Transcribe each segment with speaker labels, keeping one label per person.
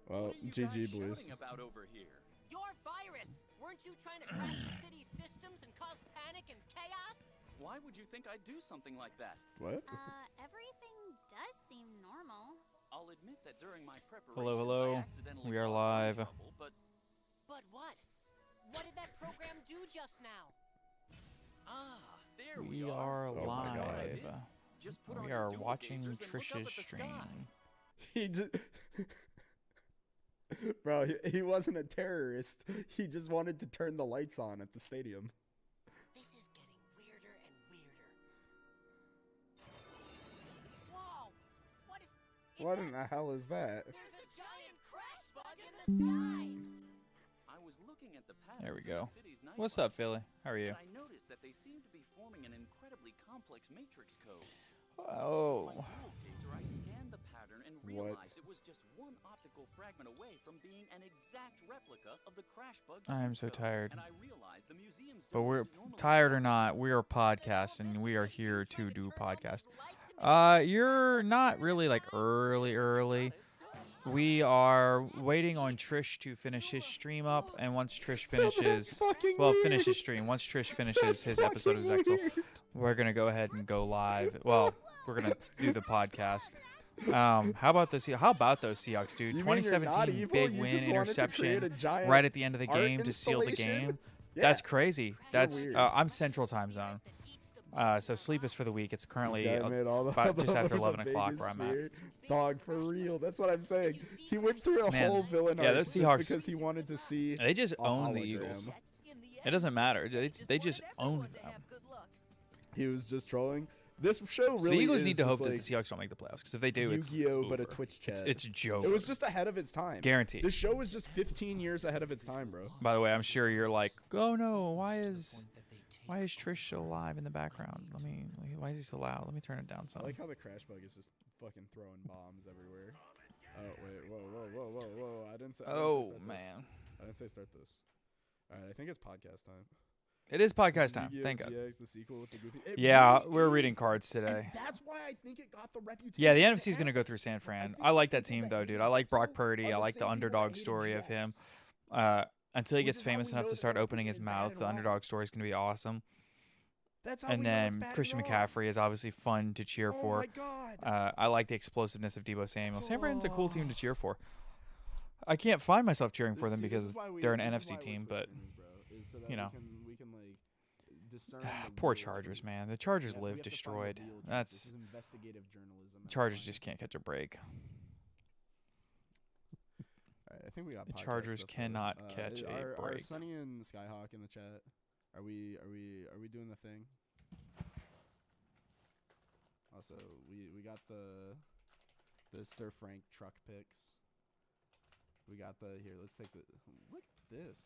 Speaker 1: Well,
Speaker 2: what are you
Speaker 1: GG,
Speaker 2: guys
Speaker 1: boys.
Speaker 2: shouting about over here?
Speaker 3: Your virus! Weren't you trying to crash the city's systems and cause panic and chaos?
Speaker 2: Why would you think I'd do something like that?
Speaker 1: What?
Speaker 4: Everything does seem normal.
Speaker 2: I'll admit that during my preparations,
Speaker 5: Hello.
Speaker 2: I accidentally
Speaker 5: We are
Speaker 2: caused
Speaker 5: live.
Speaker 2: some trouble, but
Speaker 3: But what? What did that program do just now?
Speaker 2: there
Speaker 5: We
Speaker 2: are.
Speaker 5: are
Speaker 1: Oh my God.
Speaker 5: live.
Speaker 2: Just put on
Speaker 5: We
Speaker 2: your
Speaker 5: are
Speaker 2: dual
Speaker 5: watching
Speaker 2: gazers and look up
Speaker 5: Trish's
Speaker 2: at the
Speaker 5: stream.
Speaker 2: sky.
Speaker 1: He just... Bro, he wasn't a terrorist. He just wanted to turn the lights on at the stadium.
Speaker 3: This is getting weirder and weirder. Whoa!
Speaker 1: What in the hell is that?
Speaker 3: There's a giant crash bug in the sky!
Speaker 2: I was looking at the patterns
Speaker 5: There we
Speaker 2: in
Speaker 5: go.
Speaker 2: the city's night
Speaker 5: What's
Speaker 2: lights,
Speaker 5: up, Philly? How are you?
Speaker 2: and I noticed that they seem to be forming an incredibly complex matrix code. With
Speaker 5: Oh.
Speaker 2: my dual gazer, I scanned the pattern and
Speaker 1: What?
Speaker 2: realized it was just one optical fragment away from being an exact replica of the crash bug.
Speaker 5: I am so
Speaker 2: code.
Speaker 5: tired.
Speaker 2: And I realized the museums
Speaker 5: But
Speaker 2: don't
Speaker 5: we're
Speaker 2: use it normally.
Speaker 5: tired or not, we are podcasting. We are here to do podcast. You're not really like early. We are waiting on Trish to finish his stream up, and once Trish finishes, well, finish his stream. Once Trish finishes his episode of Zexel, we're gonna go ahead and go live. Well, we're gonna do the podcast. How about those Seahawks, dude?
Speaker 1: You mean you're not
Speaker 5: 2017
Speaker 1: evil?
Speaker 5: big
Speaker 1: You
Speaker 5: win,
Speaker 1: just wanted to create
Speaker 5: interception
Speaker 1: a giant
Speaker 5: right at the end of the
Speaker 1: art
Speaker 5: game to seal the
Speaker 1: installation?
Speaker 5: game.
Speaker 1: Yeah.
Speaker 5: That's crazy. That's
Speaker 1: weird.
Speaker 5: I'm Central Time Zone. So sleep is for the week. It's currently
Speaker 1: This guy made all the
Speaker 5: about just after
Speaker 1: the
Speaker 5: 11 o'clock
Speaker 1: Vegas
Speaker 5: where I'm at.
Speaker 1: smear. Dog, for real. That's what I'm saying. He went through a
Speaker 5: Man,
Speaker 1: whole villain
Speaker 5: yeah,
Speaker 1: arc
Speaker 5: those
Speaker 1: just
Speaker 5: Seahawks-
Speaker 1: because he wanted to see
Speaker 5: They just
Speaker 1: a
Speaker 5: own the
Speaker 1: hologram.
Speaker 5: Eagles. It doesn't matter. They just own them.
Speaker 1: He was just trolling. This show really
Speaker 5: The Eagles
Speaker 1: is
Speaker 5: need to
Speaker 1: just
Speaker 5: hope that
Speaker 1: like
Speaker 5: the Seahawks don't make the playoffs, because if they do, it's
Speaker 1: Yu-Gi-Oh, but a
Speaker 5: over.
Speaker 1: Twitch chat.
Speaker 5: It's a joke.
Speaker 1: It was just ahead of its time.
Speaker 5: Guaranteed.
Speaker 1: This show was just 15 years ahead of its time, bro.
Speaker 5: By the way, I'm sure you're like, oh no, why is Trish so live in the background? Why is he so loud? Let me turn it down
Speaker 1: I
Speaker 5: some.
Speaker 1: like how the crash bug is just fucking throwing bombs everywhere. Oh wait, whoa! I didn't say.
Speaker 5: Oh
Speaker 1: start
Speaker 5: man,
Speaker 1: this. I didn't say start this. All right, I think it's podcast time.
Speaker 5: it is podcast time.
Speaker 1: Yu-Gi-Oh!
Speaker 5: Thank God.
Speaker 1: GX, the sequel with the goofy. It
Speaker 5: Yeah,
Speaker 1: really
Speaker 5: we're
Speaker 1: is,
Speaker 5: reading cards
Speaker 1: and
Speaker 5: today.
Speaker 1: that's why I think it got the reputation.
Speaker 5: Yeah, the
Speaker 1: it
Speaker 5: NFC's gonna
Speaker 1: has.
Speaker 5: go through San Fran.
Speaker 1: think
Speaker 5: I like
Speaker 1: the
Speaker 5: that
Speaker 1: people
Speaker 5: team though,
Speaker 1: hate
Speaker 5: dude.
Speaker 1: him
Speaker 5: I like Brock
Speaker 1: so
Speaker 5: Purdy. I
Speaker 1: are the
Speaker 5: like the
Speaker 1: same people that
Speaker 5: underdog
Speaker 1: hated
Speaker 5: story of
Speaker 1: Jax.
Speaker 5: him. Until he
Speaker 1: Which
Speaker 5: gets
Speaker 1: is how
Speaker 5: famous
Speaker 1: we
Speaker 5: enough
Speaker 1: know
Speaker 5: to
Speaker 1: that
Speaker 5: start
Speaker 1: Brock
Speaker 5: opening
Speaker 1: Purdy
Speaker 5: his
Speaker 1: is bad
Speaker 5: mouth,
Speaker 1: in
Speaker 5: the
Speaker 1: law.
Speaker 5: underdog story is gonna be awesome.
Speaker 1: That's how
Speaker 5: And
Speaker 1: we know it's
Speaker 5: then
Speaker 1: bad
Speaker 5: Christian
Speaker 1: in law.
Speaker 5: McCaffrey is obviously fun to cheer
Speaker 1: Oh
Speaker 5: for.
Speaker 1: my God.
Speaker 5: I like the explosiveness of Deebo Samuel. San Fran's a cool team to cheer for. I can't find myself cheering for them
Speaker 1: See, this
Speaker 5: because
Speaker 1: is why
Speaker 5: they're an
Speaker 1: this is why
Speaker 5: NFC
Speaker 1: we're
Speaker 5: team, but
Speaker 1: Twitch streamers, bro, is so that
Speaker 5: you know.
Speaker 1: we can like discern the
Speaker 5: poor
Speaker 1: real
Speaker 5: Chargers,
Speaker 1: truth.
Speaker 5: man. The Chargers
Speaker 1: Yeah, we
Speaker 5: live
Speaker 1: have to find the
Speaker 5: destroyed.
Speaker 1: real truth. This
Speaker 5: That's
Speaker 1: is investigative journalism. at
Speaker 5: Chargers
Speaker 1: its
Speaker 5: just
Speaker 1: finest.
Speaker 5: can't catch a break.
Speaker 1: All right, I think we got
Speaker 5: The
Speaker 1: podcast
Speaker 5: Chargers
Speaker 1: stuff, though.
Speaker 5: cannot catch a
Speaker 1: Are
Speaker 5: break.
Speaker 1: Sunny and Skyhawk in the chat? Are we doing the thing? Also, we got the Sir Frank truck picks. We got the here. Let's take the look at this.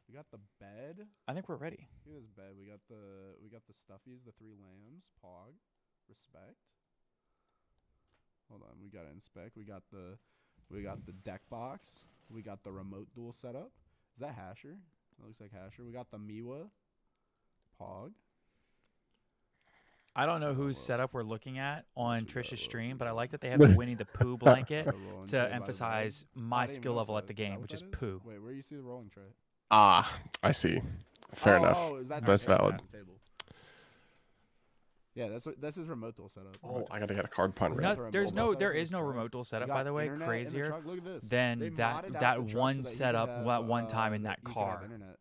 Speaker 1: We got the bed.
Speaker 5: I think we're ready.
Speaker 1: Look at this bed. We got the stuffies, the 3 lambs, pog, respect. Hold on, we gotta inspect. We got the deck box. We got the remote dual setup. Is that Hasher? That looks like Hasher. We got the Miwa, pog.
Speaker 5: I don't know
Speaker 1: What
Speaker 5: whose
Speaker 1: else?
Speaker 5: setup we're looking at on
Speaker 1: we got?
Speaker 5: Trish's
Speaker 1: What else
Speaker 5: stream,
Speaker 1: we
Speaker 5: but I
Speaker 1: got?
Speaker 5: like that they have the Winnie the Pooh blanket
Speaker 1: The rolling
Speaker 5: to
Speaker 1: tray by the bed.
Speaker 5: emphasize
Speaker 1: Oh, I
Speaker 5: my
Speaker 1: didn't even
Speaker 5: skill
Speaker 1: notice
Speaker 5: level
Speaker 1: that.
Speaker 5: at the
Speaker 1: Is that
Speaker 5: game,
Speaker 1: what
Speaker 5: which
Speaker 1: that
Speaker 5: is
Speaker 1: is?
Speaker 5: poo.
Speaker 1: Wait, where do you see the rolling tray?
Speaker 6: Ah, I see. Fair enough.
Speaker 1: Oh,
Speaker 6: That's
Speaker 1: the table,
Speaker 6: valid.
Speaker 1: that's the table. Yeah, that's his remote dual setup.
Speaker 6: Oh, I gotta get a card pun
Speaker 1: We
Speaker 6: ready.
Speaker 1: got the
Speaker 5: There
Speaker 1: remote
Speaker 5: is
Speaker 1: setup
Speaker 5: no
Speaker 1: in the
Speaker 5: remote dual
Speaker 1: truck.
Speaker 5: setup,
Speaker 1: We
Speaker 5: by
Speaker 1: got
Speaker 5: the way,
Speaker 1: internet in the
Speaker 5: crazier
Speaker 1: truck. Look at this.
Speaker 5: than
Speaker 1: They
Speaker 5: that
Speaker 1: modded out
Speaker 5: that
Speaker 1: the truck
Speaker 5: one
Speaker 1: so that you
Speaker 5: setup
Speaker 1: could have,
Speaker 5: that one time in that
Speaker 1: you could have
Speaker 5: car.
Speaker 1: internet.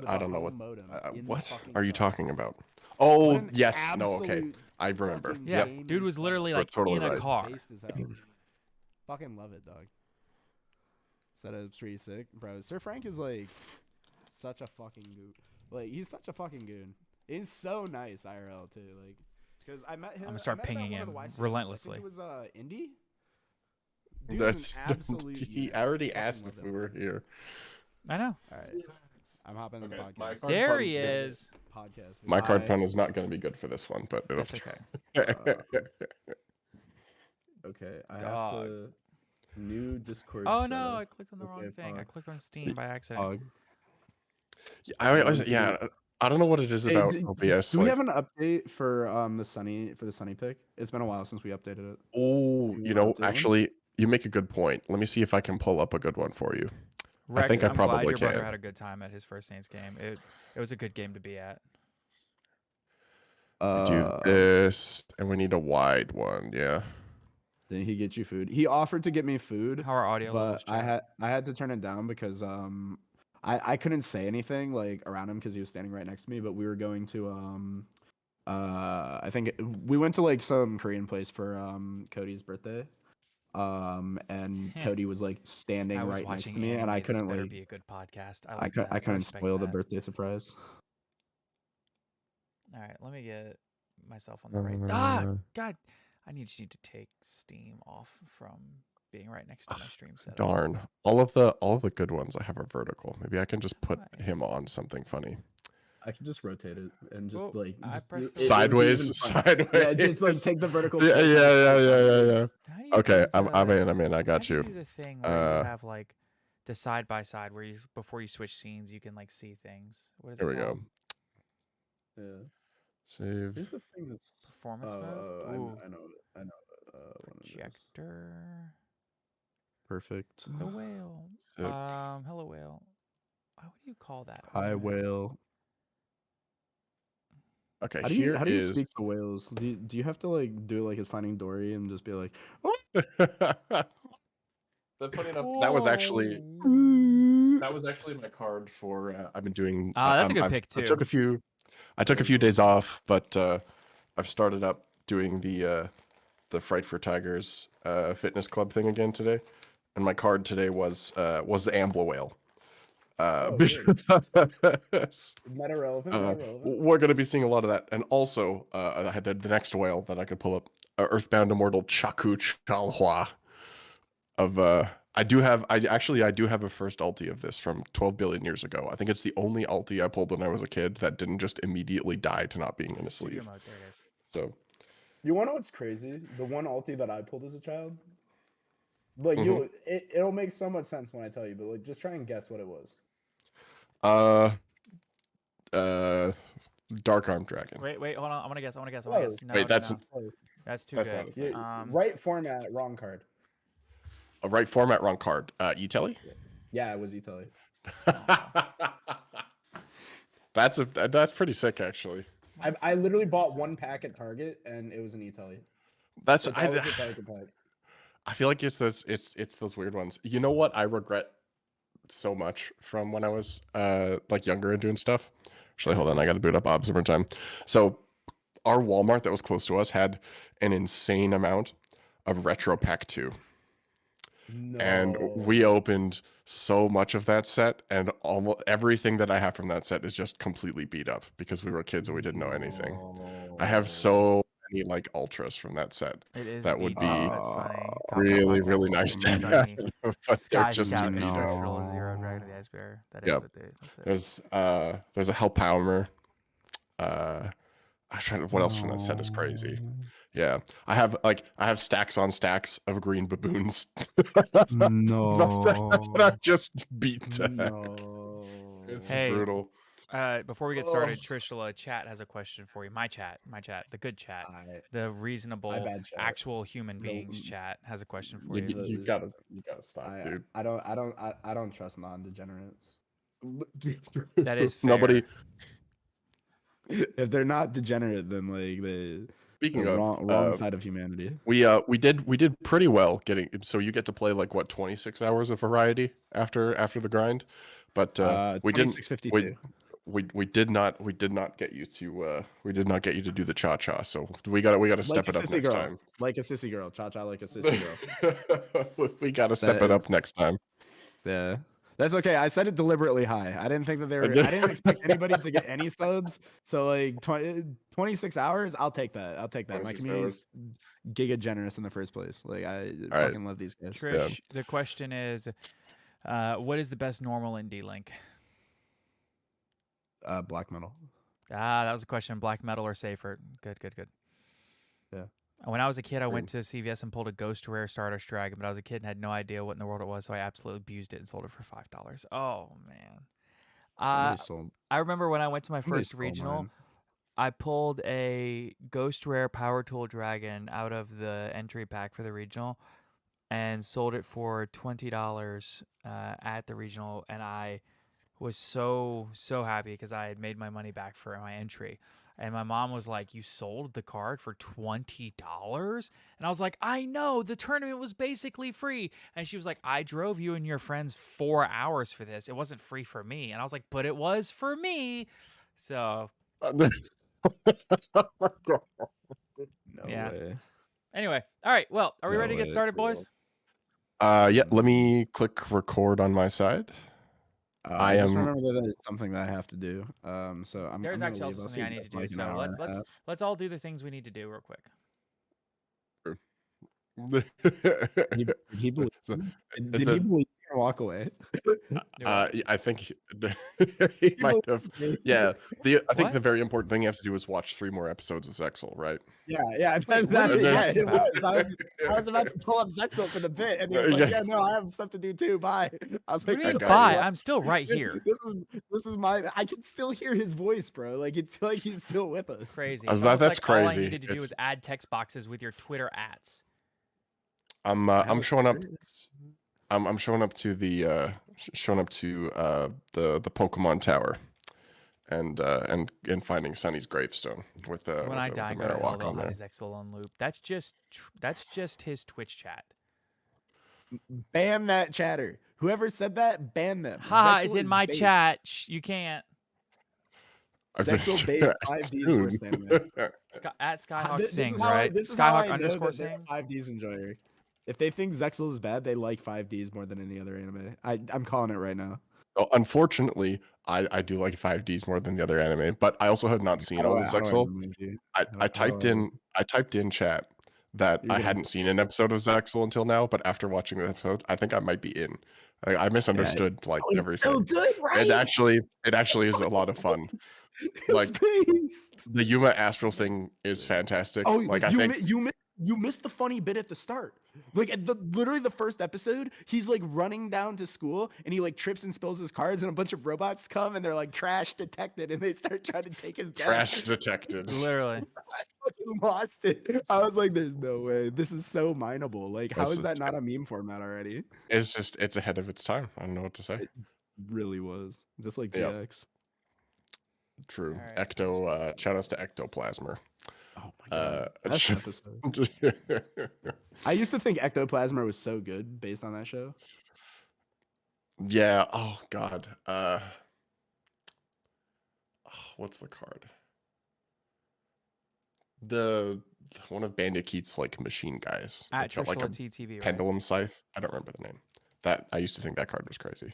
Speaker 6: I don't know what.
Speaker 1: Modem in the
Speaker 6: What
Speaker 1: fucking
Speaker 6: are you
Speaker 1: truck.
Speaker 6: talking about?
Speaker 1: What
Speaker 6: Oh,
Speaker 1: an
Speaker 6: yes. No, okay.
Speaker 1: absolute
Speaker 6: I remember.
Speaker 1: fucking
Speaker 5: Yeah,
Speaker 1: gaming
Speaker 5: dude was
Speaker 1: setup.
Speaker 5: literally
Speaker 6: You're
Speaker 5: like
Speaker 6: totally
Speaker 5: in a
Speaker 6: right.
Speaker 5: car.
Speaker 1: Based as hell. Fucking love it, dog. Setup's pretty sick, bro. Sir Frank is like such a fucking goon. Like he's such a fucking goon. He's so nice IRL too. Like, cause I met him.
Speaker 5: I'm gonna start
Speaker 1: I met him at
Speaker 5: pinging
Speaker 1: one of
Speaker 5: him
Speaker 1: the YCs.
Speaker 5: relentlessly.
Speaker 1: I think it was Indy. Dude was
Speaker 6: That's,
Speaker 1: an absolute.
Speaker 6: he
Speaker 1: unit.
Speaker 6: already
Speaker 1: Fucking
Speaker 6: asked
Speaker 1: love
Speaker 6: if
Speaker 1: that
Speaker 6: we were
Speaker 1: man.
Speaker 6: here.
Speaker 5: I know.
Speaker 1: All right, I'm hopping in the
Speaker 7: Okay, my
Speaker 1: podcast.
Speaker 7: card
Speaker 5: There
Speaker 7: pun
Speaker 5: he
Speaker 7: is-
Speaker 5: is.
Speaker 1: Podcast.
Speaker 6: My card
Speaker 1: Bye.
Speaker 6: pun is not going to be good for this one, but it'll.
Speaker 5: That's okay.
Speaker 1: Okay, I
Speaker 5: Dog.
Speaker 1: have to. New Discord.
Speaker 5: Oh no, I
Speaker 1: setup.
Speaker 5: clicked on the wrong
Speaker 1: Okay,
Speaker 5: thing. I
Speaker 1: fine.
Speaker 5: clicked on Steam by accident.
Speaker 1: Pog.
Speaker 6: Yeah, I don't know what it is
Speaker 1: Hey,
Speaker 6: about
Speaker 1: do-
Speaker 6: OBS.
Speaker 1: Do we
Speaker 6: like,
Speaker 1: have an update for the Sunny pick? It's been a while since we updated it.
Speaker 6: oh,
Speaker 1: Do
Speaker 6: you
Speaker 1: you
Speaker 6: know,
Speaker 1: want to do one?
Speaker 6: actually, you make a good point. Let me see if I can pull up a good one for you.
Speaker 5: Rex,
Speaker 6: think I
Speaker 5: I'm glad
Speaker 6: probably
Speaker 5: your brother
Speaker 6: can.
Speaker 5: had a good time at his first Saints game. It was a good game to be at.
Speaker 6: Do this, and we need a wide one. Yeah.
Speaker 1: Did he get you food? He offered to get me food,
Speaker 5: How are audio levels,
Speaker 1: but
Speaker 5: chat?
Speaker 1: I had to turn it down because I couldn't say anything like around him because he was standing right next to me. But we were going to I think we went to like some Korean place for Cody's birthday. And Cody was like standing
Speaker 5: I was
Speaker 1: right next
Speaker 5: watching
Speaker 1: to me, and
Speaker 5: anime.
Speaker 1: I
Speaker 5: This
Speaker 1: couldn't
Speaker 5: better
Speaker 1: like
Speaker 5: be a good podcast. I
Speaker 1: I
Speaker 5: like
Speaker 1: couldn't
Speaker 5: that.
Speaker 1: I couldn't
Speaker 5: respect
Speaker 1: spoil the
Speaker 5: that.
Speaker 1: birthday surprise.
Speaker 5: All right, let me get myself on the right. God, I just need to take Steam off from being right next to my stream setup.
Speaker 6: Darn. All of the good ones I have are vertical. Maybe I can just put
Speaker 5: Why?
Speaker 6: him on something funny.
Speaker 1: I could just rotate it and just
Speaker 5: Oh,
Speaker 1: like
Speaker 5: I
Speaker 1: just
Speaker 5: pressed the-
Speaker 1: it would be
Speaker 6: Sideways,
Speaker 1: even fun.
Speaker 6: sideways.
Speaker 1: Yeah, just like take the vertical.
Speaker 6: Yeah,
Speaker 1: flip
Speaker 6: yeah,
Speaker 1: back
Speaker 6: yeah,
Speaker 1: and
Speaker 6: yeah, yeah,
Speaker 1: sideways.
Speaker 6: yeah.
Speaker 5: How do you
Speaker 6: Okay,
Speaker 5: do
Speaker 6: I'm
Speaker 5: the-
Speaker 6: in. I
Speaker 5: how
Speaker 6: got
Speaker 5: do you
Speaker 6: you.
Speaker 5: do the thing where you have like the side by side where you before you switch scenes you can like see things. What is
Speaker 6: Here
Speaker 5: it
Speaker 6: we go.
Speaker 5: called?
Speaker 1: Yeah.
Speaker 6: Save.
Speaker 1: Here's the thing that's
Speaker 5: Performance mode.
Speaker 1: I
Speaker 5: Ooh,
Speaker 1: know what it is.
Speaker 5: projector.
Speaker 1: Perfect.
Speaker 5: The whale.
Speaker 6: Sick.
Speaker 5: Hello whale. What do you call that?
Speaker 1: Hi
Speaker 5: one?
Speaker 1: whale.
Speaker 6: Okay,
Speaker 1: How do you speak to whales? Do you have to like do like his Finding Dory and just be like, oh?
Speaker 6: That's funny enough. That was actually my card for. I've been doing.
Speaker 5: That's a good pick
Speaker 6: I
Speaker 5: too.
Speaker 6: took a few days off, but I've started up doing the Fright for Tigers fitness club thing again today, and my card today was the Ambler whale. Because
Speaker 1: Meta relevant.
Speaker 6: we're going to be seeing a lot of that, and also I had the next whale that I could pull up, Earthbound Immortal Chaku Chalhua. I do have a first ulti of this from 12 billion years ago. I think it's the only ulti I pulled when I was a kid that didn't just immediately die to not being in a
Speaker 5: Studio
Speaker 6: sleeve.
Speaker 5: mode, there it is.
Speaker 6: So
Speaker 1: You wanna know what's crazy? The one ulti that I pulled as a child. Like it'll make so much sense when I tell you, but like just try and guess what it was.
Speaker 6: Dark Arm Dragon.
Speaker 5: Wait, hold on. I want to guess.
Speaker 1: Close.
Speaker 5: No,
Speaker 6: Wait, that's
Speaker 5: no. That's too
Speaker 6: that's
Speaker 5: good.
Speaker 1: Yeah, right format, wrong card.
Speaker 6: a right format, wrong card. E-Telly?
Speaker 1: Yeah, it was Italy.
Speaker 6: That's pretty sick, actually.
Speaker 1: I literally bought one pack at Target and it was an Italy.
Speaker 6: That's
Speaker 1: I
Speaker 6: feel like it's those weird ones. You know what I regret so much from when I was like younger and doing stuff? Actually, hold on, I gotta boot up Obs one more time. So our Walmart that was close to us had an insane amount of Retro Pack 2.
Speaker 1: No.
Speaker 6: And we opened so much of that set, and almost everything that I have from that set is just completely beat up because we were kids and we didn't know anything. I have so many like ultras from that set.
Speaker 5: It is
Speaker 6: That would
Speaker 5: beat
Speaker 6: be
Speaker 5: up, that's funny. Top
Speaker 6: really,
Speaker 5: up
Speaker 6: really
Speaker 5: podcast,
Speaker 6: nice to
Speaker 5: it's
Speaker 6: have.
Speaker 5: funny.
Speaker 6: But they're
Speaker 5: Sky
Speaker 6: just
Speaker 5: Scout,
Speaker 6: beat up.
Speaker 5: Instructional, Zero, Dragon of the Ice Bear. That is
Speaker 6: Yep.
Speaker 5: what that's it.
Speaker 6: There's a Hellpalmer. I'm trying to, what else from that set is crazy? Yeah, I have stacks on stacks of green baboons.
Speaker 1: No.
Speaker 6: that I've just beat to heck.
Speaker 1: No.
Speaker 6: It's
Speaker 5: Hey,
Speaker 6: brutal.
Speaker 5: Before we get started, Trishula, chat has a question for you. My chat, the good chat, the reasonable,
Speaker 1: bad chat.
Speaker 5: actual human beings chat has a question for you.
Speaker 6: You gotta stop, dude.
Speaker 1: I don't trust non-degenerates.
Speaker 5: That is fair.
Speaker 6: Nobody.
Speaker 1: If they're not degenerate, then like the
Speaker 6: Speaking of
Speaker 1: wrong side of humanity.
Speaker 6: we did pretty well getting. So you get to play like what 26 hours of variety after the grind, but we didn't. We did not get you to do the cha cha. So we gotta step it up next time.
Speaker 1: Like a sissy girl, cha cha like a sissy girl.
Speaker 6: We gotta step it up next time.
Speaker 1: Yeah. That's okay. I said it deliberately high. I didn't think that I didn't expect anybody to get any subs. So like 26 hours, I'll take that. My community's giga generous in the first place. Like I fucking love these guys.
Speaker 5: Trish, the question is, what is the best normal indie link?
Speaker 1: Black metal.
Speaker 5: That was a question. Black metal or safer? Good.
Speaker 1: Yeah.
Speaker 5: When I was a kid, I went to CVS and pulled a Ghost Rare Stardust Dragon, but I was a kid and had no idea what in the world it was, so I absolutely abused it and sold it for $5. Oh man! I remember when I went to my first regional, I pulled a Ghost Rare Power Tool Dragon out of the entry pack for the regional. and sold it for $20 at the regional, and I was so happy because I had made my money back for my entry. And my mom was like, "You sold the card for $20?" And I was like, "I know, the tournament was basically free." And she was like, "I drove you and your friends 4 hours for this. It wasn't free for me." And I was like, "But it was for me." So
Speaker 6: Oh my God.
Speaker 1: No
Speaker 5: Yeah.
Speaker 1: way.
Speaker 5: anyway, all right. Well, are we
Speaker 1: No
Speaker 5: ready to get
Speaker 1: way,
Speaker 5: started,
Speaker 1: cool.
Speaker 5: boys?
Speaker 6: Yeah, let me click record on my side.
Speaker 1: I just
Speaker 6: am-
Speaker 1: remember that there's something that I have to do. So I'm.
Speaker 5: There's
Speaker 1: I'm
Speaker 5: actually
Speaker 1: gonna
Speaker 5: also
Speaker 1: leave. I'll see
Speaker 5: something I
Speaker 1: you
Speaker 5: need
Speaker 1: guys
Speaker 5: to
Speaker 1: in,
Speaker 5: do.
Speaker 1: like, an
Speaker 5: So
Speaker 1: hour and a half.
Speaker 5: let's all do the things we need to do real quick.
Speaker 1: Did he believe?
Speaker 6: Is
Speaker 1: Did
Speaker 6: that-
Speaker 1: he believe and walk away?
Speaker 6: I think he might have. Yeah, I think
Speaker 5: What?
Speaker 6: the very important thing you have to do is watch 3 more episodes of Zexal, right?
Speaker 1: Yeah.
Speaker 5: Wait, what are you
Speaker 1: yeah,
Speaker 5: talking
Speaker 1: it
Speaker 5: about?
Speaker 1: was. I was about to pull up Zexal for the bit, and he was like, "Yeah, no, I have stuff to do too. Bye." I was
Speaker 5: What
Speaker 1: like,
Speaker 5: do you mean
Speaker 6: got
Speaker 5: bye?
Speaker 6: you.
Speaker 5: I'm still right here.
Speaker 1: This is my. I can still hear his voice, bro. Like it's like he's still with us.
Speaker 5: Crazy.
Speaker 6: I was
Speaker 5: It's
Speaker 6: about-
Speaker 5: almost
Speaker 6: that's
Speaker 5: like all I
Speaker 6: crazy.
Speaker 5: needed to do
Speaker 6: It's-
Speaker 5: was add text boxes with your Twitter @.
Speaker 6: I'm
Speaker 1: That
Speaker 6: showing up.
Speaker 1: was
Speaker 6: I'm showing up to the the Pokemon Tower, and finding Sunny's gravestone with
Speaker 5: When I die,
Speaker 6: with
Speaker 5: go to hell,
Speaker 6: Marowak
Speaker 5: they'll
Speaker 6: on there.
Speaker 5: have Zexal on loop. That's just his Twitch chat.
Speaker 1: Ban that chatter. Whoever said that, ban them.
Speaker 5: Haha,
Speaker 1: Zexal
Speaker 5: it's in
Speaker 1: is
Speaker 5: my
Speaker 1: based-
Speaker 5: chat. You can't.
Speaker 1: Zexal based 5Ds worst anime.
Speaker 5: Skyhawk
Speaker 1: This is
Speaker 5: sings,
Speaker 1: how I-
Speaker 5: right?
Speaker 1: this is how I
Speaker 5: Skyhawk
Speaker 1: know
Speaker 5: underscore
Speaker 1: that they're a
Speaker 5: sings.
Speaker 1: 5Ds enjoyer. If they think Zexal is bad, they like 5Ds more than any other anime. I'm calling it right now.
Speaker 6: Well, unfortunately, I do like 5Ds more than the other anime, but I also have not seen all of
Speaker 1: How do I
Speaker 6: Zexal.
Speaker 1: remove you?
Speaker 6: I typed in chat that
Speaker 1: You're
Speaker 6: I
Speaker 1: gonna-
Speaker 6: hadn't seen an episode of Zexal until now, but after watching the episode, I think I might be in. I misunderstood like
Speaker 1: Oh, it's
Speaker 6: everything.
Speaker 1: so good, right?
Speaker 6: It actually is a lot of fun. like-
Speaker 1: It's based.
Speaker 6: The Yuma Astral thing is fantastic.
Speaker 1: Oh,
Speaker 6: like I
Speaker 1: you
Speaker 6: think
Speaker 1: you missed the funny bit at the start. Like at literally the first episode, he's like running down to school and he like trips and spills his cards, and a bunch of robots come and they're like trash detected, and they start trying to take his dad.
Speaker 6: trash detected.
Speaker 5: Literally.
Speaker 1: I fucking lost it. I was like, "There's no way. This is so mineable. Like, how
Speaker 6: That's
Speaker 1: is
Speaker 6: a-
Speaker 1: that not a meme format already?"
Speaker 6: It's ahead of its time. I don't know what to say.
Speaker 1: Really was just like
Speaker 6: Yep.
Speaker 1: GX.
Speaker 6: True.
Speaker 5: Alright.
Speaker 6: Ecto. Shout outs to Ectoplasmer.
Speaker 1: Oh my god, best
Speaker 6: sh-
Speaker 1: episode. I used to think Ectoplasmer was so good based on that show.
Speaker 6: Yeah. Oh God. What's the card? The one of Bandikeet's like machine guys.
Speaker 5: At
Speaker 6: It's got, like a
Speaker 5: Trishula TTV, right?
Speaker 6: pendulum scythe. I don't remember the name. That I used to think that card was crazy.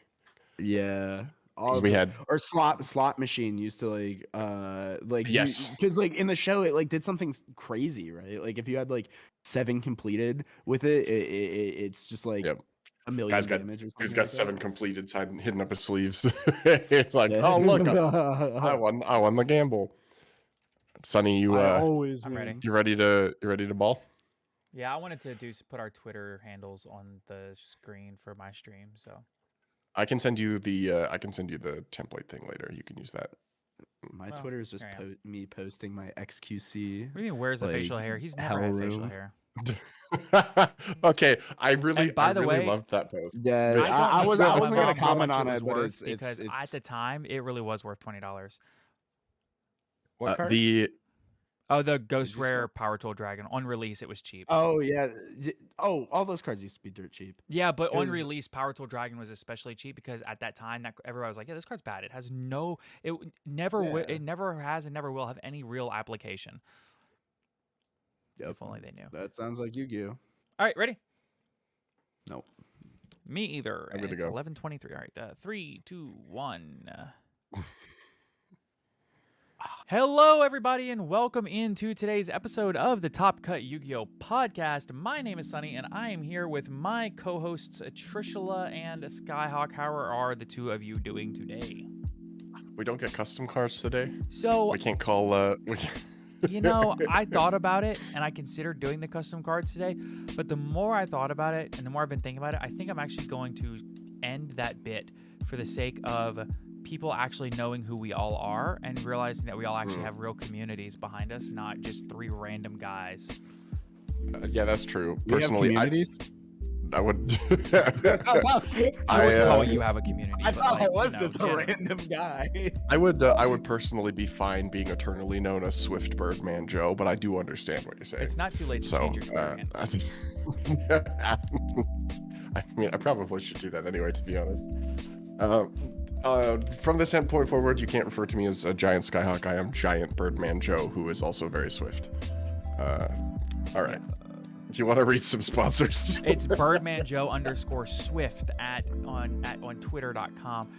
Speaker 1: Yeah. All
Speaker 6: 'Cause
Speaker 1: of
Speaker 6: we
Speaker 1: the-
Speaker 6: had
Speaker 1: or slot machine used to like
Speaker 6: Yes.
Speaker 1: because like in the show it like did something crazy, right? Like if you had like 7 completed with it's just like
Speaker 6: Yep.
Speaker 1: a million
Speaker 6: Guy's got-
Speaker 1: damage or something.
Speaker 6: he's got
Speaker 1: like
Speaker 6: 7 completed side hidden up his sleeves. It's like,
Speaker 1: that.
Speaker 6: oh look, I
Speaker 1: I
Speaker 6: won the gamble. Sonny, you
Speaker 1: always
Speaker 5: I'm ready.
Speaker 1: win.
Speaker 6: you ready to ball?
Speaker 5: Yeah, I wanted to put our Twitter handles on the screen for my stream. So
Speaker 6: I can send you the template thing later. You can use that.
Speaker 1: My
Speaker 5: Well,
Speaker 1: Twitter is just
Speaker 5: here I am.
Speaker 1: me posting my XQC.
Speaker 5: what do you mean? Where's the facial
Speaker 1: Like,
Speaker 5: hair? He's never
Speaker 1: hell
Speaker 5: had facial
Speaker 1: room.
Speaker 5: hair.
Speaker 6: Okay, I really,
Speaker 5: And by
Speaker 6: I
Speaker 5: the
Speaker 6: really
Speaker 5: way,
Speaker 6: loved that post.
Speaker 1: Yeah,
Speaker 5: I don't
Speaker 1: I
Speaker 5: need
Speaker 1: was
Speaker 5: to
Speaker 1: I
Speaker 5: tell my
Speaker 1: wasn't gonna
Speaker 5: mom how
Speaker 1: comment
Speaker 5: much
Speaker 1: on
Speaker 5: it was
Speaker 1: it, but
Speaker 5: worth
Speaker 1: it's
Speaker 5: because at the time it really was worth $20.
Speaker 1: what card?
Speaker 5: Oh, the Ghost
Speaker 1: you say?
Speaker 5: Rare Power Tool Dragon on release, it was cheap.
Speaker 1: Oh yeah. All those cards used to be dirt cheap.
Speaker 5: Yeah, but on
Speaker 1: 'cause-
Speaker 5: release, Power Tool Dragon was especially cheap because at that time, that everybody was like, "Yeah, this card's bad. It has it never,
Speaker 1: Yeah.
Speaker 5: it never has and never will have any real application."
Speaker 1: Yep.
Speaker 5: If only they knew.
Speaker 1: That sounds like Yu-Gi-Oh.
Speaker 5: All right, ready?
Speaker 1: Nope.
Speaker 5: Me either.
Speaker 6: I'm
Speaker 5: And
Speaker 6: good to
Speaker 5: it's
Speaker 6: go.
Speaker 5: 11:23. All right, 3, 2, 1. Hello, everybody, and welcome into today's episode of the Top Cut Yu-Gi-Oh podcast. My name is Sunny, and I am here with my co-hosts Trishula and Skyhawk. How are the two of you doing today?
Speaker 6: We don't get custom cards today.
Speaker 5: So,
Speaker 6: We can't call.
Speaker 5: you know, I thought about it, and I considered doing the custom cards today, but the more I thought about it, and the more I've been thinking about it, I think I'm actually going to end that bit for the sake of people actually knowing who we all are and realizing that we all actually have real communities behind us, not just 3 random guys.
Speaker 6: Yeah, that's true.
Speaker 1: We have
Speaker 6: Personally,
Speaker 1: communities.
Speaker 5: Oh, you have a community.
Speaker 1: I
Speaker 5: but,
Speaker 1: thought
Speaker 5: like,
Speaker 1: I was
Speaker 5: you know,
Speaker 1: just a
Speaker 5: generally-
Speaker 1: random guy.
Speaker 6: I would personally be fine being eternally known as Swift Birdman Joe, but I do understand what you're saying.
Speaker 5: It's not too late to
Speaker 6: So,
Speaker 5: change your Twitter handle.
Speaker 6: I think, I mean, I probably should do that anyway, to be honest. From this point forward, you can't refer to me as a giant Skyhawk. I am Giant Birdman Joe, who is also very swift. All right. Do you want to read some sponsors?
Speaker 5: It's birdmanjoe_swift on twitter.com.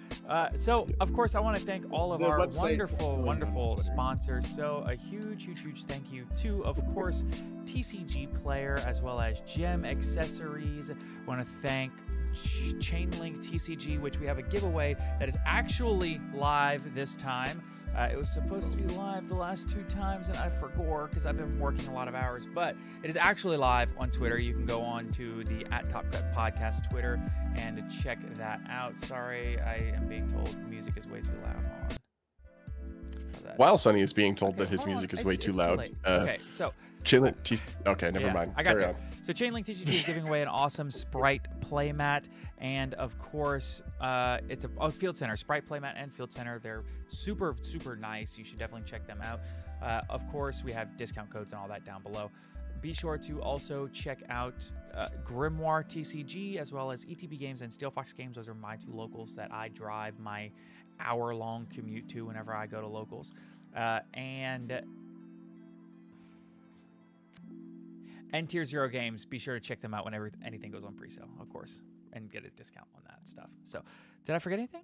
Speaker 5: So, of course, I want to thank all of
Speaker 1: The
Speaker 5: our
Speaker 1: website
Speaker 5: wonderful
Speaker 1: Twitter.
Speaker 5: sponsors. So, a huge thank you to, of course, TCG Player as well as Gem Accessories. I want to thank Chainlink TCG, which we have a giveaway that is actually live this time. It was supposed to be live the last 2 times, and I forgot because I've been working a lot of hours. But it is actually live on Twitter. You can go on to the @TopCut Podcast Twitter and check that out. Sorry, I am being told music is way too loud. Hold on. How's that?
Speaker 6: While Sonny is being told that his
Speaker 5: Hold on.
Speaker 6: music is
Speaker 5: It's-
Speaker 6: way too
Speaker 5: it's
Speaker 6: loud.
Speaker 5: late. Okay, so
Speaker 6: Okay, never
Speaker 5: yeah,
Speaker 6: mind.
Speaker 5: I got
Speaker 6: Carry
Speaker 5: there.
Speaker 6: on.
Speaker 5: So Chainlink TCG is giving away an awesome Sprite playmat, and of course, it's a Field Center Sprite playmat and Field Center. They're super nice. You should definitely check them out. Of course, we have discount codes and all that down below. Be sure to also check out Grimoire TCG as well as ETB Games and Steelfox Games. Those are my 2 locals that I drive my hour-long commute to whenever I go to locals. And Tier 0 Games, be sure to check them out whenever anything goes on pre-sale, of course, and get a discount on that stuff. So, did I forget anything?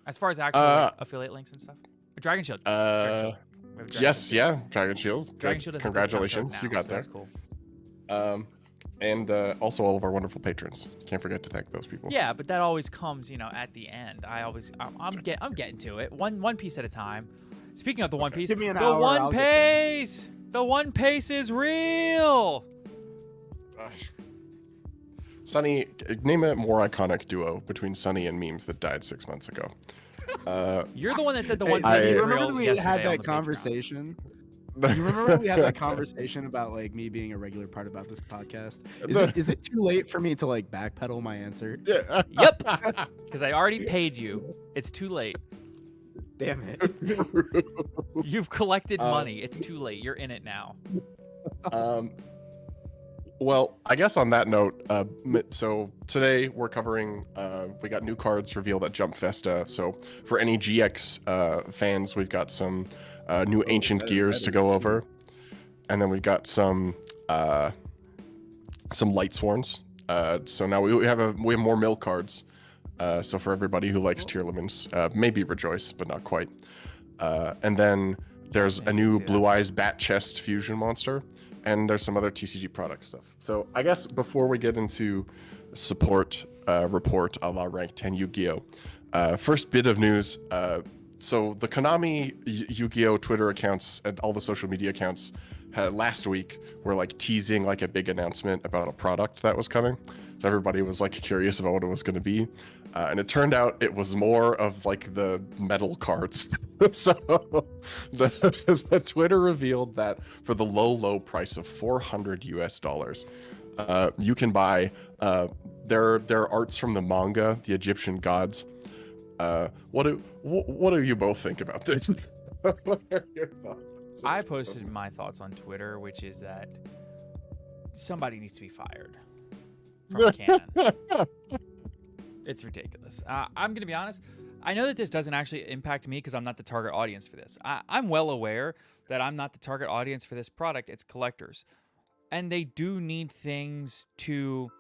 Speaker 5: As far as actual affiliate links and stuff? Dragon Shield. Dragon Shield. We have Dragon
Speaker 6: Yes,
Speaker 5: Shield.
Speaker 6: yeah, Dragon Shield.
Speaker 5: Dragon
Speaker 6: Good.
Speaker 5: Shield has
Speaker 6: Congratulations,
Speaker 5: a discount
Speaker 6: you
Speaker 5: code
Speaker 6: got
Speaker 5: now,
Speaker 6: there.
Speaker 5: so that's cool.
Speaker 6: And also all of our wonderful patrons. Can't forget to thank those people.
Speaker 5: Yeah, but that always comes, at the end. I'm getting to it, one piece at a time. Speaking of the One Piece,
Speaker 1: Give me an
Speaker 5: the
Speaker 1: hour,
Speaker 5: One
Speaker 1: I'll get there.
Speaker 5: Piece, the One Piece is real.
Speaker 6: Sonny, name a more iconic duo between Sonny and memes that died 6 months ago.
Speaker 5: You're the one that said the
Speaker 1: Hey,
Speaker 5: One
Speaker 1: do
Speaker 5: Piece
Speaker 1: you
Speaker 5: is
Speaker 1: remember
Speaker 5: real
Speaker 1: when we
Speaker 5: yesterday
Speaker 1: had
Speaker 5: on
Speaker 1: that
Speaker 5: the Patreon.
Speaker 1: conversation? You remember when we had that conversation about like me being a regular part about this podcast? Is it too late for me to like backpedal my answer?
Speaker 6: Yeah.
Speaker 5: Yep, because I already paid you. It's too late.
Speaker 1: Damn it.
Speaker 5: You've collected money. It's too late. You're in it now.
Speaker 6: Well, I guess on that note, so today we're covering, we got new cards revealed at Jump Festa. So for any GX fans, we've got some new ancient gears to go over. And then we've got some light sworns. So now we have more mill cards. So for everybody who likes tier limits, maybe rejoice, but not quite. And then there's a new Blue Eyes Bat Chest fusion monster. And there's some other TCG product stuff. So I guess before we get into support report a la Rank 10 Yu-Gi-Oh! First bit of news. So the Konami Yu-Gi-Oh! Twitter accounts and all the social media accounts last week were like teasing like a big announcement about a product that was coming. So everybody was like curious about what it was going to be. And it turned out it was more of like the metal cards. So the Twitter revealed that for the low price of $400 US, you can buy their arts from the manga, the Egyptian gods. What do you both think about this? What are your thoughts?
Speaker 5: I posted my thoughts on Twitter, which is that somebody needs to be fired from Canon. It's ridiculous. I'm going to be honest. I know that this doesn't actually impact me because I'm not the target audience for this. I'm well aware that I'm not the target audience for this product. It's collectors. And they do need things to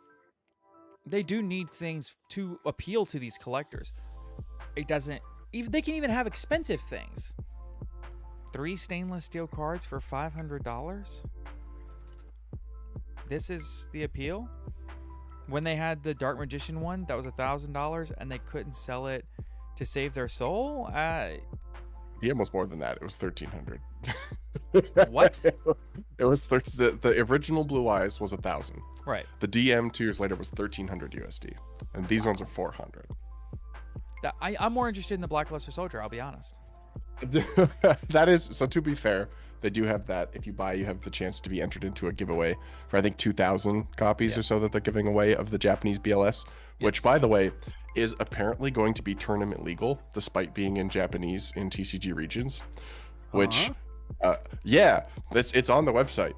Speaker 5: appeal to these collectors. They can even have expensive things. 3 stainless steel cards for $500? This is the appeal? When they had the Dark Magician one, that was $1,000, and they couldn't sell it to save their soul?
Speaker 6: DM was more than that. It was 1,300.
Speaker 5: What?
Speaker 6: It was the original Blue Eyes was 1,000.
Speaker 5: Right.
Speaker 6: The DM 2 years later was 1,300 USD, and these ones are 400.
Speaker 5: I'm more interested in the Black Luster Soldier, I'll be honest.
Speaker 6: That is so. To be fair, they do have that. If you buy, you have the chance to be entered into a giveaway for I think 2,000 copies or so that they're giving away of the Japanese BLS, which, by the way, is apparently going to be tournament legal despite being in Japanese in TCG regions. Which, yeah, it's on the website.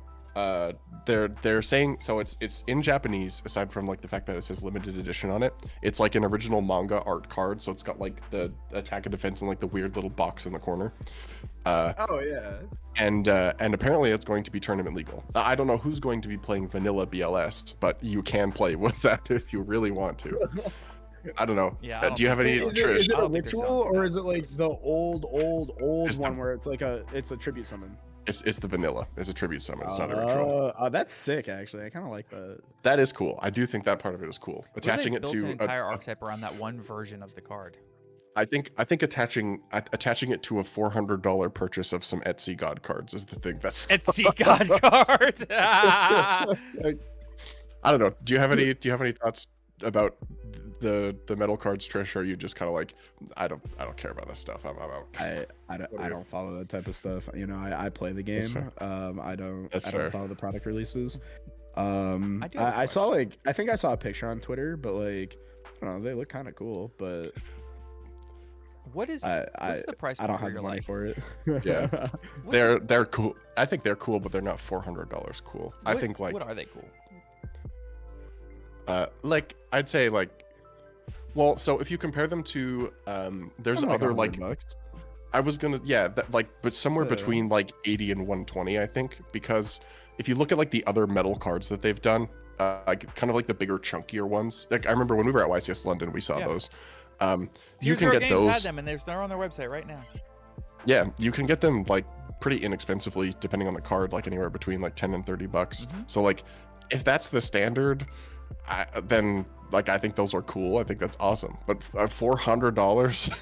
Speaker 6: They're saying so it's in Japanese, aside from like the fact that it says limited edition on it. It's like an original manga art card, so it's got like the attack and defense and like the weird little box in the corner.
Speaker 1: Oh yeah.
Speaker 6: And apparently it's going to be tournament legal. I don't know who's going to be playing vanilla BLS, but you can play with that if you really want to. I don't know.
Speaker 5: Yeah,
Speaker 6: do you have any?
Speaker 1: Is
Speaker 6: Trish?
Speaker 1: it
Speaker 5: I
Speaker 1: a
Speaker 5: don't think this
Speaker 1: ritual,
Speaker 5: sounds
Speaker 1: or is it like the old
Speaker 6: It's the-
Speaker 1: one where it's like it's a tribute summon?
Speaker 6: It's the vanilla. It's a tribute summon. It's not a ritual.
Speaker 1: That's sick. Actually, I kind of like that.
Speaker 6: That is cool. I do think that part of it is cool.
Speaker 5: What if they
Speaker 6: Attaching it
Speaker 5: built
Speaker 6: to
Speaker 5: an entire archetype around that one version of the card.
Speaker 6: I think attaching it to a $400 purchase of some Etsy God cards is the thing. That's
Speaker 5: Etsy God card.
Speaker 6: I don't know. Do you have any thoughts about the metal cards, Trish? Or are you just kind of like, I don't care about this stuff. I'm out.
Speaker 1: I don't follow that type of stuff. You know, I play the
Speaker 6: That's
Speaker 1: game.
Speaker 6: fair.
Speaker 1: I don't
Speaker 6: That's fair.
Speaker 1: follow the product releases.
Speaker 5: do have a
Speaker 1: I saw
Speaker 5: question.
Speaker 1: I think I saw a picture on Twitter, but like I don't know, they look kind of cool, but
Speaker 5: What's the price
Speaker 1: I don't
Speaker 5: point where
Speaker 1: have the
Speaker 5: you're
Speaker 1: money
Speaker 5: like,
Speaker 1: for it.
Speaker 6: Yeah.
Speaker 5: what's
Speaker 6: They're cool. I think they're cool, but they're not $400 cool. I think like
Speaker 5: what are they cool?
Speaker 6: like I'd say like, well, so if you compare them to there's
Speaker 1: Probably
Speaker 6: other like
Speaker 1: $100.
Speaker 6: I was gonna that like but somewhere
Speaker 1: Yeah.
Speaker 6: between like 80 and 120 I think, because if you look at like the other metal cards that they've done, like kind of like the bigger chunkier ones, like I remember when we were at YCS London we saw those. You can get
Speaker 5: Games
Speaker 6: those.
Speaker 5: had them, and they're on their website right now.
Speaker 6: Yeah, you can get them like pretty inexpensively depending on the card, like anywhere between like 10 and 30 bucks. So like if that's the standard, then like I think those are cool. I think that's awesome. But $400?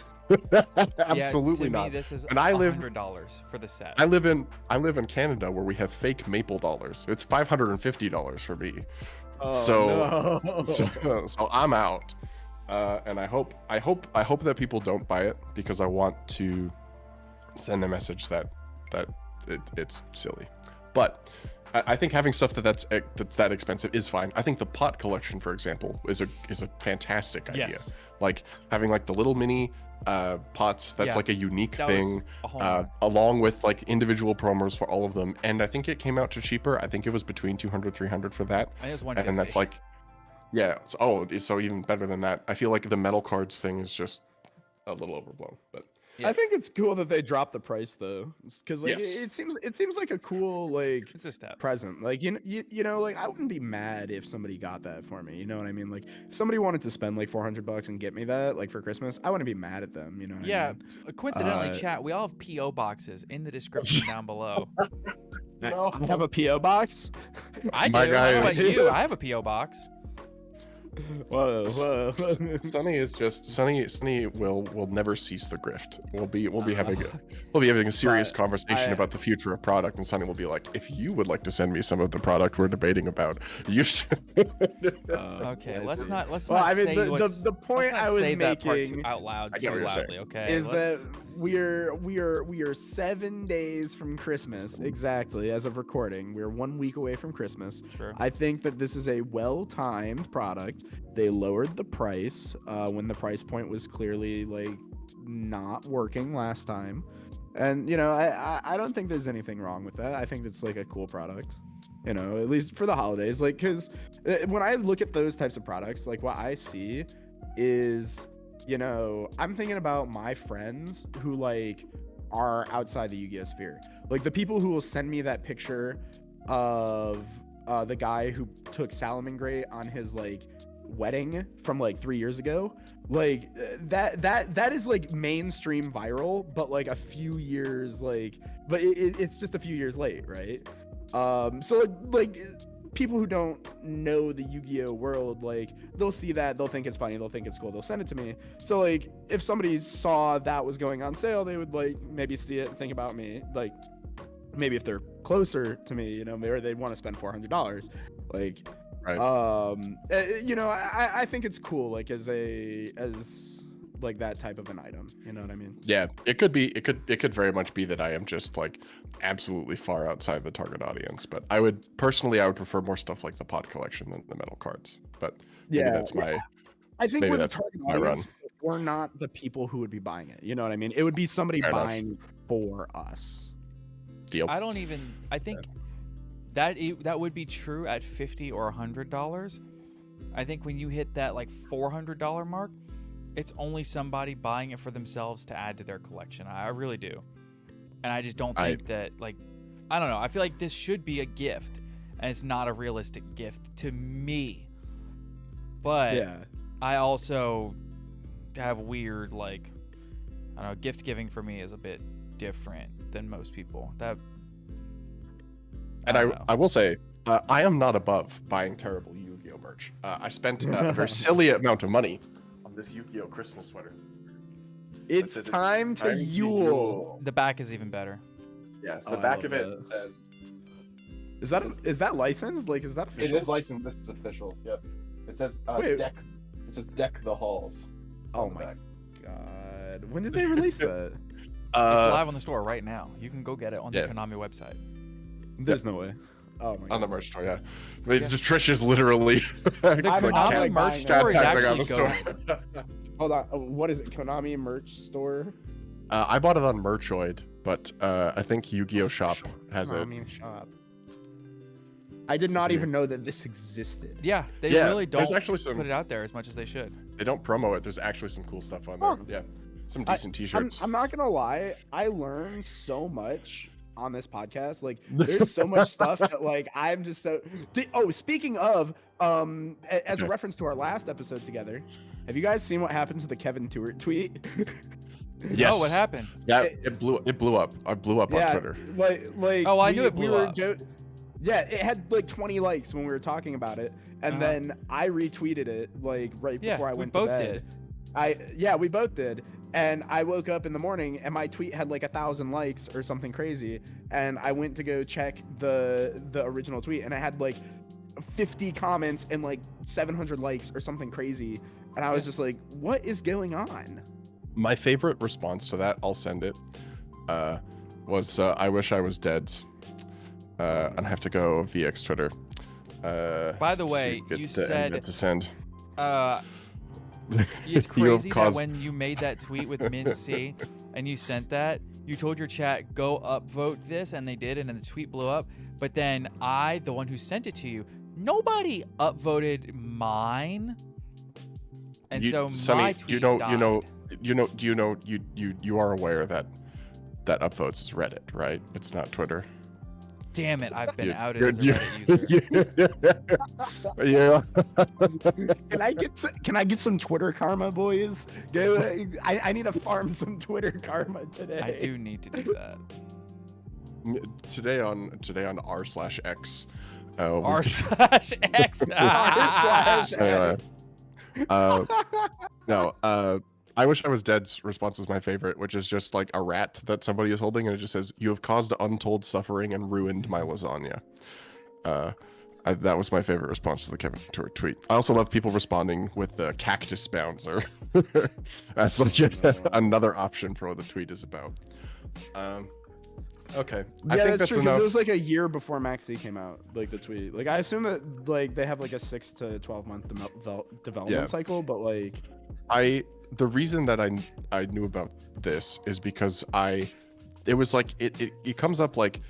Speaker 6: Absolutely
Speaker 5: to
Speaker 6: not.
Speaker 5: Me, this is
Speaker 6: And I live
Speaker 5: $100 for the set.
Speaker 6: I live in Canada where we have fake maple dollars. It's $550 for me.
Speaker 1: Oh,
Speaker 6: So-
Speaker 1: no.
Speaker 6: So I'm out. And I hope that people don't buy it, because I want to send a message that it's silly. But I think having stuff that's that expensive is fine. I think the pot collection, for example, is a fantastic idea.
Speaker 5: Yes.
Speaker 6: Like having like the little mini pots, that's
Speaker 5: Yeah,
Speaker 6: like a unique
Speaker 5: that was
Speaker 6: thing,
Speaker 5: a home run.
Speaker 6: along with like individual promos for all of them. And I think it came out to cheaper. I think it was between 200 300 for that.
Speaker 5: I think it's 150.
Speaker 6: And that's like, yeah, so even better than that. I feel like the metal cards thing is just a little overblown, but
Speaker 1: I think it's cool that they dropped the price though, because like
Speaker 6: Yes.
Speaker 1: it seems like a cool like
Speaker 5: it's a step.
Speaker 1: present. Like you know, like I wouldn't be mad if somebody got that for me. You know what I mean? Like if somebody wanted to spend like $400 and get me that like for Christmas, I wouldn't be mad at them. You know? What I
Speaker 5: Yeah.
Speaker 1: mean?
Speaker 5: Coincidentally, chat, we all have PO boxes in the description down below.
Speaker 1: I have a PO box.
Speaker 5: I do.
Speaker 6: My
Speaker 5: I don't know about
Speaker 6: guys-
Speaker 5: you. I have a PO box.
Speaker 1: Whoa.
Speaker 6: Sunny will never cease the grift. We'll be having a serious conversation about the future of product, and Sunny will be like, if you would like to send me some of the product we're debating about, you should.
Speaker 5: Okay, let's not
Speaker 1: Well, I mean,
Speaker 5: say
Speaker 1: the-
Speaker 5: what's,
Speaker 1: the point
Speaker 5: let's not
Speaker 1: I was
Speaker 5: say that part
Speaker 1: making
Speaker 5: out loud
Speaker 6: I get
Speaker 5: too
Speaker 6: what you're saying.
Speaker 5: loudly. Okay,
Speaker 1: is
Speaker 5: let's-
Speaker 1: that we are 7 days from Christmas exactly as of recording. We're 1 week away from Christmas.
Speaker 5: Sure.
Speaker 1: I think that this is a well-timed product. They lowered the price when the price point was clearly like not working last time, and you know I don't think there's anything wrong with that. I think it's like a cool product, you know, at least for the holidays. Like, because when I look at those types of products, like what I see is, you know, I'm thinking about my friends who like are outside the Yu-Gi-Oh sphere, like the people who will send me that picture of the guy who took Salamangreat on his like wedding from like 3 years ago. Like that is like mainstream viral, but like a few years like, but it's just a few years late, right? So like people who don't know the Yu-Gi-Oh world, like they'll see that, they'll think it's funny, they'll think it's cool, they'll send it to me. So like if somebody saw that was going on sale, they would like maybe see it and think about me. Like maybe if they're closer to me, you know, or they'd want to spend $400, like
Speaker 6: Right.
Speaker 1: you know, I think it's cool, like as like that type of an item. You know what I mean?
Speaker 6: Yeah, it could be. It could very much be that I am just like absolutely far outside the target audience. But I would prefer more stuff like the pod collection than the metal cards. But maybe that's my.
Speaker 1: I think
Speaker 6: maybe
Speaker 1: we're the
Speaker 6: that's
Speaker 1: target
Speaker 6: my run.
Speaker 1: audience. We're not the people who would be buying it. You know what I mean? It would be somebody
Speaker 6: Fair enough.
Speaker 1: buying for us.
Speaker 6: Deal.
Speaker 5: I think that would be true at $50 or $100. I think when you hit that like $400 mark, it's only somebody buying it for themselves to add to their collection. I really do. And I just don't think that, like, I don't know. I feel like this should be a gift, and it's not a realistic gift to me. But
Speaker 1: Yeah.
Speaker 5: I also have weird, like, I don't know, gift giving for me is a bit different than most people.
Speaker 6: I will say, I am not above buying terrible Yu-Gi-Oh merch. I spent a very silly amount of money on this Yu-Gi-Oh Christmas sweater.
Speaker 1: It's
Speaker 6: says
Speaker 1: time to Yule.
Speaker 5: The back is even better.
Speaker 6: Yes,
Speaker 1: Oh,
Speaker 6: the
Speaker 1: I
Speaker 6: back
Speaker 1: love
Speaker 6: of it
Speaker 1: that.
Speaker 6: says.
Speaker 1: Is that licensed? Like, is that official?
Speaker 6: It is licensed. This is official. Yep. It says
Speaker 1: Wait.
Speaker 6: deck. It says deck the halls.
Speaker 1: Oh
Speaker 6: on the
Speaker 1: my
Speaker 6: back.
Speaker 1: god! When did they release that?
Speaker 5: It's live on the store right now. You can go get it on the
Speaker 6: yeah.
Speaker 5: Konami website.
Speaker 1: There's no way. Oh my god!
Speaker 6: On the merch store, yeah. But Trish is literally.
Speaker 5: The
Speaker 1: I'm
Speaker 5: Konami
Speaker 1: buying
Speaker 5: merch
Speaker 1: it.
Speaker 5: store is
Speaker 6: Tapping on
Speaker 5: actually
Speaker 6: the store.
Speaker 5: going.
Speaker 1: Hold on. What is it? Konami merch store?
Speaker 6: I bought it on Merchoid, but I think Yu-Gi-Oh Shop has it.
Speaker 1: Konami shop. I did not even know that this existed.
Speaker 5: Yeah, they
Speaker 6: Yeah,
Speaker 5: really don't
Speaker 6: there's actually some.
Speaker 5: put it out there as much as they should.
Speaker 6: They don't promo it. There's actually some cool stuff on there.
Speaker 1: Oh.
Speaker 6: Yeah, some decent T-shirts.
Speaker 1: I'm not gonna lie. I learned so much on this podcast. Like, there's so much stuff that like I'm just so. Oh, speaking of, as a reference to our last episode together, have you guys seen what happened to the Kevin Stewart tweet?
Speaker 6: Yes.
Speaker 5: Oh, what happened?
Speaker 6: It blew up. I blew up on Twitter.
Speaker 1: Like.
Speaker 5: Oh, I knew it blew up.
Speaker 1: Yeah, it had like 20 likes when we were talking about it, and then I retweeted it like right before I went to bed. We both did. And I woke up in the morning and my tweet had like 1,000 likes or something crazy, and I went to go check the original tweet and it had like 50 comments and like 700 likes or something crazy, and I was just like, what is going on?
Speaker 6: My favorite response to that, I'll send it, was I wish I was dead. And I have to go VX Twitter.
Speaker 5: By the way, you said
Speaker 6: to send.
Speaker 5: It's
Speaker 6: You have
Speaker 5: crazy that
Speaker 6: caused-
Speaker 5: when you made that tweet with Min C and you sent that, you told your chat, go upvote this, and they did, and then the tweet blew up. But then I, the one who sent it to you, nobody upvoted mine. And so
Speaker 6: Sonny,
Speaker 5: my tweet died.
Speaker 6: you are aware that upvotes is Reddit, right? It's not Twitter.
Speaker 5: Damn it, I've been outed as a Reddit user.
Speaker 6: Yeah.
Speaker 1: Can I get some Twitter karma, boys? I need to farm some Twitter karma today.
Speaker 5: I do need to do that.
Speaker 6: Today on r/x.
Speaker 5: R/x.
Speaker 6: Anyway, no. I wish I was dead's response was my favorite, which is just like a rat that somebody is holding, and it just says, "You have caused untold suffering and ruined my lasagna." That was my favorite response to the Kevin Stewart tweet. I also love people responding with the cactus bouncer. That's like another option for what the tweet is about. Okay,
Speaker 1: Yeah,
Speaker 6: I think
Speaker 1: that's
Speaker 6: that's
Speaker 1: true,
Speaker 6: enough.
Speaker 1: because it was like a year before Max C came out, like the tweet. Like, I assume that like they have like a 6 to 12 month development cycle, but like
Speaker 6: the reason that I knew about this is because it was like it comes up like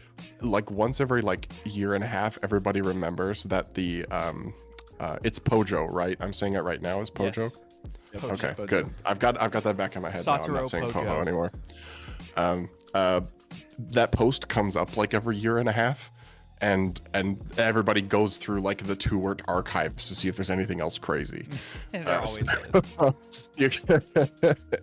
Speaker 6: once every like year and a half. Everybody remembers that the it's Pojo, right? I'm saying it right now as Pojo.
Speaker 5: Yes.
Speaker 1: yeah,
Speaker 6: Okay,
Speaker 1: Pojo.
Speaker 6: good. I've got that back in my head now. I'm
Speaker 5: Satoru
Speaker 6: not saying
Speaker 5: Pojo.
Speaker 6: Pojo anymore. That post comes up like every year and a half, and everybody goes through like the Tewart archives to see if there's anything else crazy.
Speaker 5: And there always is.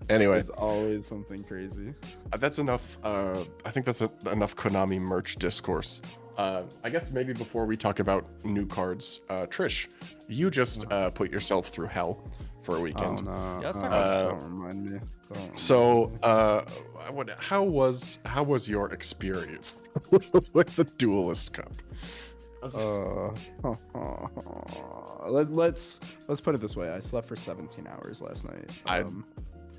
Speaker 6: Anyway,
Speaker 1: There's always something crazy.
Speaker 6: that's enough. I think that's enough Konami merch discourse. I guess maybe before we talk about new cards, Trish, you just put yourself through hell for a weekend.
Speaker 1: Oh no!
Speaker 5: Yeah, let's talk
Speaker 1: Don't remind me. Don't
Speaker 6: So, how was your experience with the Duelist Cup?
Speaker 1: Let's put it this way. I slept for 17 hours last night.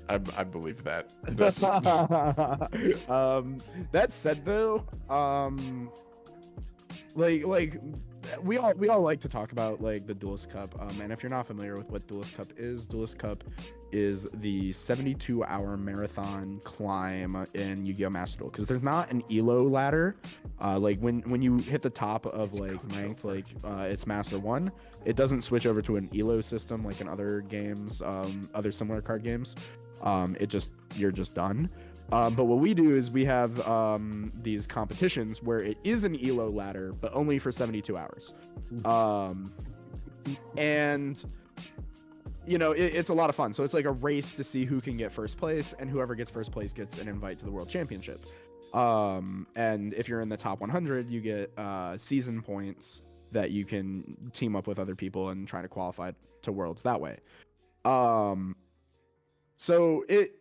Speaker 6: I believe that. That's
Speaker 1: That said, though, like we all like to talk about like the Duelist Cup. And if you're not familiar with what Duelist Cup is the 72-hour marathon climb in Yu-Gi-Oh! Master Duel, because there's not an elo ladder. Like when you hit the top of like ranked, like it's Master 1, it doesn't switch over to an elo system like in other games, other similar card games. You're just done. But what we do is we have these competitions where it is an elo ladder, but only for 72 hours. And you know, it's a lot of fun. So it's like a race to see who can get first place, and whoever gets first place gets an invite to the World Championship. And if you're in the top 100, you get season points that you can team up with other people and try to qualify to Worlds that way. So it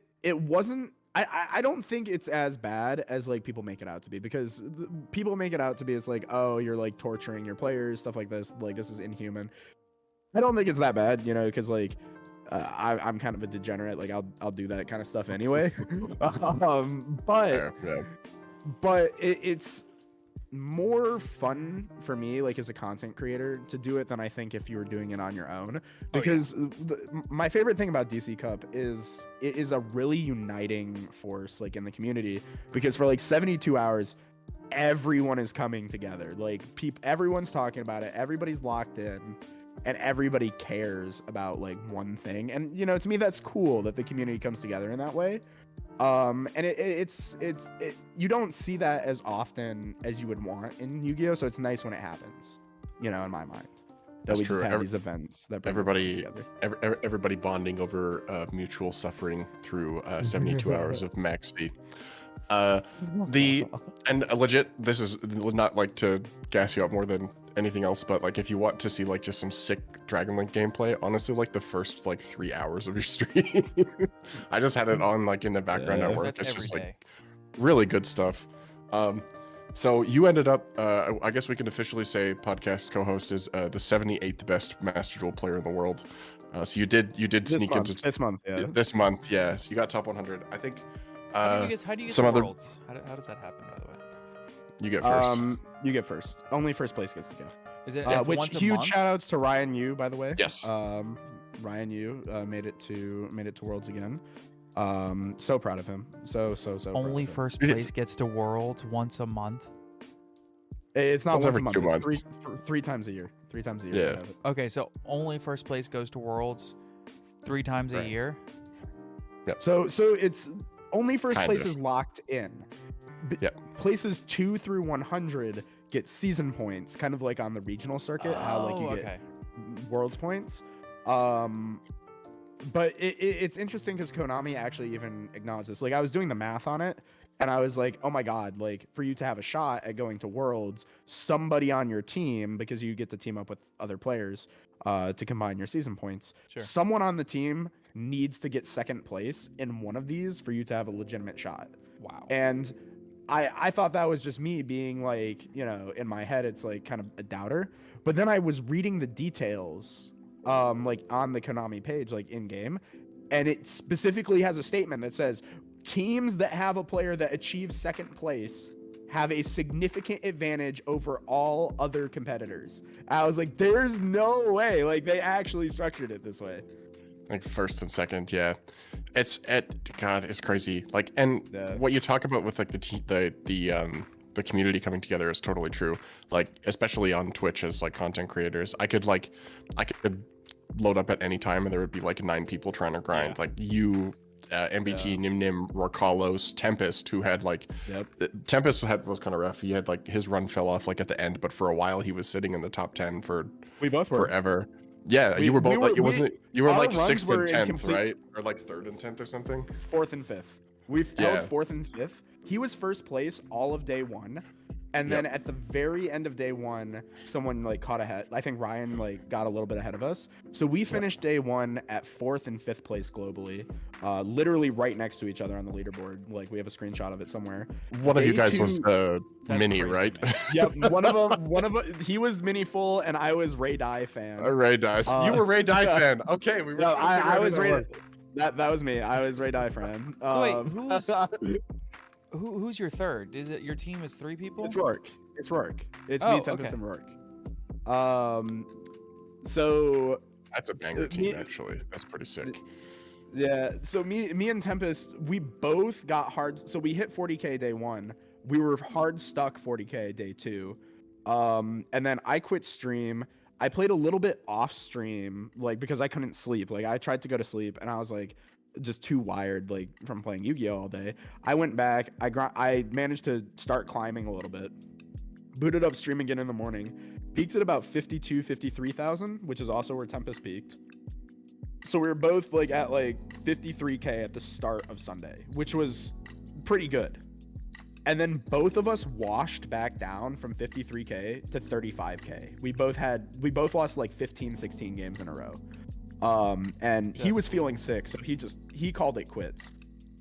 Speaker 1: wasn't. I don't think it's as bad as like people make it out to be, because people make it out to be it's like, oh, you're like torturing your players, stuff like this. Like, this is inhuman. I don't think it's that bad, you know, because like I'm kind of a degenerate. Like I'll do that kind of stuff anyway. But it's more fun for me, like as a content creator, to do it than I think if you were doing it on your own, because my favorite thing about DC Cup is it is a really uniting force like in the community, because for like 72 hours everyone is coming together, like everyone's talking about it, everybody's locked in, and everybody cares about like one thing. And you know, to me that's cool that the community comes together in that way. And it's you don't see that as often as you would want in Yu-Gi-Oh, so it's nice when it happens, you know, in my mind, that
Speaker 6: That's
Speaker 1: we
Speaker 6: true.
Speaker 1: just have these events that bring
Speaker 6: everybody
Speaker 1: together.
Speaker 6: everybody bonding over mutual suffering through 72 hours of max speed. Legit, this is not like to gas you up more than anything else, but like if you want to see like just some sick Dragon Link gameplay, honestly, like the first like 3 hours of your stream, I just had it on like in the background at work. It's just like really good stuff. So you ended up, I guess we can officially say podcast co-host is the 78th best Master Duel player in the world. So you did sneak into
Speaker 1: this month, yeah.
Speaker 6: This month, yeah. So you got top 100. I think.
Speaker 5: How do you get
Speaker 6: some
Speaker 5: to
Speaker 6: other
Speaker 5: Worlds? How does that happen, by the way?
Speaker 6: You get first.
Speaker 1: You get first. Only first place gets to go.
Speaker 5: Is it
Speaker 1: Which
Speaker 5: once a
Speaker 1: huge
Speaker 5: month?
Speaker 1: shout outs to Ryan Yu, by the way.
Speaker 6: Yes.
Speaker 1: Ryan Yu made it to Worlds again. So proud of him. So
Speaker 5: Only
Speaker 1: proud of him.
Speaker 5: first place gets to Worlds once a month.
Speaker 1: It's not
Speaker 6: Once
Speaker 1: once a
Speaker 6: every
Speaker 1: month.
Speaker 6: 2
Speaker 1: It's
Speaker 6: months.
Speaker 1: three times a year. 3 times a year.
Speaker 6: Yeah.
Speaker 1: we have it.
Speaker 5: Okay, so only first place goes to Worlds 3 times a
Speaker 1: Correct.
Speaker 5: year.
Speaker 1: So it's only first
Speaker 6: Kind
Speaker 1: place
Speaker 6: of.
Speaker 1: is locked in.
Speaker 6: Yep.
Speaker 1: Places 2 through 100 get season points, kind of like on the regional circuit, how like you get Worlds points. But it's interesting because Konami actually even acknowledged this. Like, I was doing the math on it, and I was like, oh my god, like for you to have a shot at going to Worlds, somebody on your team, because you get to team up with other players to combine your season points.
Speaker 5: Sure.
Speaker 1: Someone on the team needs to get second place in one of these for you to have a legitimate shot.
Speaker 5: Wow.
Speaker 1: And I thought that was just me being like, you know, in my head, it's like kind of a doubter. But then I was reading the details, like on the Konami page, like in game, and it specifically has a statement that says teams that have a player that achieves second place have a significant advantage over all other competitors. I was like, there's no way. Like, they actually structured it this way.
Speaker 6: Like first and second, yeah. God, it's crazy. Like, and what you talk about with like the community coming together is totally true. Like, especially on Twitch as like content creators, I could load up at any time and there would be like 9 people trying to grind.
Speaker 1: Yeah.
Speaker 6: Like you, MBT, Nim, Rorkalos, Tempest, who had like Tempest was kind of rough. He had like his run fell off like at the end, but for a while he was sitting in the top 10 for
Speaker 1: We both were.
Speaker 6: forever. Yeah, you were both like, you were
Speaker 1: our
Speaker 6: like
Speaker 1: runs
Speaker 6: 6th
Speaker 1: were
Speaker 6: and
Speaker 1: in
Speaker 6: 10th,
Speaker 1: complete-
Speaker 6: right? Or like 3rd and 10th or something.
Speaker 1: 4th and 5th. We've
Speaker 6: Yeah.
Speaker 1: held 4th and 5th. He was first place all of day 1. And then at the very end of day 1, someone like caught ahead. I think Ryan like got a little bit ahead of us. So we finished day 1 at 4th and 5th place globally, literally right next to each other on the leaderboard. Like, we have a screenshot of it somewhere.
Speaker 6: One of you
Speaker 1: Day
Speaker 6: guys
Speaker 1: 2
Speaker 6: was the
Speaker 5: That's
Speaker 6: mini,
Speaker 5: crazy,
Speaker 6: right?
Speaker 5: man.
Speaker 1: Yep, one of them. He was Mini Full, and I was Ray Dye fan.
Speaker 6: Ray Dice. You were Ray Dye fan. Okay, we were.
Speaker 1: No,
Speaker 6: trying to figure
Speaker 1: I
Speaker 6: out
Speaker 1: was
Speaker 6: who that
Speaker 1: Ray.
Speaker 6: was.
Speaker 1: That was me. I was Ray Diaphragm.
Speaker 5: So wait, who's your third? Is it your team is 3 people?
Speaker 1: It's Rourke. It's
Speaker 5: Oh,
Speaker 1: me, Tempest,
Speaker 5: okay.
Speaker 1: and Rourke. So
Speaker 6: That's a banger team, actually. That's pretty sick.
Speaker 1: yeah, so me and Tempest, we both got hard. So we hit 40K day 1. We were hard stuck 40K day 2. And then I quit stream. I played a little bit off stream, like because I couldn't sleep. Like I tried to go to sleep, and I was like just too wired, like from playing Yu-Gi-Oh all day. I went back. I managed to start climbing a little bit. Booted up stream again in the morning. Peaked at about 53,000, which is also where Tempest peaked. So we were both like at like 53K at the start of Sunday, which was pretty good. And then both of us washed back down from 53K to 35K. We both lost like 15, 16 games in a row. And he was feeling sick, so he called it quits.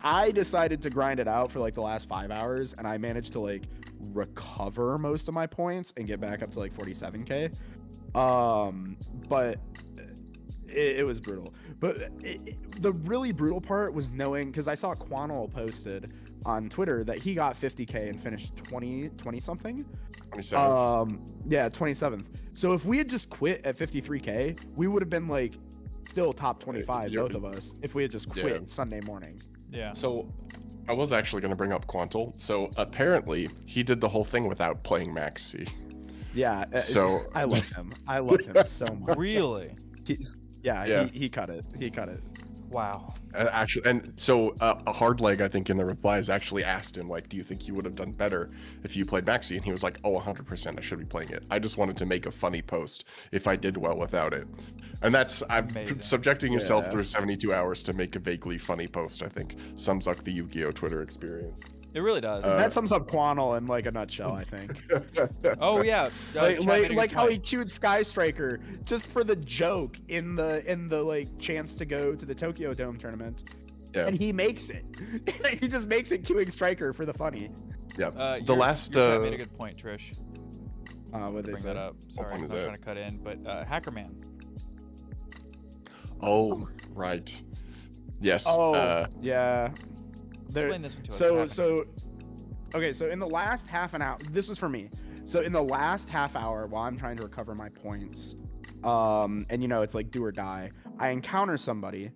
Speaker 1: I decided to grind it out for like the last 5 hours, and I managed to like recover most of my points and get back up to like 47K. But it was brutal. But the really brutal part was knowing, because I saw Quanel posted on Twitter that he got 50K and finished 20 something.
Speaker 6: 27th.
Speaker 1: Yeah, 27th. So if we had just quit at 53K, we would have been like still top 25, both of us, if we had just quit Sunday morning.
Speaker 5: Yeah.
Speaker 6: So I was actually going to bring up Quantel. So apparently he did the whole thing without playing Maxi.
Speaker 1: Yeah.
Speaker 6: So
Speaker 1: I love him. I love him so much.
Speaker 5: Really?
Speaker 1: He cut it. He cut it.
Speaker 5: Wow.
Speaker 6: Actually, and so a hard leg, I think, in the replies actually asked him, like, do you think you would have done better if you played Maxi? And he was like, oh, 100%, I should be playing it. I just wanted to make a funny post if I did well without it. And I'm
Speaker 5: Amazing.
Speaker 6: subjecting yourself through 72 hours to make a vaguely funny post, I think, sums up the Yu-Gi-Oh! Twitter experience.
Speaker 5: It really does.
Speaker 1: That sums up Quanel in like a nutshell, I think.
Speaker 5: Oh yeah.
Speaker 1: like how he queued Sky Striker just for the joke in the like chance to go to the Tokyo Dome tournament.
Speaker 6: Yeah.
Speaker 1: And he makes it. He just makes it queuing Striker for the funny.
Speaker 6: Yeah.
Speaker 5: The last your made a good point, Trish.
Speaker 1: What they
Speaker 5: Bring
Speaker 1: say?
Speaker 5: that up. Sorry, I'm
Speaker 6: point
Speaker 5: not
Speaker 6: is
Speaker 5: trying to cut in, but Hackerman.
Speaker 6: Oh, right. Yes.
Speaker 1: Oh, yeah.
Speaker 5: Explain this one to us.
Speaker 1: Okay, so in the last half an hour, this was for me. So in the last half hour, while I'm trying to recover my points, and you know, it's like do or die, I encounter somebody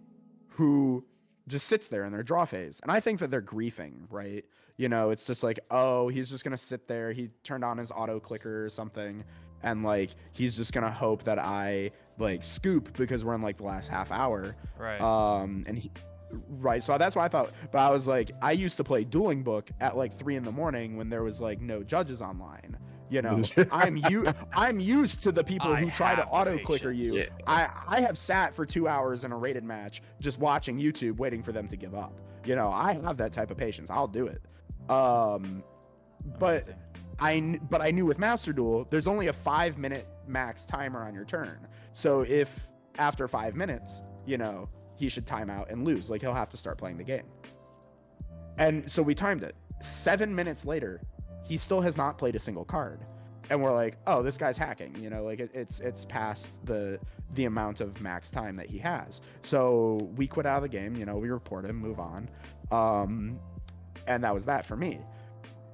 Speaker 1: who just sits there in their draw phase. And I think that they're griefing, right? You know, it's just like, oh, he's just going to sit there. He turned on his auto clicker or something. And like, he's just going to hope that I like scoop because we're in like the last half hour.
Speaker 5: Right.
Speaker 1: Right, so that's what I thought. But I was like, I used to play Dueling Book at like 3 in the morning when there was like no judges online. You know, I'm used to the people who try to auto clicker you.
Speaker 6: Yeah.
Speaker 1: I have sat for 2 hours in a rated match just watching YouTube waiting for them to give up. You know, I have that type of patience. I'll do it. But
Speaker 5: Amazing.
Speaker 1: I knew with Master Duel, there's only a 5-minute max timer on your turn. So if after 5 minutes, you know, he should time out and lose. Like, he'll have to start playing the game. And so we timed it. 7 minutes later, he still has not played a single card. And we're like, oh, this guy's hacking. You know, like it's past the amount of max time that he has. So we quit out of the game. You know, we report him, move on. And that was that for me.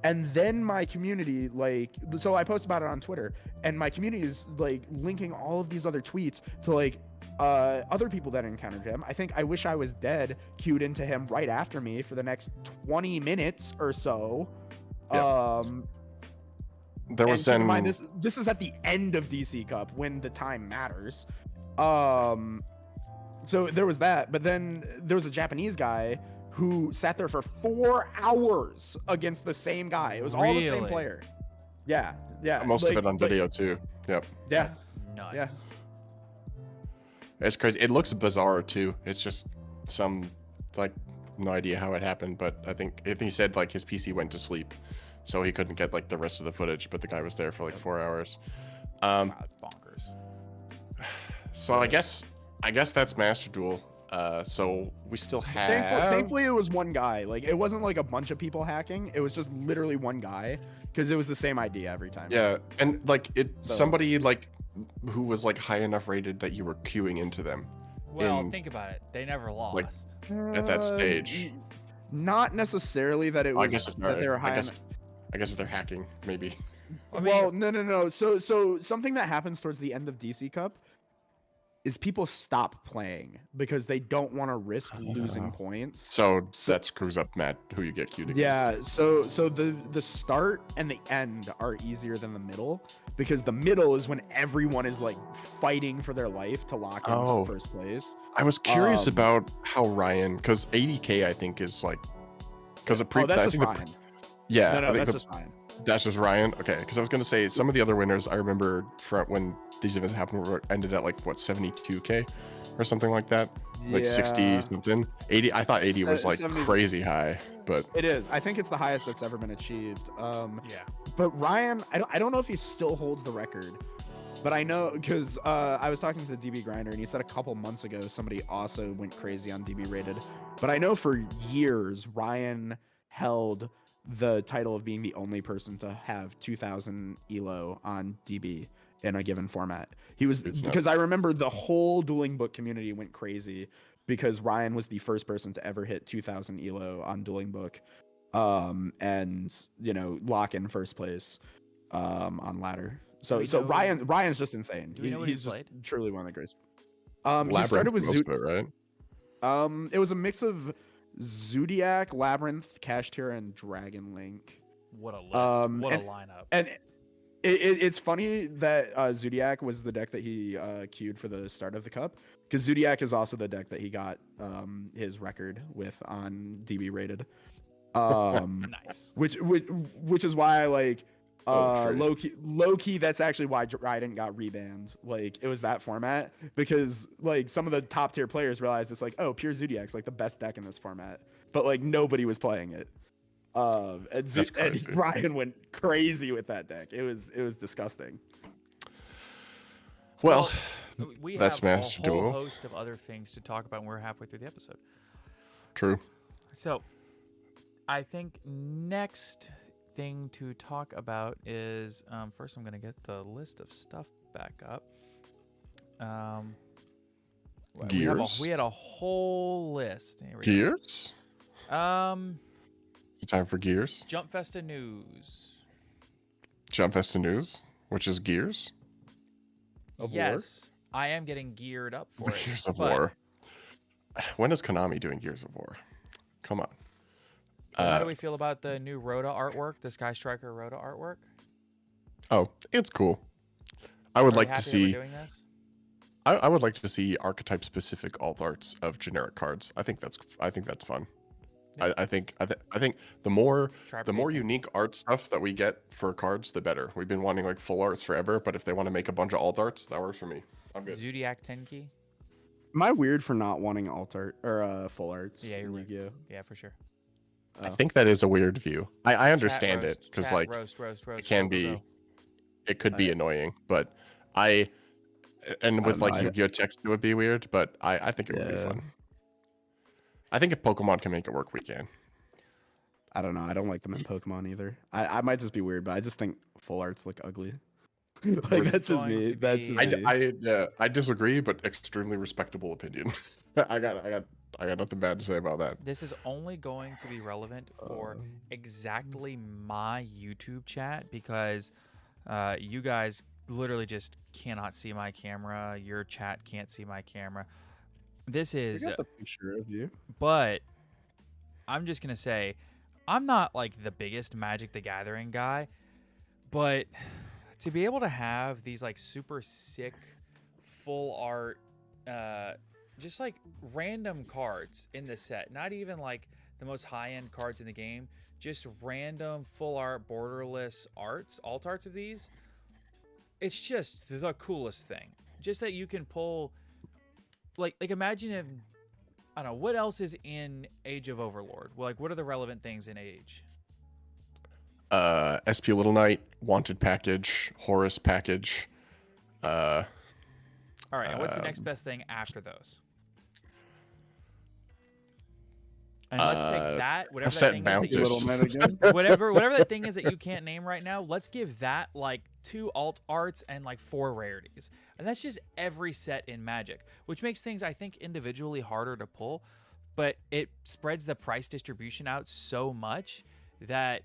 Speaker 1: And then my community, like, so I post about it on Twitter, and my community is like linking all of these other tweets to like other people that encountered him. I think I Wish I Was Dead queued into him right after me for the next 20 minutes or so.
Speaker 6: Yep. There was
Speaker 1: keep in mind, this is at the end of DC Cup when the time matters. So there was that, but then there was a Japanese guy who sat there for 4 hours against the same guy. It was all the same player. Yeah.
Speaker 6: Most of it on video too. Yep.
Speaker 1: Yeah.
Speaker 5: That's nuts.
Speaker 1: Yeah.
Speaker 6: It's crazy. It looks bizarre too. It's just no idea how it happened, but I think he said like his PC went to sleep, so he couldn't get like the rest of the footage, but the guy was there for like 4 hours.
Speaker 5: Wow, it's bonkers.
Speaker 6: So I guess that's Master Duel. So we still have.
Speaker 1: Thankfully, it was one guy. Like, it wasn't like a bunch of people hacking. It was just literally one guy, because it was the same idea every time.
Speaker 6: Yeah, and like somebody like who was like high enough rated that you were queuing into them.
Speaker 5: Well,
Speaker 6: in
Speaker 5: think about it. They never lost.
Speaker 6: at that stage.
Speaker 1: Not necessarily that it
Speaker 6: I
Speaker 1: was
Speaker 6: guess if
Speaker 1: that they were high.
Speaker 6: I guess if they're hacking, maybe.
Speaker 5: I mean,
Speaker 1: Well, no. So something that happens towards the end of DC Cup is people stop playing because they don't want to risk losing points.
Speaker 6: So that screws up Matt, who you get queued against.
Speaker 1: Yeah, so the start and the end are easier than the middle because the middle is when everyone is like fighting for their life to lock into first place.
Speaker 6: I was curious about how Ryan, because 80K I think is like, because
Speaker 1: That's just Ryan.
Speaker 6: Yeah,
Speaker 1: No, that's just Ryan.
Speaker 6: That's just Ryan. Okay, because I was gonna say some of the other winners I remember when these events happened ended at like what 72K or something like that, like 60 something. 80. I thought 80 was like
Speaker 1: 70.
Speaker 6: crazy high, but
Speaker 1: It is. I think it's the highest that's ever been achieved.
Speaker 5: yeah.
Speaker 1: But Ryan, I don't know if he still holds the record, but I know because I was talking to the DB Grinder and he said a couple months ago somebody also went crazy on DB Rated. But I know for years Ryan held the title of being the only person to have 2,000 elo on DB in a given format. He was because I remember the whole dueling book community went crazy because Ryan was the first person to ever hit 2,000 elo on dueling book, and lock in first place on ladder. So Ryan's just insane. He's just truly one of the greatest. He started with
Speaker 6: right?
Speaker 1: It was a mix of Zodiac, Labyrinth, Cash Tier, and Dragon Link.
Speaker 5: What a list. What a lineup.
Speaker 1: And it's funny that Zodiac was the deck that he queued for the start of the cup, because Zodiac is also the deck that he got his record with on DB Rated.
Speaker 5: Nice.
Speaker 1: Which is why I like low key. That's actually why Dryden got rebanned. Like it was that format because like some of the top tier players realized it's like, oh, pure Zodiac's like the best deck in this format, but like nobody was playing it. And Brian went crazy with that deck. It was disgusting.
Speaker 6: Well,
Speaker 5: we
Speaker 6: that's
Speaker 5: have a
Speaker 6: Master
Speaker 5: whole
Speaker 6: Duel.
Speaker 5: host of other things to talk about, and we're halfway through the episode.
Speaker 6: True.
Speaker 5: So, I think next thing to talk about is first I'm going to get the list of stuff back up.
Speaker 6: Gears.
Speaker 5: We had a whole list. Here we
Speaker 6: Gears.
Speaker 5: go.
Speaker 6: Time for Gears.
Speaker 5: Jump Festa news.
Speaker 6: Jump Festa news, which is Gears.
Speaker 5: Yes, I am getting geared up for it.
Speaker 6: Gears of War. When is Konami doing Gears of War? Come on.
Speaker 5: How do we feel about the new Rhoda artwork, the Sky Striker Rhoda artwork?
Speaker 6: Oh, it's cool. I would like to
Speaker 5: happy that
Speaker 6: see.
Speaker 5: we're doing this?
Speaker 6: I would like to see archetype specific alt arts of generic cards. I think that's fun.
Speaker 5: Yeah.
Speaker 6: I think the more
Speaker 5: Trapper
Speaker 6: unique art stuff that we get for cards, the better. We've been wanting like full arts forever, but if they want to make a bunch of alt arts, that works for me. I'm good.
Speaker 5: Zodiac 10 key.
Speaker 1: Am I weird for not wanting alt art or full arts?
Speaker 5: Yeah, you're
Speaker 1: in
Speaker 5: weird.
Speaker 1: Yu-Gi-Oh?
Speaker 5: Yeah, for sure.
Speaker 6: I think that is a weird view. I understand it because like
Speaker 5: roast,
Speaker 6: it can be, it could be annoying, but with like Yu-Gi-Oh text it would be weird, but I think it would be fun. I think if Pokemon can make it work, we can.
Speaker 1: I don't know. I don't like them in Pokemon either. I might just be weird, but I just think full arts look ugly. Like that's just me. That's just me.
Speaker 6: I disagree, but extremely respectable opinion. I got nothing bad to say about that.
Speaker 5: This is only going to be relevant for exactly my YouTube chat because you guys literally just cannot see my camera. Your chat can't see my camera. This is
Speaker 1: I got the picture of you.
Speaker 5: But I'm just gonna say I'm not like the biggest Magic the Gathering guy, but to be able to have these like super sick full art just like random cards in the set, not even like the most high-end cards in the game, just random full art borderless arts, alt arts of these, it's just the coolest thing. Just that you can pull like imagine if I don't know what else is in Age of Overlord. Like what are the relevant things in Age?
Speaker 6: SP Little Knight, Wanted package, Horus package.
Speaker 5: All right, and what's the next best thing after those? And let's take that, whatever that
Speaker 6: Set
Speaker 5: thing is that you,
Speaker 6: Bountis.
Speaker 1: Little minigun.
Speaker 5: whatever that thing is that you can't name right now, let's give that like 2 alt arts and like 4 rarities. And that's just every set in Magic, which makes things, I think, individually harder to pull, but it spreads the price distribution out so much that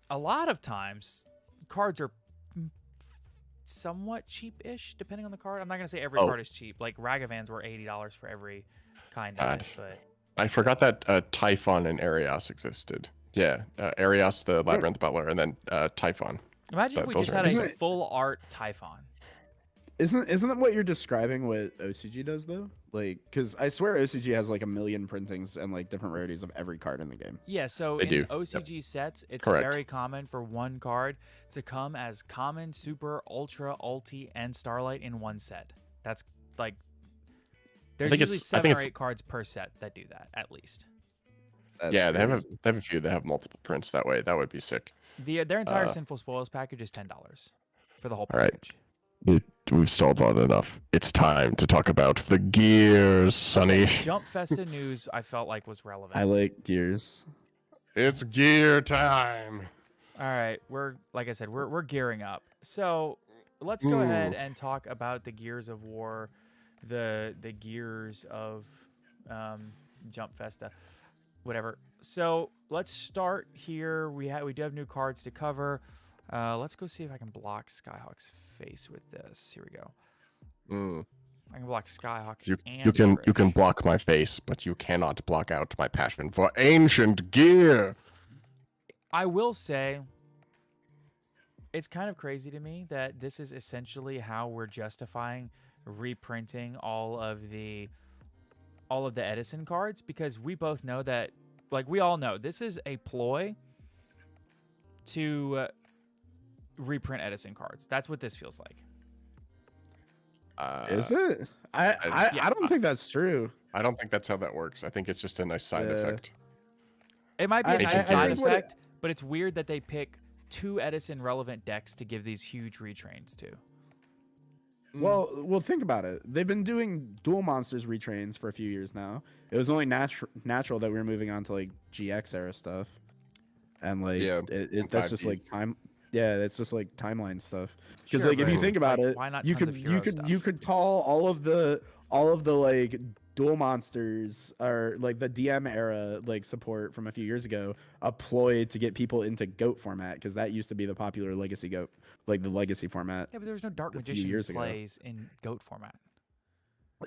Speaker 5: a lot of times cards are somewhat cheap-ish depending on the card. I'm not going to say every card is cheap. Like Ragavans were $80 for every kind of it, but
Speaker 6: I forgot that Typhon and Arias existed. Yeah, Arias, the Labyrinth Butler, and then Typhon.
Speaker 5: imagine if we
Speaker 6: those
Speaker 5: just
Speaker 6: are
Speaker 5: had
Speaker 1: nice.
Speaker 5: a full art Typhon.
Speaker 1: Isn't that what you're describing what OCG does though? Like, because I swear OCG has like a million printings and like different rarities of every card in the game.
Speaker 5: Yeah, so
Speaker 6: They
Speaker 5: in
Speaker 6: do.
Speaker 5: OCG sets, it's
Speaker 6: Correct.
Speaker 5: very common for one card to come as common, super, ultra, ulti, and starlight in one set. That's like there's
Speaker 6: think
Speaker 5: usually
Speaker 6: it's- I
Speaker 5: 7
Speaker 6: think
Speaker 5: or
Speaker 6: it's-
Speaker 5: 8 cards per set that do that at least.
Speaker 1: That's
Speaker 6: Yeah, they have
Speaker 1: crazy.
Speaker 6: a few that have multiple prints that way. That would be sick.
Speaker 5: Their entire Sinful Spoils package is $10 for the whole
Speaker 6: All right.
Speaker 5: package.
Speaker 6: We've stalled on enough. It's time to talk about the gears, Sonny.
Speaker 5: Jump Festa news I felt like was relevant.
Speaker 1: I like gears.
Speaker 6: It's gear time.
Speaker 5: All right, we're like I said, we're gearing up. So let's go ahead and talk about the Gears of War, the Gears of Jump Festa, whatever. So let's start here. We do have new cards to cover. Let's go see if I can block Skyhawk's face with this. Here we go. I can block Skyhawk.
Speaker 6: You
Speaker 5: and
Speaker 6: can
Speaker 5: Trish.
Speaker 6: block my face, but you cannot block out my passion for ancient gear.
Speaker 5: I will say, it's kind of crazy to me that this is essentially how we're justifying reprinting all of the Edison cards, because we both know that, like we all know, this is a ploy to reprint Edison cards. That's what this feels like.
Speaker 1: Is it? I don't think that's true.
Speaker 6: I don't think that's how that works. I think it's just a nice side
Speaker 1: Yeah.
Speaker 6: effect.
Speaker 5: It might be a
Speaker 1: I
Speaker 5: nice side
Speaker 1: think what it-
Speaker 5: effect, but it's weird that they pick 2 Edison relevant decks to give these huge retrains to.
Speaker 1: Well, think about it. They've been doing dual monsters retrains for a few years now. It was only natural that we were moving on to like GX era stuff, and like
Speaker 6: Yeah,
Speaker 1: that's just like
Speaker 6: 5Ds.
Speaker 1: time. Yeah, it's just like timeline stuff. Because
Speaker 5: Sure,
Speaker 1: like if you
Speaker 5: but,
Speaker 1: think about
Speaker 5: like,
Speaker 1: it,
Speaker 5: why not
Speaker 1: you
Speaker 5: tons
Speaker 1: could
Speaker 5: of
Speaker 1: you
Speaker 5: hero
Speaker 1: could
Speaker 5: stuff?
Speaker 1: you could call all of the like dual monsters or like the DM era like support from a few years ago a ploy to get people into GOAT format, because that used to be the popular legacy GOAT, like the legacy format.
Speaker 5: Yeah, but there was no Dark
Speaker 1: a few
Speaker 5: Magician
Speaker 1: years ago.
Speaker 5: plays in GOAT format.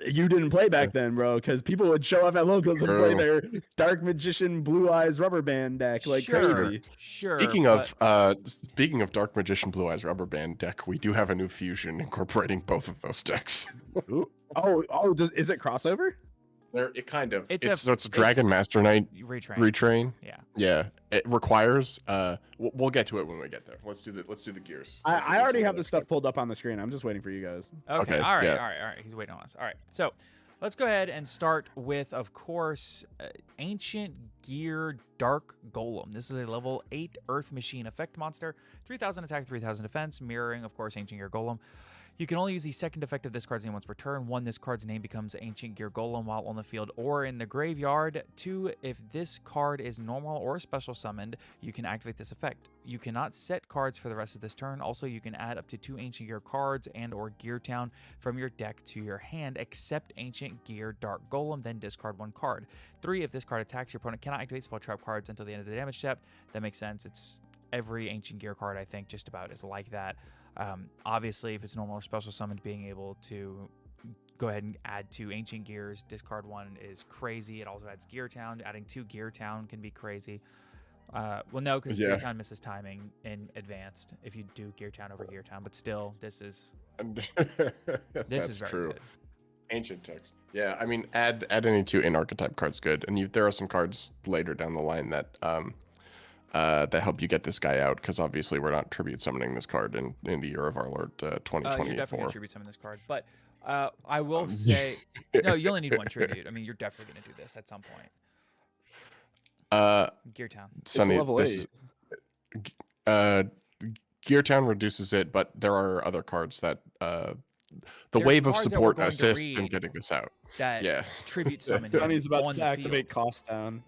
Speaker 1: You didn't play back then, bro, because people would show up at locals and play
Speaker 6: True.
Speaker 1: their Dark Magician Blue Eyes Rubber Band deck like
Speaker 5: Sure.
Speaker 1: crazy.
Speaker 5: Sure.
Speaker 6: Speaking
Speaker 5: but
Speaker 6: of Dark Magician Blue Eyes Rubber Band deck, we do have a new fusion incorporating both of those decks.
Speaker 1: Is it crossover?
Speaker 6: It kind of.
Speaker 5: It's
Speaker 6: It's a Dragon
Speaker 5: it's-
Speaker 6: Master Knight
Speaker 5: retrain.
Speaker 6: retrain.
Speaker 5: Yeah.
Speaker 6: Yeah, it requires. We'll get to it when we get there. Let's do the gears. Let's do
Speaker 1: I
Speaker 6: the
Speaker 1: already
Speaker 6: gear
Speaker 1: have this
Speaker 6: next
Speaker 1: stuff
Speaker 6: time.
Speaker 1: pulled up on the screen. I'm just waiting for you guys.
Speaker 5: Okay.
Speaker 6: Okay,
Speaker 5: All right.
Speaker 6: yeah.
Speaker 5: All right. He's waiting on us. All right. So let's go ahead and start with, of course, Ancient Gear Dark Golem. This is a level 8 Earth Machine effect monster. 3,000 attack, 3,000 defense, mirroring, of course, Ancient Gear Golem. You can only use the second effect of this card's name once per turn. 1, this card's name becomes Ancient Gear Golem while on the field or in the graveyard. 2, if this card is normal or special summoned, you can activate this effect. You cannot set cards for the rest of this turn. Also, you can add up to 2 Ancient Gear cards and or Gear Town from your deck to your hand, except Ancient Gear Dark Golem, then discard 1 card. 3, if this card attacks, your opponent cannot activate spell trap cards until the end of the damage step. That makes sense. It's every Ancient Gear card, I think, just about is like that. Obviously, if it's normal or special summoned, being able to go ahead and add 2 Ancient Gears, discard 1 is crazy. It also adds Gear Town. Adding 2 Gear Town can be crazy. Well, no, because Gear Town misses timing in advanced if you do Gear Town over Gear Town. But still, this is
Speaker 6: That's
Speaker 5: is very
Speaker 6: true.
Speaker 5: good.
Speaker 6: Ancient text. Yeah, I mean, add any 2 in archetype cards good, and there are some cards later down the line that that help you get this guy out, because obviously we're not tribute summoning this card in the year of our Lord
Speaker 5: You're definitely
Speaker 6: 2024.
Speaker 5: going to tribute summon this card. But I will say, no, you only need 1 tribute. I mean, you're definitely going to do this at some point. Gear Town.
Speaker 6: Sonny,
Speaker 1: level
Speaker 6: this
Speaker 1: 8.
Speaker 6: Gear Town reduces it, but there are other cards that the
Speaker 5: There's
Speaker 6: wave of
Speaker 5: cards that we're
Speaker 6: support
Speaker 5: going to
Speaker 6: assists in
Speaker 5: read
Speaker 6: getting this out.
Speaker 5: that
Speaker 6: Yeah.
Speaker 5: tribute summon
Speaker 1: Johnny's
Speaker 5: him
Speaker 1: about
Speaker 5: on
Speaker 1: to
Speaker 5: the
Speaker 1: activate
Speaker 5: field.
Speaker 1: cost down.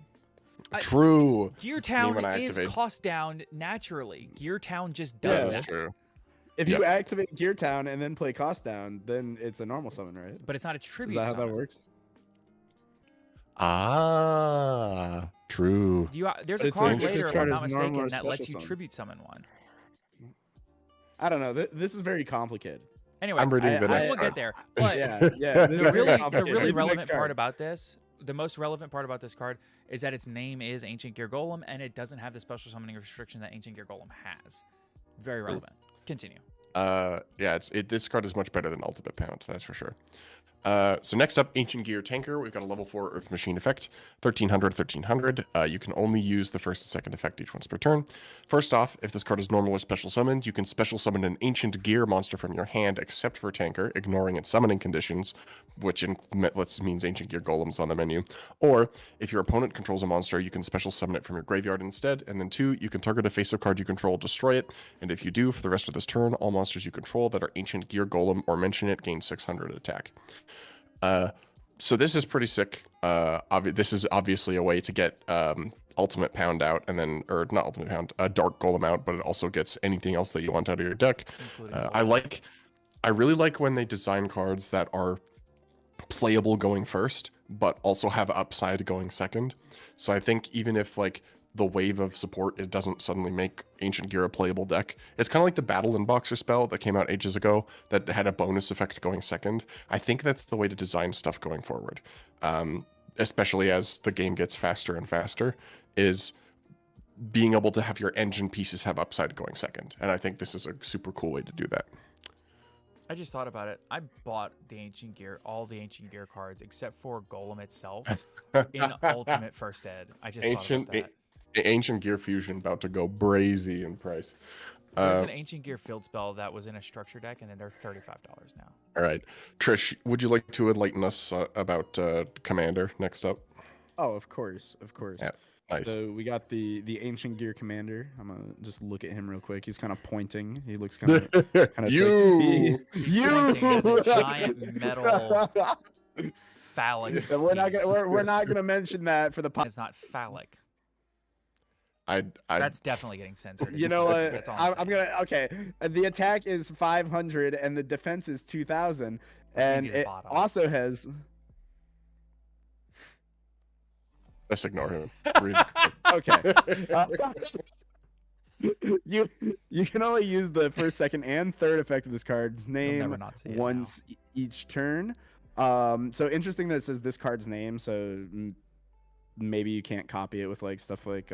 Speaker 6: True.
Speaker 5: Gear
Speaker 6: Me when
Speaker 5: Town
Speaker 6: I
Speaker 5: is
Speaker 6: activate.
Speaker 5: cost down naturally. Gear Town just
Speaker 1: Yeah,
Speaker 5: does
Speaker 6: That's
Speaker 5: that.
Speaker 6: true.
Speaker 1: If
Speaker 6: Yep.
Speaker 1: you activate Gear Town and then play cost down, then it's a normal summon, right?
Speaker 5: But it's not a
Speaker 1: Is
Speaker 5: tribute
Speaker 1: that how
Speaker 5: summon.
Speaker 1: that works?
Speaker 6: Ah, true.
Speaker 5: There's
Speaker 1: But
Speaker 5: a
Speaker 1: it's
Speaker 5: card
Speaker 1: like if
Speaker 5: later,
Speaker 1: this
Speaker 5: if
Speaker 1: card
Speaker 5: I'm not
Speaker 1: is normal
Speaker 5: mistaken,
Speaker 1: or
Speaker 5: that lets
Speaker 1: special
Speaker 5: you
Speaker 1: summon.
Speaker 5: tribute summon one.
Speaker 1: I don't know. This is very complicated.
Speaker 5: Anyway,
Speaker 6: I'm reading the next
Speaker 5: we'll
Speaker 6: card.
Speaker 5: get there. But
Speaker 1: Yeah, yeah. This is
Speaker 5: the
Speaker 1: very
Speaker 5: really
Speaker 1: complicated. Read the next
Speaker 5: relevant part
Speaker 1: card.
Speaker 5: about this, the most relevant part about this card is that its name is Ancient Gear Golem, and it doesn't have the special summoning restriction that Ancient Gear Golem has. Very relevant. Continue.
Speaker 6: Yeah, this card is much better than Ultimate Pound, that's for sure. So next up, Ancient Gear Tanker. We've got a level 4 Earth Machine effect, 1300, 1300. You can only use the first and second effect each once per turn. First off, if this card is normal or special summoned, you can special summon an Ancient Gear monster from your hand, except for Tanker, ignoring its summoning conditions, which means Ancient Gear Golem's on the menu. Or, if your opponent controls a monster, you can special summon it from your graveyard instead. And then 2, you can target a face-up card you control, destroy it. And if you do, for the rest of this turn, all monsters you control that are Ancient Gear Golem or mention it gain 600 attack. So this is pretty sick. This is obviously a way to get Ultimate Pound out, and then, or not Ultimate Pound, Dark Golem out, but it also gets anything else that you want out of your deck. I really like when they design cards that are playable going first, but also have upside going second. So I think even if like the wave of support doesn't suddenly make Ancient Gear a playable deck, it's kind of like the Battle Inboxer spell that came out ages ago that had a bonus effect going second. I think that's the way to design stuff going forward, especially as the game gets faster and faster, is being able to have your engine pieces have upside going second. And I think this is a super cool way to do that.
Speaker 5: I just thought about it. I bought all the Ancient Gear cards except for Golem itself in Ultimate First Ed. I just thought about that.
Speaker 6: Ancient Gear Fusion about to go brazy in price.
Speaker 5: There's an Ancient Gear Field spell that was in a structure deck, and then they're $35 now.
Speaker 6: All right, Trish, would you like to enlighten us about Commander next up?
Speaker 1: Oh, of course, of course.
Speaker 6: Yeah, nice.
Speaker 1: So we got the Ancient Gear Commander. I'm gonna just look at him real quick. He's kind of pointing. He looks kind of
Speaker 6: you.
Speaker 5: He's pointing as a giant metal phallic.
Speaker 1: We're not
Speaker 5: piece.
Speaker 1: gonna we're not gonna mention that for the podcast.
Speaker 5: It's not phallic.
Speaker 6: I
Speaker 5: That's definitely getting censored.
Speaker 1: You know what?
Speaker 5: That's all
Speaker 1: I'm gonna okay. The attack is 500 and the defense is 2,000, and
Speaker 5: he's a
Speaker 1: it
Speaker 5: bottom.
Speaker 1: also has.
Speaker 6: Let's ignore him.
Speaker 1: Okay. You can only use the first, second, and third effect of this card's
Speaker 5: never
Speaker 1: name
Speaker 5: not see it
Speaker 1: once each turn. So interesting that it says this card's name. So maybe you can't copy it with like stuff like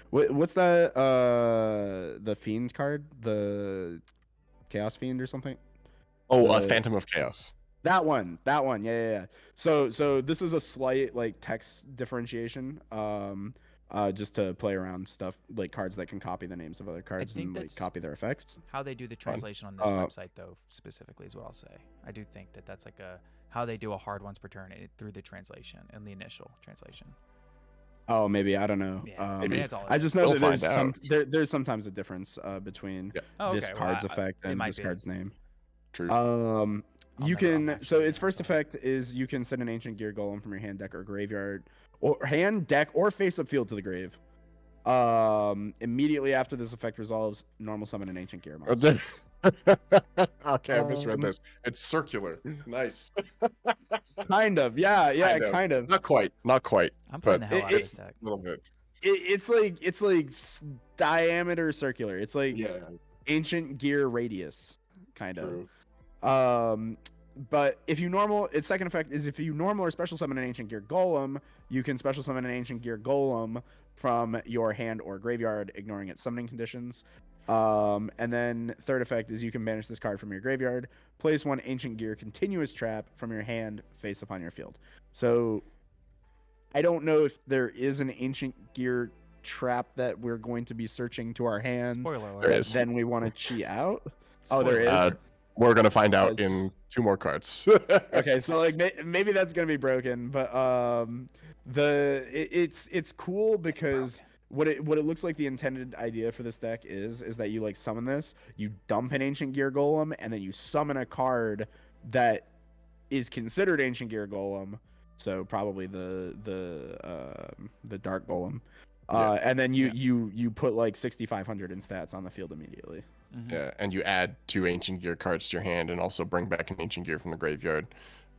Speaker 1: what's that the Fiend card, the Chaos Fiend or something.
Speaker 6: Oh, Phantom of Chaos.
Speaker 1: That one. Yeah. So this is a slight like text differentiation. Just to play around stuff like cards that can copy the names of other cards
Speaker 5: think
Speaker 1: and like
Speaker 5: that's
Speaker 1: copy their effects.
Speaker 5: How they do the translation on this website, though, specifically is what I'll say. I do think that that's like how they do a hard once per turn through the translation and the initial translation.
Speaker 1: Oh, maybe I don't know.
Speaker 5: Yeah, maybe that's all.
Speaker 1: I just know
Speaker 6: We'll
Speaker 1: that
Speaker 6: find
Speaker 1: there's sometimes a difference between this card's effect and this card's name.
Speaker 6: True.
Speaker 1: You can its first effect is you can send an Ancient Gear Golem from your hand, deck, or graveyard, or hand, deck, or face-up field to the grave. Immediately after this effect resolves, normal summon an Ancient Gear monster.
Speaker 6: Okay, I misread this. It's circular. Nice.
Speaker 1: Kind of, yeah, kind of.
Speaker 6: Not quite.
Speaker 5: I'm playing the hell out of this deck.
Speaker 6: A little bit.
Speaker 1: It's like diameter circular. It's like Ancient Gear radius, kind of.
Speaker 6: True.
Speaker 1: But if you normal, its second effect is if you normal or special summon an Ancient Gear Golem, you can special summon an Ancient Gear Golem from your hand or graveyard, ignoring its summoning conditions. And then third effect is you can banish this card from your graveyard, place one Ancient Gear Continuous Trap from your hand face upon your field. So I don't know if there is an Ancient Gear Trap that we're going to be searching to our hand.
Speaker 5: Spoiler alert.
Speaker 6: There is.
Speaker 1: Then we want to cheat out.
Speaker 5: Spoiler
Speaker 1: Oh, there is.
Speaker 6: We're gonna find out in 2 more cards.
Speaker 1: Okay, so like maybe that's gonna be broken, but it's cool because what it looks like the intended idea for this deck is that you like summon this, you dump an Ancient Gear Golem, and then you summon a card that is considered Ancient Gear Golem, so probably the Dark Golem, and then you put like 6,500 in stats on the field immediately.
Speaker 6: Yeah, and you add 2 Ancient Gear cards to your hand, and also bring back an Ancient Gear from the graveyard.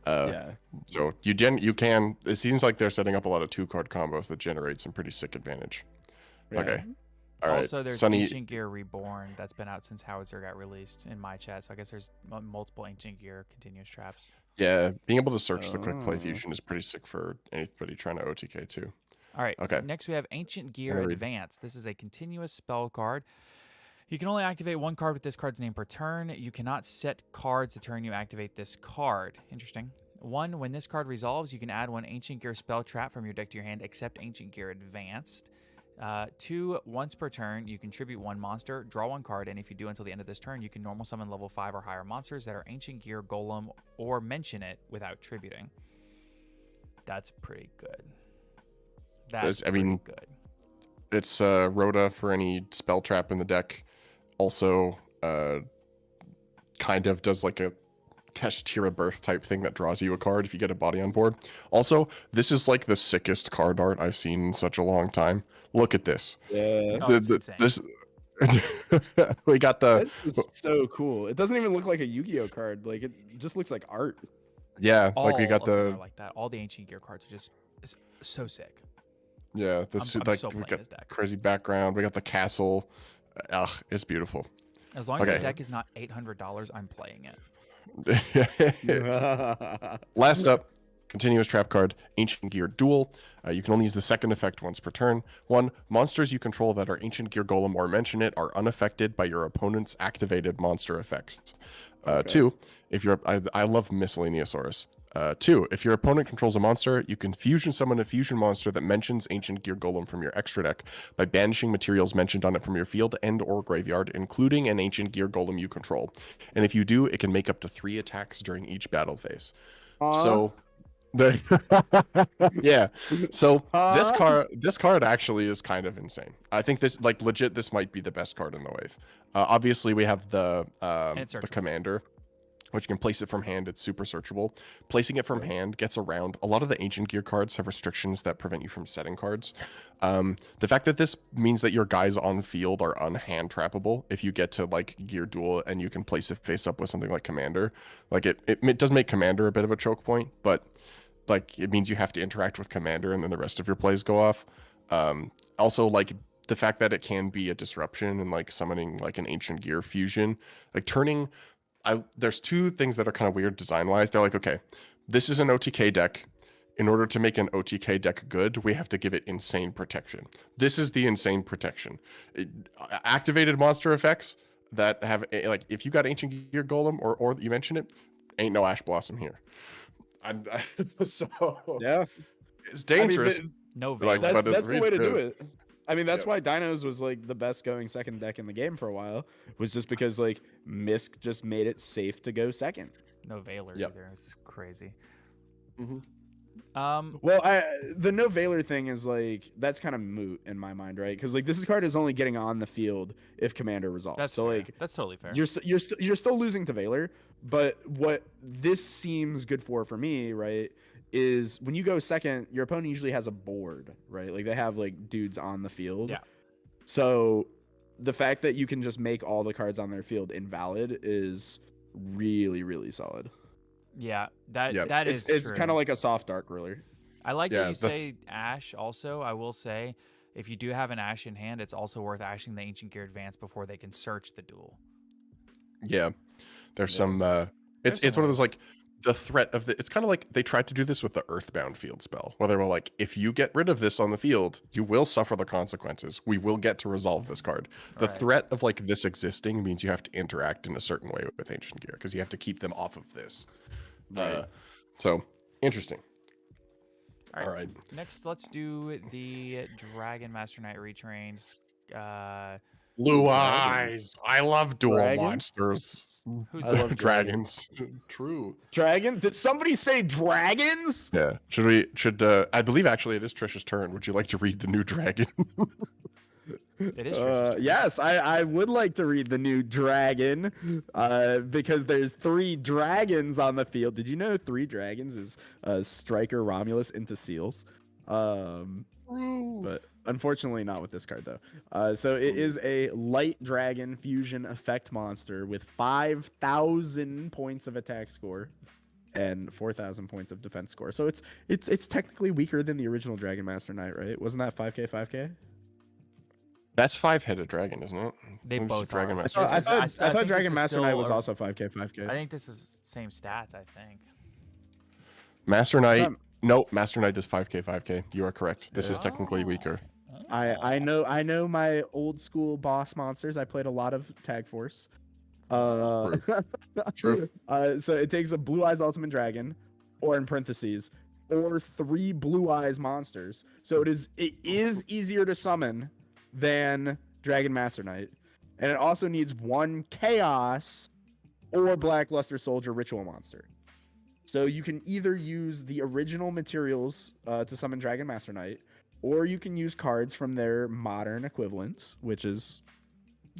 Speaker 6: So you can. It seems like they're setting up a lot of 2-card combos that generate some pretty sick advantage.
Speaker 1: Yeah.
Speaker 6: Okay. All right.
Speaker 5: Also, there's
Speaker 6: Sunny.
Speaker 5: Ancient Gear Reborn that's been out since Howitzer got released in my chat. So I guess there's multiple Ancient Gear continuous traps.
Speaker 6: Yeah, being able to search the quick play fusion is pretty sick for anybody trying to OTK too.
Speaker 5: All right.
Speaker 6: Okay.
Speaker 5: Next, we have Ancient Gear
Speaker 6: Alright.
Speaker 5: Advance. This is a continuous spell card. You can only activate 1 card with this card's name per turn. You cannot set cards the turn you activate this card. Interesting. 1, when this card resolves, you can add 1 Ancient Gear spell trap from your deck to your hand, except Ancient Gear Advanced. 2, once per turn, you contribute 1 monster, draw 1 card, and if you do until the end of this turn, you can normal summon level 5 or higher monsters that are Ancient Gear Golem or mention it without tributing. That's pretty good. That's pretty good.
Speaker 6: It's Rhoda for any spell trap in the deck. Also, kind of does like a Kashtira Birth type thing that draws you a card if you get a body on board. Also, this is like the sickest card art I've seen in such a long time. Look at this.
Speaker 1: Yeah,
Speaker 5: it's insane.
Speaker 6: This we got the.
Speaker 1: that's just so cool. It doesn't even look like a Yu-Gi-Oh card. Like it just looks like art.
Speaker 6: Yeah, like we
Speaker 5: All
Speaker 6: got
Speaker 5: of them
Speaker 6: the.
Speaker 5: are like that. All the Ancient Gear cards are just so sick.
Speaker 6: Yeah, this
Speaker 5: I'm
Speaker 6: like
Speaker 5: so
Speaker 6: we
Speaker 5: playing
Speaker 6: got
Speaker 5: this deck.
Speaker 6: crazy background. We got the castle. It's beautiful.
Speaker 5: As long as
Speaker 6: Okay.
Speaker 5: this deck is not $800, I'm playing it.
Speaker 6: Last up, continuous trap card, Ancient Gear Duel. You can only use the second effect once per turn. 1, monsters you control that are Ancient Gear Golem or mention it are unaffected by your opponent's activated monster effects. 2, if you're, I love Miscellaneousaurus. 2, if your opponent controls a monster, you can fusion summon a fusion monster that mentions Ancient Gear Golem from your extra deck by banishing materials mentioned on it from your field and or graveyard, including an Ancient Gear Golem you control. And if you do, it can make up to 3 attacks during each battle phase. So, yeah. So this card actually is kind of insane. I think this, like, legit, this might be the best card in the wave. Obviously, we have the commander, which can place it from hand. It's super searchable. Placing it from hand gets around. A lot of the Ancient Gear cards have restrictions that prevent you from setting cards. The fact that this means that your guys on field are unhand trappable if you get to like Gear Duel and you can place it face up with something like Commander. Like it does make Commander a bit of a choke point, but like it means you have to interact with Commander and then the rest of your plays go off. Also, like the fact that it can be a disruption and like summoning like an Ancient Gear fusion, like turning. There's 2 things that are kind of weird design-wise. They're like, okay, this is an OTK deck. In order to make an OTK deck good, we have to give it insane protection. This is the insane protection. Activated monster effects that have, like, if you got Ancient Gear Golem or you mention it, ain't no Ash Blossom here. So
Speaker 1: Yeah,
Speaker 6: it's dangerous.
Speaker 1: I mean,
Speaker 5: No
Speaker 6: Like,
Speaker 5: Valor.
Speaker 6: but
Speaker 1: that's the way to do
Speaker 6: good.
Speaker 1: it. I mean, that's
Speaker 6: Yeah.
Speaker 1: why Dinos was like the best going second deck in the game for a while. Was just because like Misk just made it safe to go second.
Speaker 5: No Valor
Speaker 6: Yep.
Speaker 5: either. It's crazy.
Speaker 6: Mhm.
Speaker 1: Well, the no Valor thing is like that's kind of moot in my mind, right? Because like this card is only getting on the field if Commander resolves.
Speaker 5: That's
Speaker 1: so
Speaker 5: fair.
Speaker 1: like
Speaker 5: That's totally fair.
Speaker 1: you're still losing to Valor, but what this seems good for me, right, is when you go second, your opponent usually has a board, right? Like they have like dudes on the field.
Speaker 5: Yeah.
Speaker 1: So the fact that you can just make all the cards on their field invalid is really, really solid.
Speaker 5: Yeah, that
Speaker 6: Yep.
Speaker 5: that is
Speaker 1: It's
Speaker 5: true.
Speaker 1: kind of like a soft dark ruler.
Speaker 5: I like
Speaker 6: Yeah,
Speaker 5: that you say Ash also. I will say, if you do have an Ash in hand, it's also worth ashing the Ancient Gear Advance before they can search the duel.
Speaker 6: Yeah, there's
Speaker 1: Yeah.
Speaker 6: some.
Speaker 5: There's
Speaker 6: It's
Speaker 5: some
Speaker 6: one of those
Speaker 5: ways.
Speaker 6: like the threat of the. It's kind of like they tried to do this with the Earthbound field spell, where they were like, if you get rid of this on the field, you will suffer the consequences. We will get to resolve this card. The
Speaker 5: Right.
Speaker 6: threat of like this existing means you have to interact in a certain way with Ancient Gear because you have to keep them off of this. So interesting.
Speaker 5: All
Speaker 6: All right.
Speaker 5: Next, let's do the Dragon Master Knight retrains.
Speaker 6: Blue
Speaker 1: Dragons.
Speaker 6: eyes. I love dual
Speaker 1: Dragons?
Speaker 6: monsters.
Speaker 5: Who's
Speaker 1: I love
Speaker 6: dragons? True.
Speaker 1: Dragon? Did somebody say dragons?
Speaker 6: Yeah. Should I believe actually it is Trish's turn. Would you like to read the new dragon?
Speaker 5: It is Trish's turn.
Speaker 1: Yes, I would like to read the new dragon, because there's 3 dragons on the field. Did you know 3 dragons is Striker Romulus into Seals? But unfortunately not with this card though. So it is a light dragon fusion effect monster with 5,000 points of attack score and 4,000 points of defense score. So it's technically weaker than the original Dragon Master Knight, right? Wasn't that 5k 5k?
Speaker 6: That's 5-headed dragon, isn't it?
Speaker 5: They
Speaker 6: Who's
Speaker 5: both
Speaker 6: Dragon
Speaker 5: are.
Speaker 6: Master.
Speaker 1: I thought
Speaker 5: think
Speaker 1: Dragon
Speaker 5: this is
Speaker 1: Master Knight
Speaker 5: still
Speaker 1: was
Speaker 5: a-
Speaker 1: also 5k 5k.
Speaker 5: I think this is same stats. I think.
Speaker 6: Master Knight. No, Master Knight is 5k 5k. You are correct. This is technically
Speaker 5: Oh.
Speaker 6: weaker.
Speaker 1: I know my old school boss monsters. I played a lot of Tag Force.
Speaker 6: True.
Speaker 1: So it takes a Blue Eyes Ultimate Dragon, or in parentheses, or 3 Blue Eyes monsters. So it is easier to summon than Dragon Master Knight, and it also needs 1 Chaos or Blackluster Soldier Ritual monster. So you can either use the original materials to summon Dragon Master Knight, or you can use cards from their modern equivalents, which is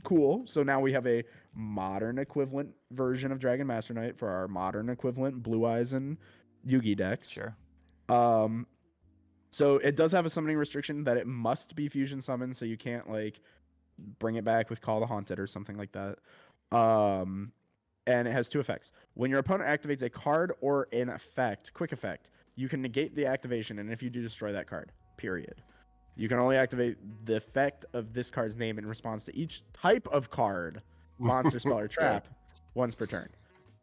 Speaker 1: cool. So now we have a modern equivalent version of Dragon Master Knight for our modern equivalent Blue Eyes and Yugi decks.
Speaker 5: Sure.
Speaker 1: So it does have a summoning restriction that it must be fusion summoned, so you can't like bring it back with Call the Haunted or something like that. And it has 2 effects. When your opponent activates a card or an effect, quick effect, you can negate the activation, and if you do, destroy that card. Period. You can only activate the effect of this card's name in response to each type of card, monster, spell, or trap, once per turn.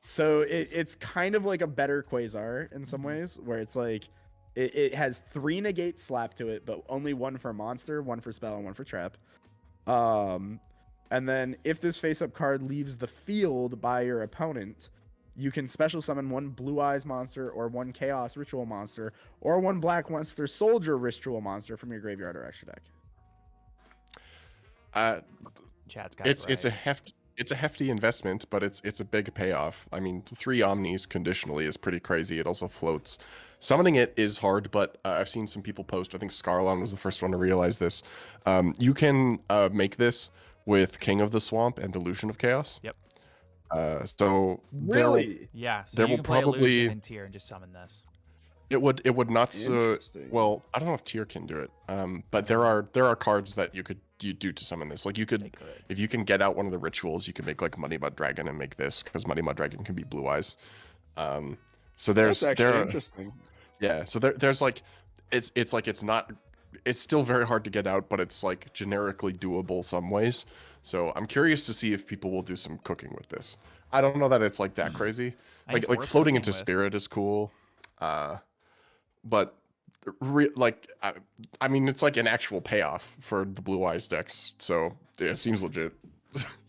Speaker 1: So it's kind of like a better Quasar in some ways, where it's like it has 3 negates slapped to it, but only 1 for monster, 1 for spell, and 1 for trap. And then if this face-up card leaves the field by your opponent, you can special summon 1 Blue Eyes monster or 1 Chaos Ritual monster or 1 Black Monster Soldier Ritual monster from your graveyard or extra deck.
Speaker 5: Chat's got
Speaker 6: It's
Speaker 5: it right.
Speaker 6: it's a hefty investment, but it's a big payoff. I mean, 3 Omnis conditionally is pretty crazy. It also floats. Summoning it is hard, but I've seen some people post. I think Scarlon was the first one to realize this. You can make this with King of the Swamp and Illusion of Chaos.
Speaker 5: Yep.
Speaker 6: So
Speaker 1: Really?
Speaker 5: Yeah. So
Speaker 6: there
Speaker 5: you
Speaker 6: will
Speaker 5: can play
Speaker 6: probably-
Speaker 5: Illusion in tier and just summon this.
Speaker 6: it would not
Speaker 1: Interesting.
Speaker 6: well, I don't know if Tier can do it. But there are cards that you do to summon this. Like you
Speaker 5: They
Speaker 6: could,
Speaker 5: could.
Speaker 6: if you can get out one of the rituals, you can make like Money Mud Dragon and make this, because Money Mud Dragon can be Blue Eyes. So there's
Speaker 1: That's actually
Speaker 6: there
Speaker 1: interesting.
Speaker 6: yeah, so there's like it's like it's still very hard to get out, but it's like generically doable some ways. So I'm curious to see if people will do some cooking with this. I don't know that it's like that crazy.
Speaker 5: I think it's
Speaker 6: Like
Speaker 5: worth
Speaker 6: floating
Speaker 5: cooking
Speaker 6: into
Speaker 5: with.
Speaker 6: Spirit is cool. But I mean, it's like an actual payoff for the Blue Eyes decks. So yeah, it seems legit.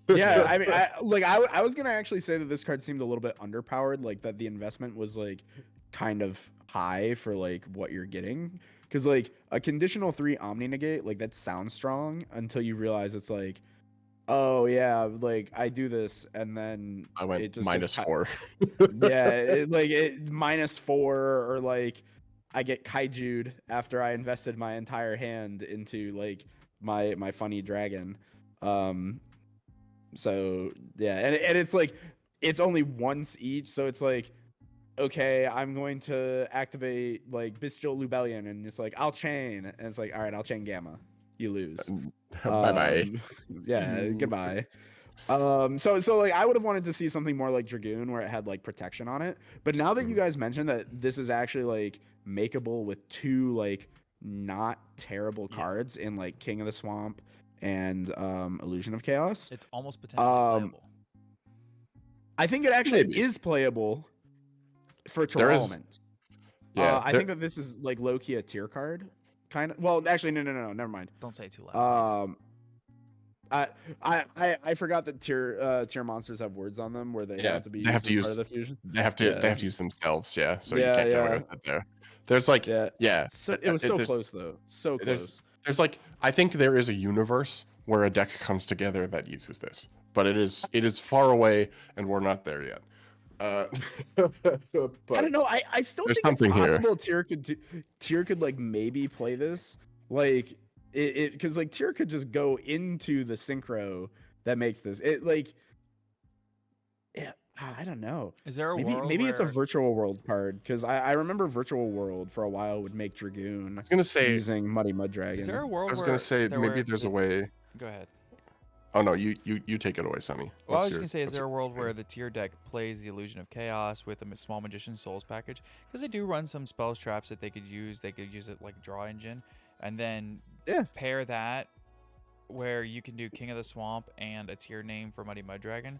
Speaker 1: Yeah, I mean, I was gonna actually say that this card seemed a little bit underpowered, like that the investment was like kind of high for like what you're getting, because like a conditional 3 Omni negate, like that sounds strong until you realize it's like, oh yeah, like I do this and then
Speaker 6: I went
Speaker 1: it just
Speaker 6: minus
Speaker 1: gets
Speaker 6: 4.
Speaker 1: yeah, it -4, or like I get kaiju'd after I invested my entire hand into like my funny dragon. So yeah, and it's like it's only once each, so it's like, okay, I'm going to activate like Bestial Lubellion, and it's like I'll chain, and it's like, all right, I'll chain Gamma, you lose.
Speaker 6: Bye bye.
Speaker 1: Yeah, goodbye. So like I would have wanted to see something more like Dragoon, where it had like protection on it. But now that you guys mentioned that this is actually like makeable with 2 like not terrible cards in like King of the Swamp and Illusion of Chaos,
Speaker 5: It's almost potentially playable.
Speaker 1: I think it actually
Speaker 6: Maybe.
Speaker 1: is playable for
Speaker 6: There is-
Speaker 1: Element.
Speaker 6: Yeah,
Speaker 1: I think that this is like low key a tier card, kind of. Well, actually, no, never mind.
Speaker 5: Don't say it too loud.
Speaker 1: I forgot that tier monsters have words on them where they
Speaker 6: Yeah,
Speaker 1: have to be
Speaker 6: they have
Speaker 1: used
Speaker 6: to
Speaker 1: as part
Speaker 6: use-
Speaker 1: of the fusion.
Speaker 6: they have to use themselves. Yeah, so
Speaker 1: Yeah,
Speaker 6: you can't get
Speaker 1: yeah.
Speaker 6: rid of it there. There's like
Speaker 1: Yeah. So it was so
Speaker 6: there's-
Speaker 1: close though. So
Speaker 6: there's-
Speaker 1: close.
Speaker 6: There's like, I think there is a universe where a deck comes together that uses this, but it is far away and we're not there yet. But
Speaker 1: I don't know. I still
Speaker 6: there's
Speaker 1: think it's
Speaker 6: something here.
Speaker 1: possible tier could like maybe play this. Like it because like Tyr could just go into the synchro that makes this it like. Yeah, I don't know.
Speaker 5: Is there a
Speaker 1: Maybe
Speaker 5: world
Speaker 1: maybe it's a
Speaker 5: where-
Speaker 1: virtual world card because I remember virtual world for a while would make Dragoon
Speaker 6: I was gonna say.
Speaker 1: using Muddy Mud Dragon.
Speaker 5: Is there a world
Speaker 6: I was
Speaker 5: where
Speaker 6: gonna say
Speaker 5: there
Speaker 6: maybe
Speaker 5: were-
Speaker 6: there's a way.
Speaker 5: Go ahead.
Speaker 6: Oh no, you take it away, Sonny.
Speaker 5: Well, I
Speaker 6: What's
Speaker 5: was
Speaker 6: your-
Speaker 5: gonna say, is
Speaker 6: what's
Speaker 5: there a
Speaker 6: your-
Speaker 5: world where the tier deck plays the Illusion of Chaos with a small Magician Souls package? Because they do run some spells traps that they could use. They could use it like draw engine, and then pair that where you can do King of the Swamp and a tier name for Muddy Mud Dragon.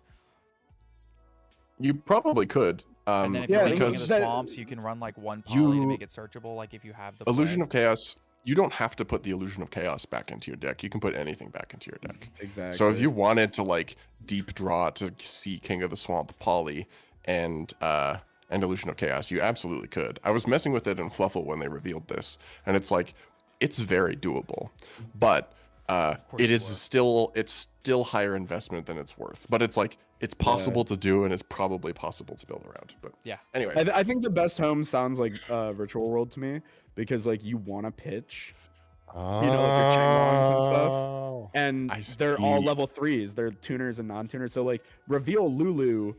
Speaker 6: You probably could.
Speaker 5: And then if
Speaker 1: yeah,
Speaker 5: you're King of
Speaker 6: because
Speaker 5: the Swamps, you can run like one poly to make it searchable. Like if you have the
Speaker 6: Illusion
Speaker 5: play.
Speaker 6: of Chaos. You don't have to put the Illusion of Chaos back into your deck. You can put anything back into your deck.
Speaker 1: Exactly.
Speaker 6: So if you wanted to like deep draw to see King of the Swamp Poly and Illusion of Chaos, you absolutely could. I was messing with it in Fluffle when they revealed this, and it's like it's very doable, but it is still higher investment than it's worth. But it's like it's possible to do, and it's probably possible to build around. But
Speaker 5: yeah,
Speaker 6: anyway,
Speaker 1: I think the best home sounds like Virtual World to me because like you want to pitch, you know, like your Changlongs and stuff, and
Speaker 6: I
Speaker 1: they're all
Speaker 6: see.
Speaker 1: level 3s. They're tuners and non-tuners. So like Reveal Lulu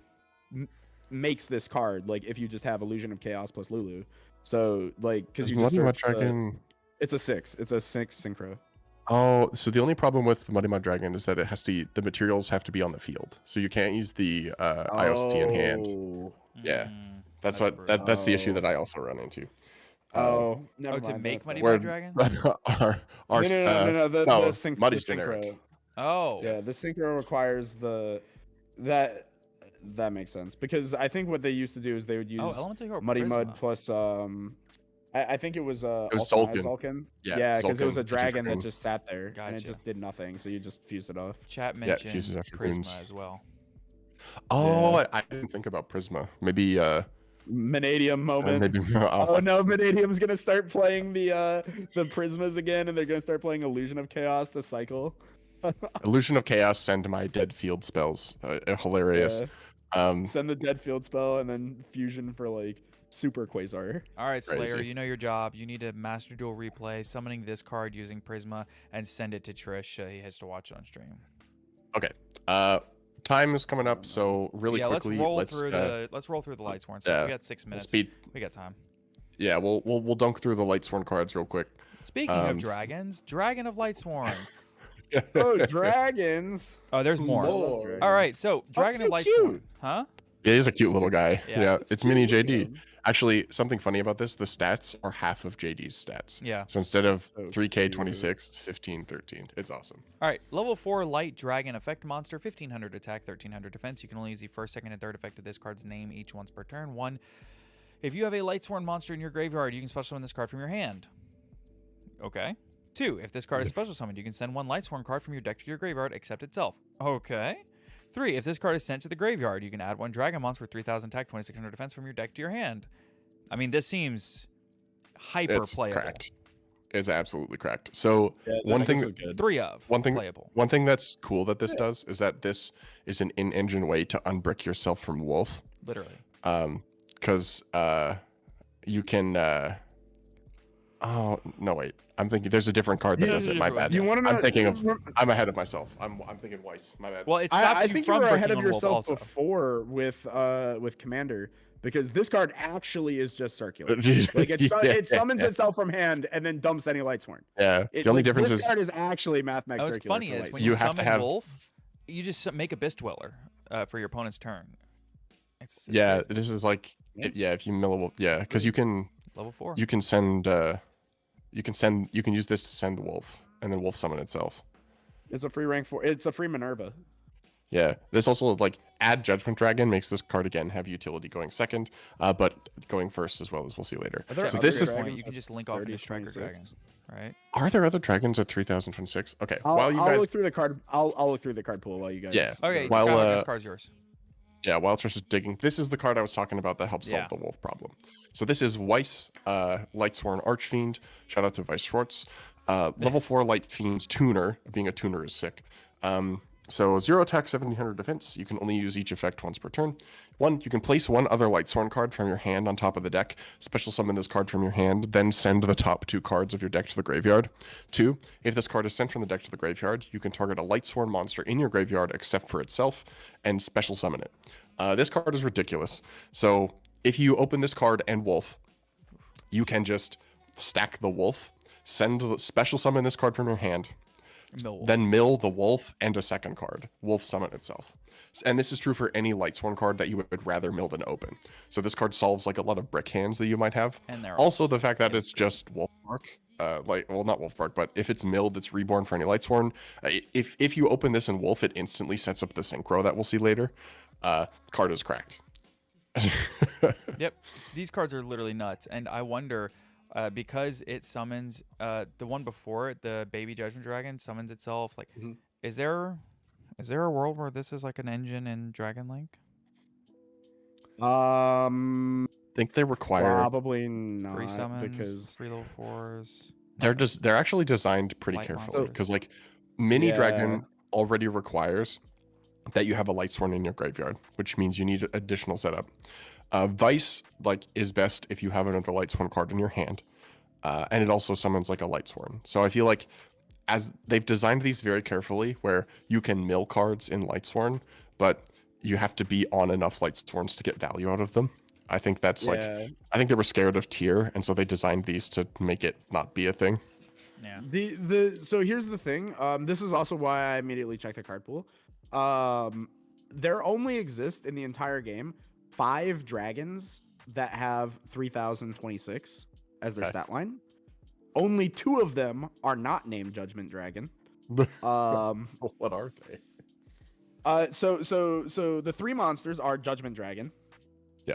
Speaker 1: makes this card like if you just have Illusion of Chaos plus Lulu. So like because you just
Speaker 6: Muddy Mud
Speaker 1: search the-
Speaker 6: Dragon.
Speaker 1: it's a 6. It's a 6 synchro.
Speaker 6: Oh, so the only problem with Muddy Mud Dragon is that the materials have to be on the field, so you can't use the IOST in hand.
Speaker 1: Oh.
Speaker 6: Yeah.
Speaker 5: Mm,
Speaker 6: That's
Speaker 5: brutal.
Speaker 6: that's the issue that I also run into.
Speaker 1: Oh, never
Speaker 5: Oh, to
Speaker 1: mind,
Speaker 5: make
Speaker 1: that's
Speaker 5: Muddy
Speaker 1: not-
Speaker 5: Mud Dragon?
Speaker 6: our,
Speaker 1: No, the
Speaker 6: no,
Speaker 1: sync,
Speaker 6: Muddy's
Speaker 1: the
Speaker 6: generic.
Speaker 1: synchro.
Speaker 5: Oh,
Speaker 1: Yeah, the synchro requires that makes sense because I think what they used to do is they would use
Speaker 5: Elemental Hero
Speaker 1: Muddy Mud
Speaker 5: Prisma.
Speaker 1: plus I think it was
Speaker 6: Sulkin.
Speaker 1: Sulkin.
Speaker 6: Yeah,
Speaker 1: because it was
Speaker 6: Sulkin,
Speaker 1: a
Speaker 6: which is
Speaker 1: dragon that
Speaker 6: dragon.
Speaker 1: just sat there and
Speaker 5: Gotcha.
Speaker 1: it just did nothing, so you just fused it off.
Speaker 5: Chat
Speaker 6: Yeah,
Speaker 5: mentioned
Speaker 6: fuses after
Speaker 5: Prisma
Speaker 6: runes.
Speaker 5: as well.
Speaker 6: Oh,
Speaker 1: Yeah.
Speaker 6: I didn't think about Prisma. Maybe
Speaker 1: Vanadium moment.
Speaker 6: maybe
Speaker 1: Oh no, Vanadium's gonna start playing the Prismas again, and they're gonna start playing Illusion of Chaos to cycle.
Speaker 6: Illusion of Chaos send my dead field spells. Hilarious.
Speaker 1: Yeah. Send the dead field spell and then fusion for like super Quasar.
Speaker 5: All right, Slayer,
Speaker 6: Crazy.
Speaker 5: you know your job. You need to master dual replay, summoning this card using Prisma, and send it to Trish. He has to watch it on stream.
Speaker 6: Okay. Time is coming up, so really
Speaker 5: yeah,
Speaker 6: quickly,
Speaker 5: let's roll through the Lightsworn stuff.
Speaker 6: yeah,
Speaker 5: We got 6 minutes.
Speaker 6: speed.
Speaker 5: We got time.
Speaker 6: Yeah, we'll dunk through the Lightsworn cards real quick.
Speaker 5: Speaking of dragons, Dragon of Lightsworn.
Speaker 1: Oh, dragons!
Speaker 5: Oh, there's more.
Speaker 1: Lord.
Speaker 5: All right, so Dragon
Speaker 1: so
Speaker 5: of Lightsworn,
Speaker 1: cute.
Speaker 5: huh?
Speaker 6: He is a cute little guy.
Speaker 5: Yeah.
Speaker 6: Yeah, it's mini
Speaker 1: Look at
Speaker 6: JD.
Speaker 1: him.
Speaker 6: Actually, something funny about this, the stats are half of JD's stats.
Speaker 5: Yeah.
Speaker 6: So instead of
Speaker 1: So
Speaker 6: 3K26, it's 1513. It's awesome.
Speaker 5: All right, level 4 light dragon effect monster, 1500 attack, 1300 defense. You can only use the first, second, and third effect of this card's name each once per turn. 1. If you have a Lightsworn monster in your graveyard, you can special summon this card from your hand. Okay. 2. If this card is special summoned, you can send one Lightsworn card from your deck to your graveyard, except itself. Okay. 3. If this card is sent to the graveyard, you can add one dragon monster with 3000 attack, 2600 defense from your deck to your hand. I mean, this seems hyper
Speaker 6: It's
Speaker 5: playable.
Speaker 6: cracked. It's absolutely cracked. So
Speaker 1: Yeah,
Speaker 6: one
Speaker 1: this
Speaker 6: thing,
Speaker 1: is good.
Speaker 5: 3 of
Speaker 6: one thing,
Speaker 5: playable.
Speaker 6: one thing that's cool that this does is that this is an in-engine way to unbrick yourself from Wolf.
Speaker 5: Literally.
Speaker 6: Because you can. Oh no! Wait, I'm thinking there's a different card that
Speaker 5: Yeah,
Speaker 6: does
Speaker 5: there's
Speaker 6: it.
Speaker 5: a
Speaker 6: My
Speaker 5: different
Speaker 6: bad.
Speaker 5: one.
Speaker 1: You want to know?
Speaker 6: I'm thinking of. I'm ahead of myself. I'm thinking Weiss. My bad.
Speaker 5: Well, it stops
Speaker 1: I
Speaker 5: you
Speaker 1: think you
Speaker 5: from
Speaker 1: were
Speaker 5: breaking
Speaker 1: ahead of
Speaker 5: on Wolf
Speaker 1: yourself
Speaker 5: also.
Speaker 1: before with Commander because this card actually is just circular. Like it,
Speaker 6: Yeah,
Speaker 1: it summons itself from hand and then dumps any Lightsworn.
Speaker 6: Yeah.
Speaker 1: It,
Speaker 6: The only
Speaker 1: like,
Speaker 6: difference
Speaker 1: this
Speaker 6: is
Speaker 1: card is actually mathematics.
Speaker 5: Oh, what's
Speaker 1: circular
Speaker 5: funny
Speaker 1: for
Speaker 5: is when
Speaker 1: Lightsworn.
Speaker 5: you
Speaker 6: You have to
Speaker 5: summon
Speaker 6: have-
Speaker 5: Wolf, you just make Abyss Dweller for your opponent's turn. It's
Speaker 6: yeah.
Speaker 5: crazy.
Speaker 6: This is like
Speaker 1: Yeah.
Speaker 6: if you mill a Wolf, yeah, because you can
Speaker 5: Level 4.
Speaker 6: you can use this to send Wolf and then Wolf summon itself.
Speaker 1: It's a free rank 4. It's a free Minerva.
Speaker 6: Yeah, this also like add Judgment Dragon makes this card again have utility going second, but going first as well, as we'll see later.
Speaker 1: Are there
Speaker 6: So
Speaker 1: other
Speaker 6: this is
Speaker 1: dragons
Speaker 5: you can
Speaker 1: at
Speaker 5: just link off
Speaker 1: 30,
Speaker 5: into Striker
Speaker 1: 26?
Speaker 5: Dragon, right?
Speaker 6: Are there other dragons at 3026? Okay,
Speaker 1: I'll,
Speaker 6: while you
Speaker 1: I'll
Speaker 6: guys
Speaker 1: look through the card. I'll look through the card pool while you guys.
Speaker 6: Yeah.
Speaker 5: Okay,
Speaker 6: While,
Speaker 5: Skylar, this card's yours.
Speaker 6: yeah, while Trish is digging, this is the card I was talking about that helps solve
Speaker 5: Yeah.
Speaker 6: the Wolf problem. So this is Weiss, Lightsworn Archfiend. Shout out to Weiss Schwartz. Level 4 Light Fiend's Tuner. Being a tuner is sick. So 0 attack, 1700 defense. You can only use each effect once per turn. 1, you can place one other Lightsworn card from your hand on top of the deck. Special summon this card from your hand, then send the top 2 cards of your deck to the graveyard. 2, if this card is sent from the deck to the graveyard, you can target a Lightsworn monster in your graveyard except for itself, and special summon it. This card is ridiculous. So if you open this card and Wolf, you can just stack the Wolf, special summon this card from your hand, then mill the Wolf and a second card. Wolf summon itself. And this is true for any Lightsworn card that you would rather mill than open. So this card solves like a lot of brick hands that you might have. And also the fact that it's just Wolfbark. Well, not Wolfbark, but if it's milled, it's reborn for any Lightsworn. If you open this in Wolf, it instantly sets up the Synchro that we'll see later. Card is cracked.
Speaker 5: Yep, these cards are literally nuts, and I wonder because it summons the one before it, the Baby Judgment Dragon summons itself. Like, is there a world where this is like an engine in Dragon Link?
Speaker 6: I think they require
Speaker 1: probably not
Speaker 5: free summons,
Speaker 1: because
Speaker 5: free level 4s.
Speaker 6: They're actually designed pretty
Speaker 5: Light
Speaker 6: carefully
Speaker 5: monsters.
Speaker 6: because like Mini Dragon already requires that you have a Lightsworn in your graveyard, which means you need additional setup. Vice is best if you have another Lightsworn card in your hand, and it also summons like a Lightsworn. So I feel like as they've designed these very carefully, where you can mill cards in Lightsworn, but you have to be on enough Lightsworns to get value out of them. I think that's I think they were scared of tier, and so they designed these to make it not be a thing.
Speaker 5: Yeah.
Speaker 1: So here's the thing. This is also why I immediately checked the card pool. There only exist in the entire game 5 dragons that have 3026 as their stat line. Only 2 of them are not named Judgment Dragon.
Speaker 6: What are they?
Speaker 1: So the 3 monsters are Judgment Dragon.
Speaker 6: Yeah.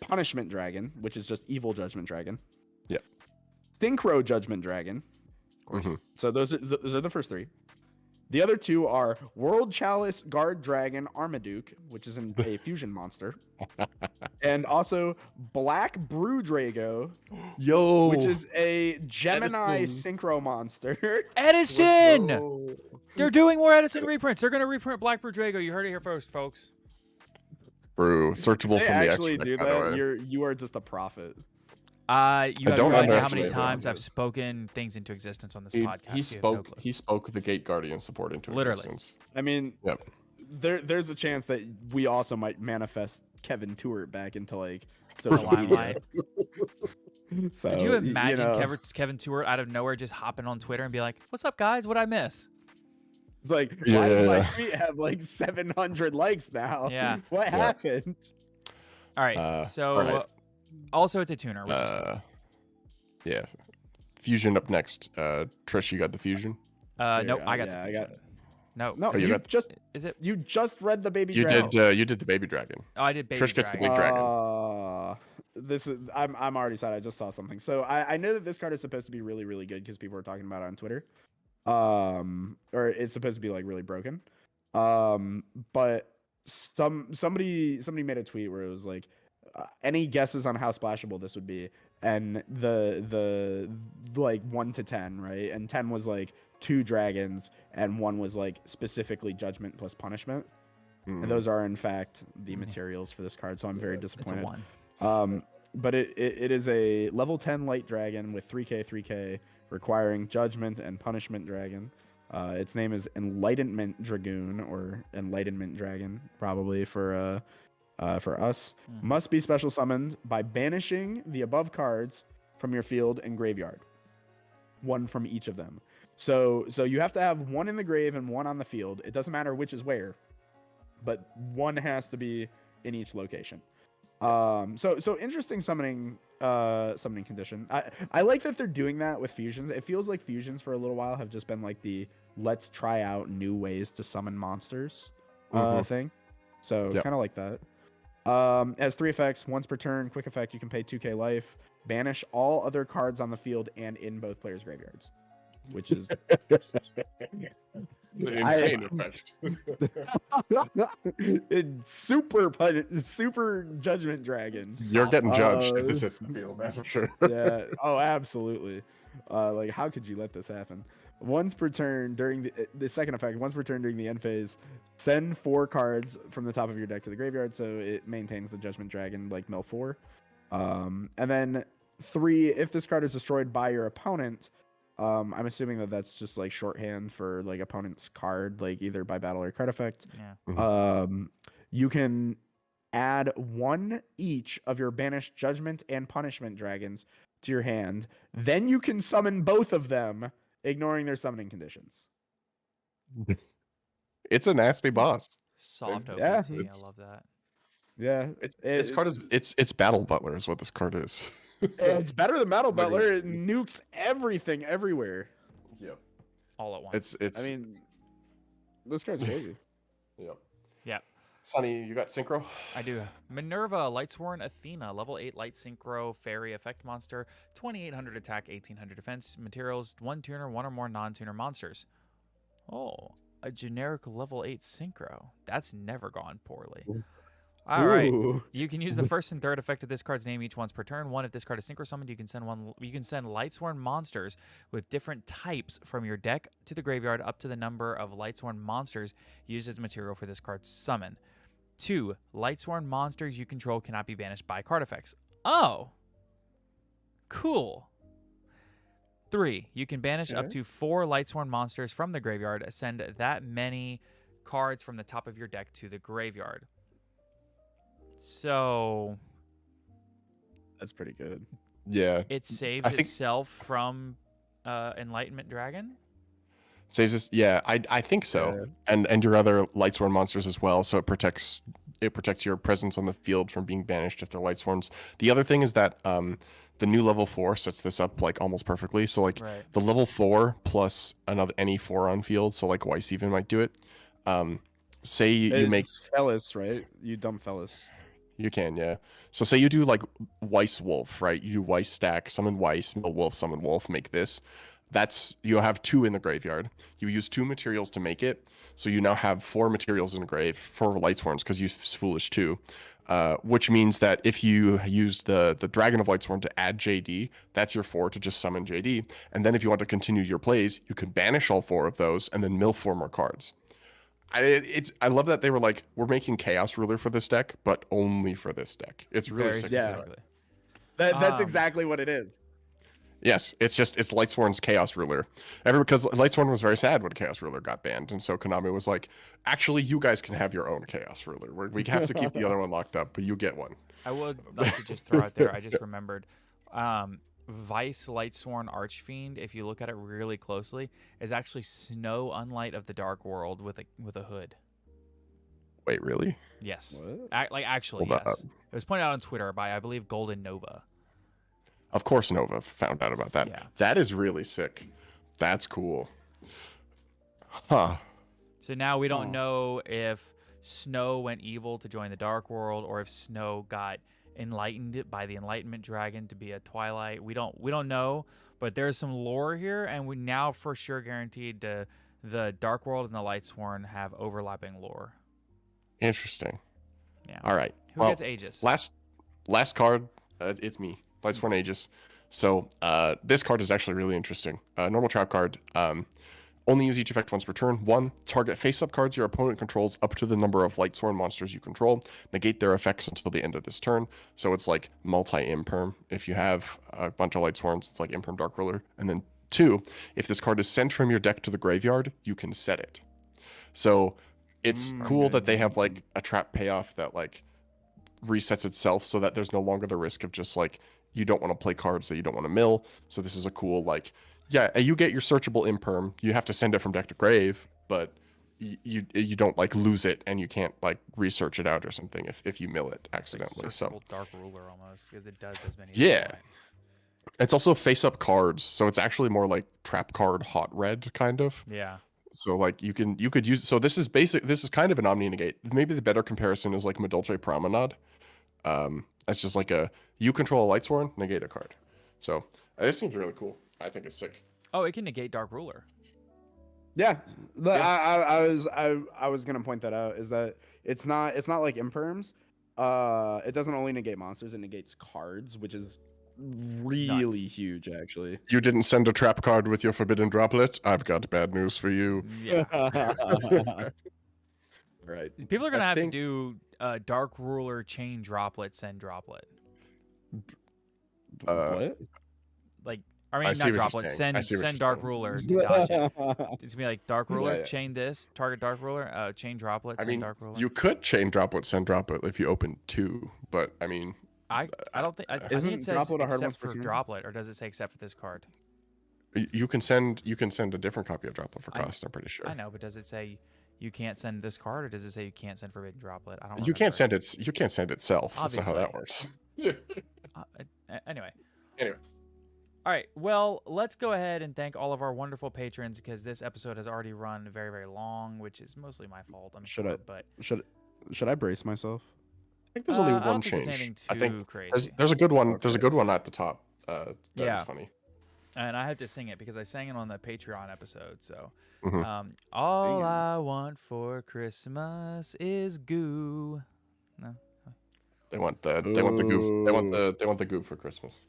Speaker 1: Punishment Dragon, which is just evil Judgment Dragon.
Speaker 6: Yeah.
Speaker 1: Synchro Judgment Dragon. Of course. So those are the first 3. The other 2 are World Chalice Guard Dragon Armaduke, which is a fusion monster, and also Black Brew Drago, which is a Gemini
Speaker 6: Edison.
Speaker 1: synchro monster.
Speaker 5: Edison! They're doing more Edison reprints. They're gonna reprint Black Brew Drago. You heard it here first, folks.
Speaker 6: Brew, searchable
Speaker 1: They
Speaker 6: from the
Speaker 1: actually
Speaker 6: extract,
Speaker 1: do
Speaker 6: by the way.
Speaker 1: that. You are just a prophet.
Speaker 5: You have
Speaker 6: don't
Speaker 5: no idea how many
Speaker 6: underestimate
Speaker 5: times
Speaker 6: them.
Speaker 5: I've spoken things into existence on this
Speaker 6: He
Speaker 5: podcast. You have no
Speaker 6: spoke.
Speaker 5: clue.
Speaker 6: He spoke the Gate Guardian support into
Speaker 5: Literally.
Speaker 6: existence.
Speaker 1: I mean,
Speaker 6: Yep.
Speaker 1: there's a chance that we also might manifest Kevin Stewart back into like
Speaker 5: The
Speaker 1: social media.
Speaker 5: limelight.
Speaker 1: So,
Speaker 5: Could you imagine
Speaker 1: know,
Speaker 5: Kevin Stewart out of nowhere just hopping on Twitter and be like, "What's up, guys? What'd I miss?"
Speaker 1: It's like, why does my
Speaker 6: Yeah.
Speaker 1: tweet have like 700 likes now?
Speaker 5: Yeah.
Speaker 1: What happened?
Speaker 5: All right. So,
Speaker 6: all right.
Speaker 5: also it's a tuner, which is cool.
Speaker 6: Yeah. Fusion up next. Trish, you got the fusion?
Speaker 5: Nope, I got
Speaker 1: yeah,
Speaker 5: the
Speaker 1: I
Speaker 5: fusion.
Speaker 1: got.
Speaker 5: No,
Speaker 1: No,
Speaker 6: you
Speaker 1: you
Speaker 6: got-
Speaker 1: just
Speaker 5: is it?
Speaker 1: you just read the baby.
Speaker 6: You
Speaker 1: dragon.
Speaker 6: did. You did the baby dragon.
Speaker 5: Oh, I did Baby
Speaker 6: Trish gets the
Speaker 5: Dragon.
Speaker 6: big dragon.
Speaker 1: This is I'm already sad. I just saw something. So I know that this card is supposed to be really really good because people are talking about it on Twitter. Or it's supposed to be like really broken. But somebody made a tweet where it was like, any guesses on how splashable this would be? And the like 1 to 10, right? And 10 was like 2 dragons, and 1 was like specifically judgment plus punishment. And those are in fact the materials for this card. So I'm very disappointed.
Speaker 5: It's a 1.
Speaker 1: But it is a level 10 light dragon with 3k requiring judgment and punishment dragon. Its name is Enlightenment Dragoon, or Enlightenment Dragon, probably for us. Must be special summoned by banishing the above cards from your field and graveyard. 1 from each of them. So you have to have 1 in the grave and 1 on the field. It doesn't matter which is where, but 1 has to be in each location. So interesting summoning condition. I like that they're doing that with fusions. It feels like fusions for a little while have just been like the let's try out new ways to summon monsters thing. So kind of like that. Has 3 effects. Once per turn, quick effect, you can pay 2k life. Banish all other cards on the field and in both players' graveyards. which is
Speaker 6: Insane effect.
Speaker 1: it's super Judgment Dragon.
Speaker 6: You're getting judged if
Speaker 1: Uh,
Speaker 6: this hits the field, that's for sure.
Speaker 1: Yeah. Oh, absolutely. Like, how could you let this happen? Once per turn during the second effect, once per turn during the end phase, send 4 cards from the top of your deck to the graveyard, so it maintains the Judgment Dragon like mill 4. And then 3, if this card is destroyed by your opponent, I'm assuming that that's just like shorthand for like opponent's card, like either by battle or card effect.
Speaker 5: Yeah.
Speaker 1: You can add 1 each of your banished Judgment and Punishment Dragons to your hand. Then you can summon both of them, ignoring their summoning conditions.
Speaker 6: It's a nasty boss.
Speaker 5: Soft OPT.
Speaker 1: Yeah,
Speaker 5: I love that.
Speaker 1: Yeah,
Speaker 6: This card is it's Battle Butler is what this card is.
Speaker 1: it's better than Battle
Speaker 6: Literally.
Speaker 1: Butler. It nukes everything everywhere.
Speaker 6: Yep.
Speaker 5: All at once.
Speaker 6: It's.
Speaker 1: I mean, this card's crazy.
Speaker 6: Yep.
Speaker 5: Yeah.
Speaker 6: Sonny, you got synchro?
Speaker 5: I do. Minerva, Lightsworn Athena, level 8 light synchro, fairy effect monster, 2800 attack, 1800 defense, materials, 1 tuner, 1 or more non-tuner monsters. Oh, a generic level 8 synchro. That's never gone poorly. All right.
Speaker 1: Ooh.
Speaker 5: You can use the first and third effect of this card's name each once per turn. 1, if this card is synchro summoned, you can send Lightsworn monsters with different types from your deck to the graveyard up to the number of Lightsworn monsters used as material for this card's summon. 2, Lightsworn monsters you control cannot be banished by card effects. Oh, cool. 3, you can banish up to 4 Lightsworn monsters from the graveyard. Send that many cards from the top of your deck to the graveyard. So
Speaker 1: That's pretty good.
Speaker 6: Yeah.
Speaker 5: it saves
Speaker 6: I think-
Speaker 5: itself from Enlightenment Dragon.
Speaker 6: Saves this. Yeah, I think so. And your other Lightsworn monsters as well. So it protects your presence on the field from being banished if they're Lightsworns. The other thing is that the new level 4 sets this up like almost perfectly. So like
Speaker 5: Right.
Speaker 6: the level 4 plus any 4 on field. So like Weiss even might do it. Say you make
Speaker 1: It's Fellis, right? You dumb Fellis.
Speaker 6: You can, yeah. So say you do like Weiss Wolf, right? You do Weiss stack, summon Weiss, mill Wolf, summon Wolf, make this. You have 2 in the graveyard. You use 2 materials to make it. So you now have 4 materials in the grave, 4 Lightsworns, because you Foolish 2. Which means that if you use the Dragon of Lightsworn to add JD, that's your 4 to just summon JD. And then if you want to continue your plays, you can banish all 4 of those and then mill 4 more cards. I love that they were like, we're making Chaos Ruler for this deck, but only for this deck. It's really
Speaker 5: Very
Speaker 6: sick.
Speaker 1: Yeah.
Speaker 5: specifically.
Speaker 1: That's
Speaker 5: Um,
Speaker 1: exactly what it is.
Speaker 6: Yes, it's Lightsworn's Chaos Ruler. Because Lightsworn was very sad when Chaos Ruler got banned, and so Konami was like, actually, you guys can have your own Chaos Ruler. We have to keep the other one locked up, but you get one.
Speaker 5: I would like to just throw out there, I just remembered, Vice Lightsworn Archfiend, if you look at it really closely, is actually Snow Unlight of the Dark World with a hood.
Speaker 6: Wait, really?
Speaker 5: Yes.
Speaker 1: What?
Speaker 5: Actually,
Speaker 6: Hold
Speaker 5: yes.
Speaker 6: up.
Speaker 5: It was pointed out on Twitter by, I believe, Golden Nova.
Speaker 6: Of course Nova found out about that.
Speaker 5: Yeah.
Speaker 6: That is really sick. That's cool. Huh.
Speaker 5: So now we don't know if Snow went evil to join the Dark World, or if Snow got enlightened by the Enlightenment Dragon to be a Twilight. We don't know, but there's some lore here, and we now for sure guaranteed the Dark World and the Lightsworn have overlapping lore.
Speaker 6: Interesting.
Speaker 5: Yeah.
Speaker 6: All right.
Speaker 5: Who
Speaker 6: Well,
Speaker 5: gets Aegis?
Speaker 6: Last card, it's me, Lightsworn Aegis. So this card is actually really interesting. Normal trap card. Only use each effect once per turn. 1, target face-up cards your opponent controls up to the number of Lightsworn monsters you control. Negate their effects until the end of this turn. So it's like multi-imperm. If you have a bunch of Lightsworns, it's like imperm Dark Ruler. And then 2, if this card is sent from your deck to the graveyard, you can set it. So it's cool that they have like a trap payoff that like resets itself so that there's no longer the risk of just like you don't want to play cards that you don't want to mill. So this is a cool like, yeah, you get your searchable imperm. You have to send it from deck to grave, but you don't like lose it and you can't like research it out or something if you mill it accidentally.
Speaker 5: Like
Speaker 6: So
Speaker 5: searchable Dark Ruler almost, because it does as many. as
Speaker 6: Yeah.
Speaker 5: you want.
Speaker 6: it's also face up cards, so it's actually more like trap card hot red kind of.
Speaker 5: Yeah.
Speaker 6: So like you could use, so this is kind of an omni negate. Maybe the better comparison is like Madolce Promenade. It's just like you control a Lightsworn, negate a card. So this seems really cool. I think it's sick.
Speaker 5: Oh, it can negate Dark Ruler.
Speaker 1: Yeah,
Speaker 6: Yeah.
Speaker 1: I was gonna point that out. Is that it's not like Imperms. It doesn't only negate monsters; it negates cards, which is really
Speaker 5: Nuts.
Speaker 1: huge, actually.
Speaker 6: You didn't send a trap card with your forbidden droplet? I've got bad news for you.
Speaker 5: Yeah.
Speaker 6: Right.
Speaker 5: People are gonna
Speaker 6: I
Speaker 5: have
Speaker 6: think-
Speaker 5: to do Dark Ruler, Chain Droplet, Send Droplet.
Speaker 1: What?
Speaker 5: Like, I
Speaker 6: I
Speaker 5: mean,
Speaker 6: see
Speaker 5: not
Speaker 6: what you're
Speaker 5: Droplet.
Speaker 6: saying. I see what
Speaker 5: Send
Speaker 6: you're
Speaker 5: Dark
Speaker 6: saying.
Speaker 5: Ruler to dodge it. It's gonna be like Dark Ruler,
Speaker 6: yeah.
Speaker 5: chain this, target Dark Ruler, chain Droplet,
Speaker 6: I
Speaker 5: send
Speaker 6: mean,
Speaker 5: Dark Ruler.
Speaker 6: you could chain droplet, send droplet if you open 2, but I mean,
Speaker 5: I don't think. I think
Speaker 1: Isn't
Speaker 5: it says
Speaker 1: Droplet a hard one
Speaker 5: except
Speaker 1: for
Speaker 5: for
Speaker 1: turn?
Speaker 5: Droplet, or does it say except for this card?
Speaker 6: you can send a different copy of droplet for
Speaker 5: I-
Speaker 6: cost. I'm pretty sure.
Speaker 5: I know, but does it say you can't send this card, or does it say you can't send Forbidden Droplet? I don't.
Speaker 6: You can't
Speaker 5: remember.
Speaker 6: send it. You can't send itself. That's not how that works.
Speaker 5: Anyway.
Speaker 6: Anyway.
Speaker 5: All right. Well, let's go ahead and thank all of our wonderful patrons because this episode has already run very, very long, which is mostly my fault. I'm
Speaker 1: Should
Speaker 5: sure,
Speaker 1: I-
Speaker 5: but
Speaker 1: Should I brace myself?
Speaker 6: I think there's only
Speaker 5: I
Speaker 6: one
Speaker 5: don't think there's
Speaker 6: change.
Speaker 5: anything
Speaker 6: I
Speaker 5: too
Speaker 6: think
Speaker 5: crazy.
Speaker 6: there's a good one.
Speaker 1: Okay.
Speaker 6: There's a good one at the top.
Speaker 5: Yeah.
Speaker 6: Is funny.
Speaker 5: And I have to sing it because I sang it on the Patreon episode. So,
Speaker 6: Mhm.
Speaker 5: all
Speaker 1: Dang it.
Speaker 5: I want for Christmas is goo. No.
Speaker 6: They want the goof. They want the goof for Christmas.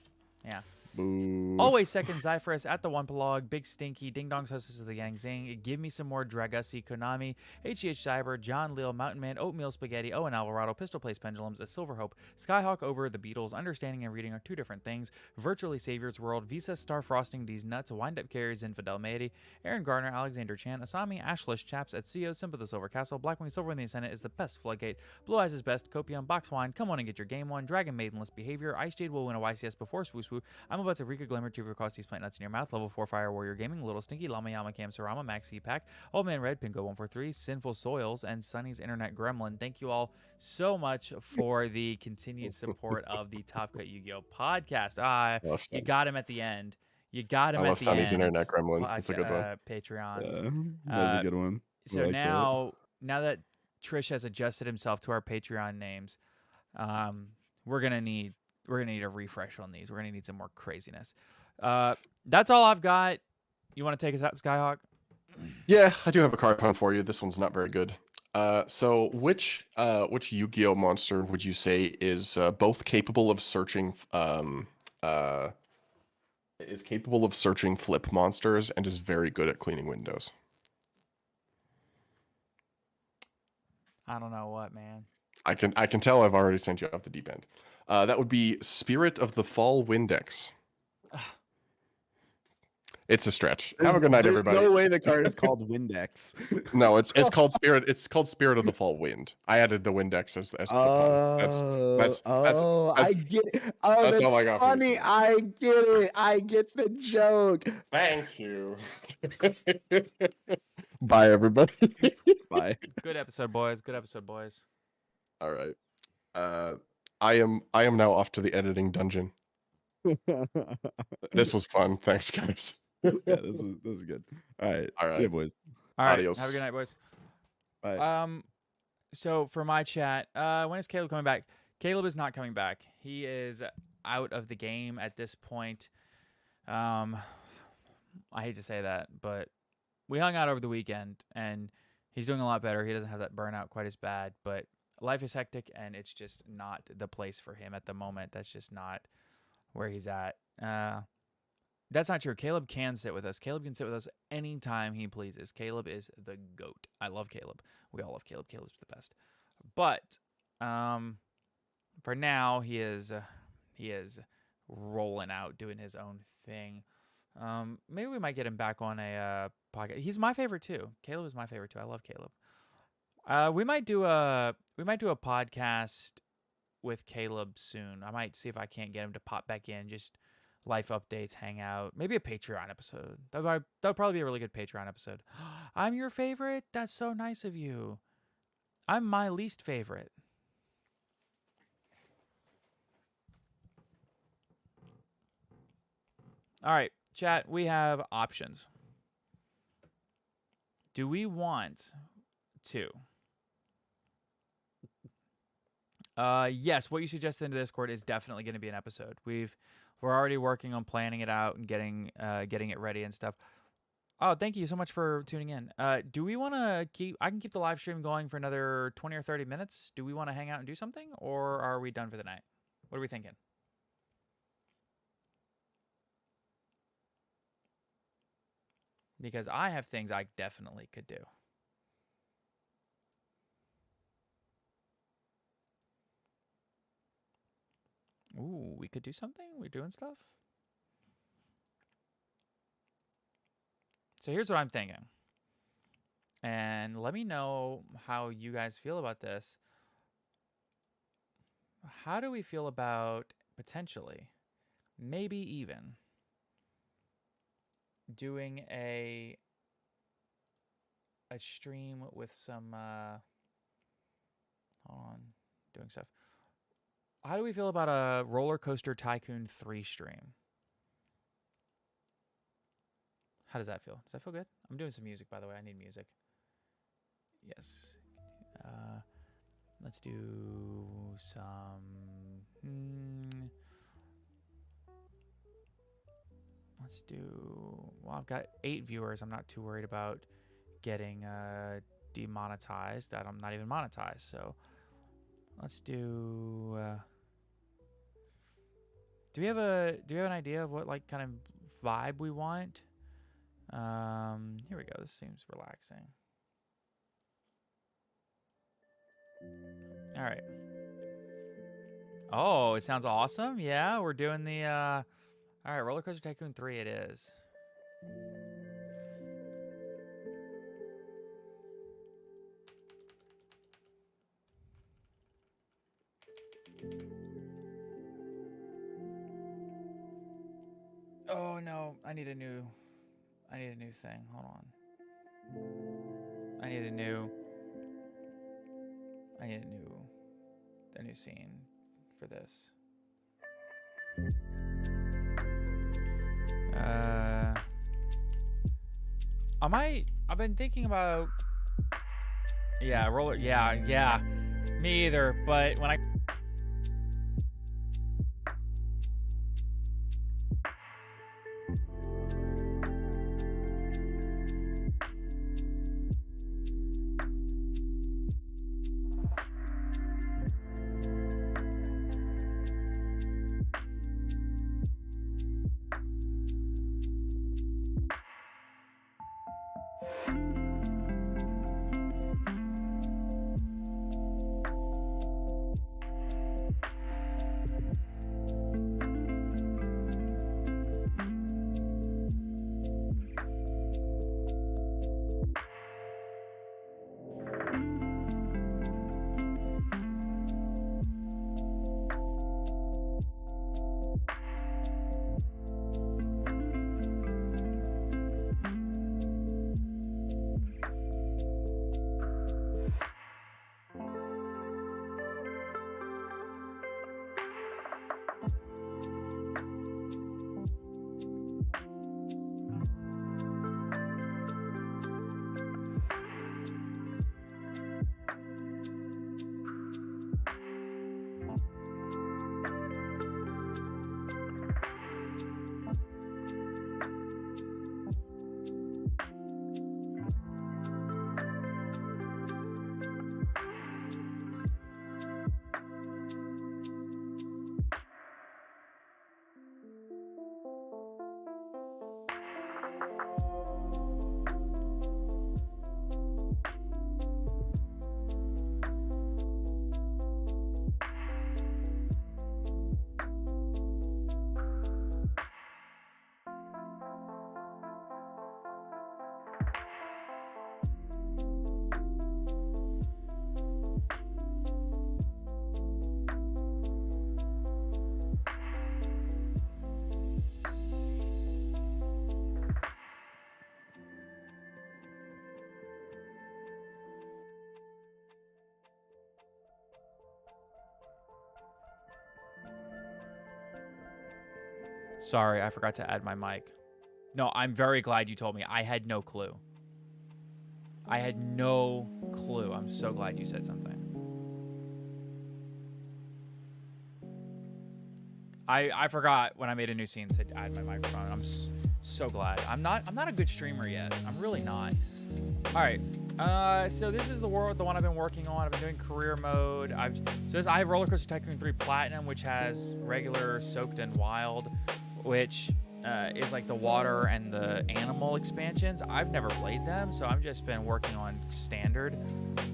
Speaker 5: Yeah.
Speaker 1: Boo.
Speaker 5: Always second Zyphorus at the One Pelog, Big Stinky, Ding Dong's hostess of the Yang Zing, Give Me Some More Dragussi, Konami, HGH Cyber, John Lil, Mountain Man, Oatmeal Spaghetti, Owen Alvarado, Pistol Place Pendulums, A Silver Hope, Skyhawk Over, The Beatles, Understanding and Reading are two different things, Virtually Savior's World, Visa, Star Frosting, These Nuts, Wind Up Carries, Infidel Maity, Aaron Garner, Alexander Chan, Asami, Ashlish, Chaps, Etsuyo, Simp of the Silver Castle, Blackwing Silver in the Ascendant is the best Floodgate, Blue Eyes is best, Copium, Boxwine, Come On and Get Your Game On, Dragon Maidenless Behavior, Ice Jade will win a YCS before Swoo Swoo, I'm about to Rika Glimmer, Tuber Cross these plant nuts in your mouth, Level 4 Fire Warrior Gaming, Little Stinky, Lama Yama Cam Sarama, Maxi Pack, Old Man Red, Pinko 143, Sinful Soils, and Sunny's Internet Gremlin. Thank you all so much for the continued support of the Top Cut Yu-Gi-Oh! Podcast.
Speaker 6: love
Speaker 5: You
Speaker 6: Sunny.
Speaker 5: got him at the end. You got him
Speaker 6: I
Speaker 5: at
Speaker 6: love
Speaker 5: the
Speaker 6: Sunny's
Speaker 5: end.
Speaker 6: Internet Gremlin. That's a good one.
Speaker 5: Patreons.
Speaker 1: That's a good one. I
Speaker 5: So
Speaker 1: like that.
Speaker 5: now that Trish has adjusted himself to our Patreon names, we're gonna need a refresh on these. We're gonna need some more craziness. That's all I've got. You want to take us out, Skyhawk?
Speaker 6: Yeah, I do have a card hunt for you. This one's not very good. So which Yu-Gi-Oh monster would you say is both capable of searching flip monsters and is very good at cleaning windows?
Speaker 5: I don't know what, man.
Speaker 6: I can tell I've already sent you off the deep end. That would be Spirit of the Fall Windex. It's a stretch. Have a good night,
Speaker 1: There's
Speaker 6: everybody.
Speaker 1: no way the card is called Windex.
Speaker 6: No, it's called Spirit. It's called Spirit of the Fall Wind. I added the Windex as the pun. That's
Speaker 1: I get it. Oh,
Speaker 6: that's
Speaker 1: that's
Speaker 6: all I got for you
Speaker 1: funny.
Speaker 6: today.
Speaker 1: I get it. I get the joke.
Speaker 6: Thank you. Bye, everybody.
Speaker 1: Bye.
Speaker 5: Good episode, boys. Good episode, boys.
Speaker 6: All right. I am now off to the editing dungeon. This was fun. Thanks, guys.
Speaker 1: Yeah, this is good. All right.
Speaker 6: All
Speaker 1: See you,
Speaker 6: right.
Speaker 1: boys.
Speaker 5: All right.
Speaker 6: Adios.
Speaker 5: Have a good night, boys.
Speaker 1: Bye.
Speaker 5: So for my chat, when is Caleb coming back? Caleb is not coming back. He is out of the game at this point. I hate to say that, but we hung out over the weekend, and he's doing a lot better. He doesn't have that burnout quite as bad, but life is hectic, and it's just not the place for him at the moment. That's just not where he's at. That's not true. Caleb can sit with us. Caleb can sit with us anytime he pleases. Caleb is the GOAT. I love Caleb. We all love Caleb. Caleb's the best. But for now, he is rolling out, doing his own thing. Maybe we might get him back on a podcast. He's my favorite too. Caleb is my favorite too. I love Caleb. We might do a podcast with Caleb soon. I might see if I can't get him to pop back in, just life updates, hang out, maybe a Patreon episode. That would probably be a really good Patreon episode. I'm your favorite? That's so nice of you. I'm my least favorite. All right, chat, we have options. Do we want to? Yes, what you suggested in the Discord is definitely going to be an episode. We've we're already working on planning it out and getting it ready and stuff. Oh, thank you so much for tuning in. Do we want to I can keep the live stream going for another 20 or 30 minutes. Do we want to hang out and do something, or are we done for the night? What are we thinking? Because I have things I definitely could do. Ooh, we could do something? We're doing stuff? So here's what I'm thinking. And let me know how you guys feel about this. How do we feel about potentially, maybe even, doing a stream with some hold on, doing stuff. How do we feel about a Roller Coaster Tycoon 3 stream? How does that feel? Does that feel good? I'm doing some music, by the way. I need music. Yes. Let's do some. Let's do. Well, I've got 8 viewers. I'm not too worried about getting demonetized. I'm not even monetized. So let's do. Do we have an idea of what like kind of vibe we want? Here we go. This seems relaxing. All right. Oh, it sounds awesome. Yeah, we're doing the all right, Roller Coaster Tycoon 3 it is. Oh no, I need a new thing. Hold on. I need a new scene for this. I've been thinking about yeah, me either, but when I Sorry, I forgot to add my mic. No, I'm very glad you told me. I had no clue. I had no clue. I'm so glad you said something. I forgot when I made a new scene to add my microphone. I'm so glad. I'm not a good streamer yet. I'm really not. All right. So this is the one I've been working on. I've been doing career mode. I have Roller Coaster Tycoon 3 Platinum, which has regular, soaked, and wild, which is like the water and the animal expansions. I've never played them, so I've just been working on standard.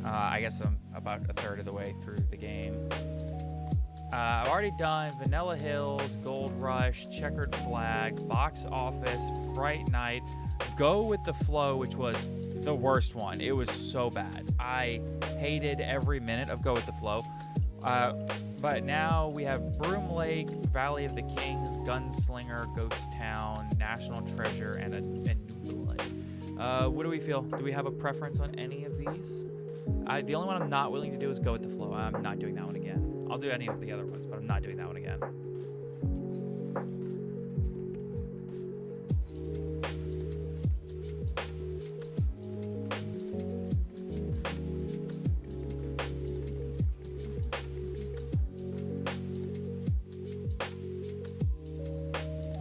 Speaker 5: I guess I'm about a third of the way through the game. I've already done Vanilla Hills, Gold Rush, Checkered Flag, Box Office, Fright Night, Go With the Flow, which was the worst one. It was so bad. I hated every minute of Go With the Flow. But now we have Broom Lake, Valley of the Kings, Gunslinger, Ghost Town, National Treasure, and New Blood. What do we feel? Do we have a preference on any of these? The only one I'm not willing to do is Go With the Flow. I'm not doing that one again. I'll do any of the other ones, but I'm not doing that one again.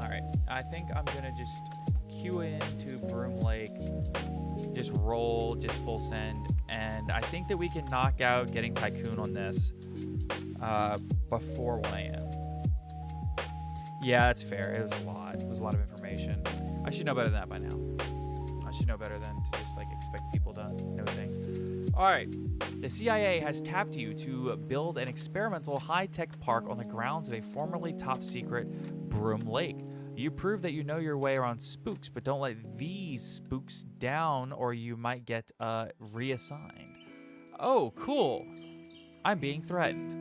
Speaker 5: All right, I think I'm gonna just queue into Broom Lake, just roll, just full send, and I think that we can knock out getting Tycoon on this before 1 a.m. Yeah, that's fair. It was a lot. It was a lot of information. I should know better than that by now. I should know better than to just like expect people to know things. All right. The CIA has tapped you to build an experimental high-tech park on the grounds of a formerly top-secret Broom Lake. You prove that you know your way around spooks, but don't let these spooks down or you might get reassigned. Oh, cool. I'm being threatened.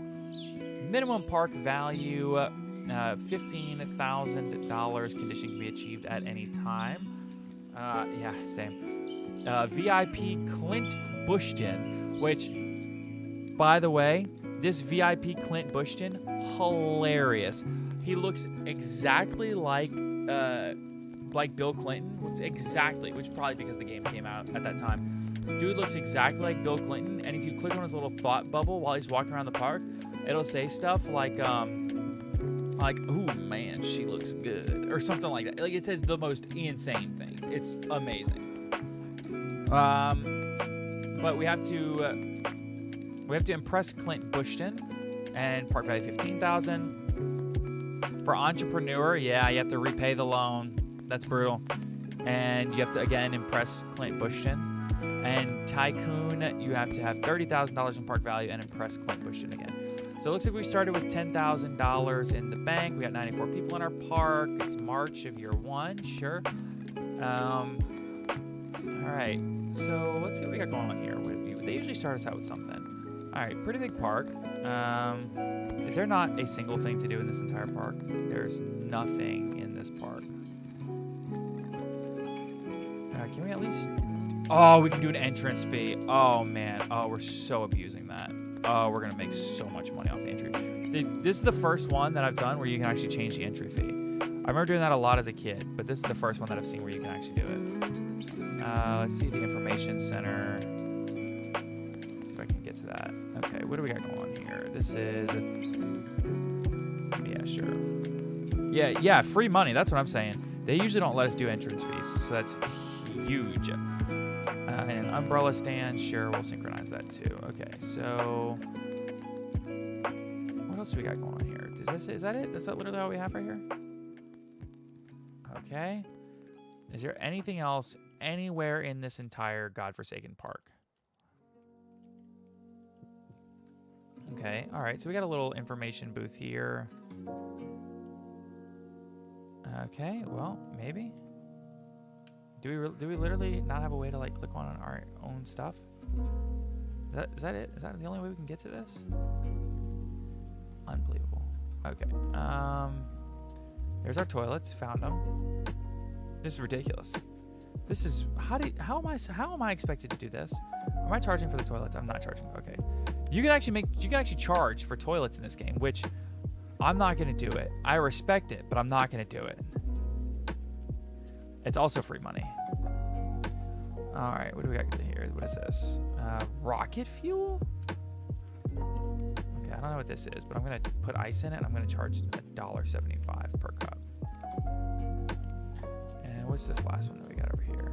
Speaker 5: Minimum park value, $15,000. Condition can be achieved at any time. Yeah, same. VIP Clint Bushton, which, by the way, this VIP Clint Bushton, hilarious. He looks exactly like Bill Clinton. Looks exactly, which is probably because the game came out at that time. Dude looks exactly like Bill Clinton, and if you click on his little thought bubble while he's walking around the park, it'll say stuff like, "Ooh man, she looks good," or something like that. Like it says the most insane things. It's amazing. But we have to impress Clint Bushton, and park value 15,000. For entrepreneur, yeah, you have to repay the loan. That's brutal, and you have to again impress Clint Bushton. And Tycoon, you have to have $30,000 in park value and impress Clint Bushton again. So it looks like we started with $10,000 in the bank. We got 94 people in our park. It's March of year 1, sure. All right, so let's see what we got going on here. They usually start us out with something. All right, pretty big park. Is there not a single thing to do in this entire park? There's nothing in this park. Can we at least... Oh, we can do an entrance fee. Oh, man. Oh, we're so abusing that. Oh, we're going to make so much money off the entry. This is the first one that I've done where you can actually change the entry fee. I remember doing that a lot as a kid, but this is the first one that I've seen where you can actually do it. Let's see the information center. Let's see if I can get to that. Okay, what do we got going on here? This is... Yeah, sure. Yeah, free money. That's what I'm saying. They usually don't let us do entrance fees, so that's huge. And an umbrella stand, sure, we'll synchronize that too. Okay, so what else do we got going on here? Is that it? Is that literally all we have right here? Okay. Is there anything else anywhere in this entire godforsaken park? Okay, all right, so we got a little information booth here. Okay, well, maybe. Do we literally not have a way to like click on our own stuff? Is that it? Is that the only way we can get to this? Unbelievable. Okay. There's our toilets. Found them. This is ridiculous. This is how am I expected to do this? Am I charging for the toilets? I'm not charging. Okay. You can actually charge for toilets in this game, which I'm not going to do it. I respect it, but I'm not going to do it. It's also free money. All right, what do we got here? What is this? Rocket fuel? Okay, I I don't know what this is, but I'm gonna put ice in it and I'm gonna charge $1.75 per cup. And what's this last one that we got over here?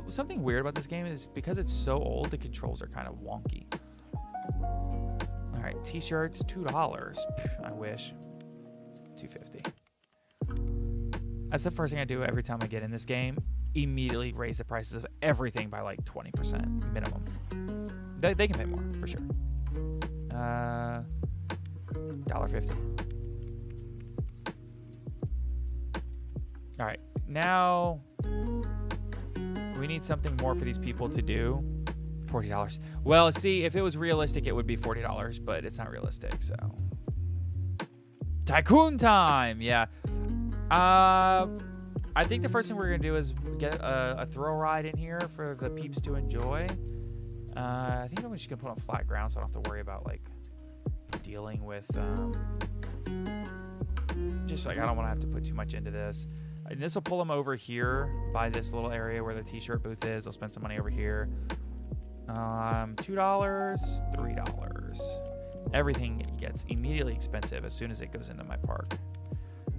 Speaker 5: Something weird about this game is because it's so old, the controls are kind of wonky. All right, t-shirts, $2. I wish. $2.50. That's the first thing I do every time I get in this game. Immediately raise the prices of everything by like 20% minimum. They can pay more for sure. $1.50. All right, now we need something more for these people to do. $40. Well, see, if it was realistic, it would be $40, but it's not realistic, so. Tycoon time! Yeah. I think the first thing we're going to do is get a thrill ride in here for the peeps to enjoy. I think I'm just going to put on flat ground so I don't have to worry about, like, dealing with, just, like, I don't want to have to put too much into this. And this will pull them over here by this little area where the t-shirt booth is. I'll spend some money over here. $2, $3. Everything gets immediately expensive as soon as it goes into my park.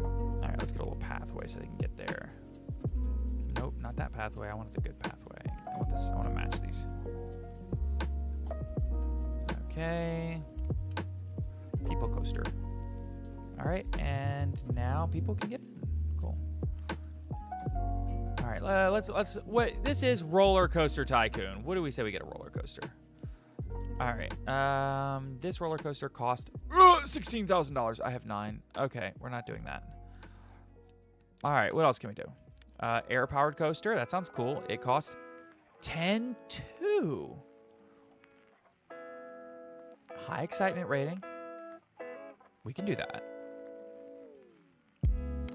Speaker 5: All right, let's get a little pathway so they can get there. Nope, not that pathway. I want the good pathway. I want this. I want to match these. Okay. People coaster. All right, and now people can get in. Cool. All right, let's. What this is Roller Coaster Tycoon. What do we say we get a roller coaster? All right. This roller coaster cost $16,000. I have 9. Okay, we're not doing that. All right, what else can we do? Air-powered coaster. That sounds cool. It cost $10,200. High excitement rating. We can do that.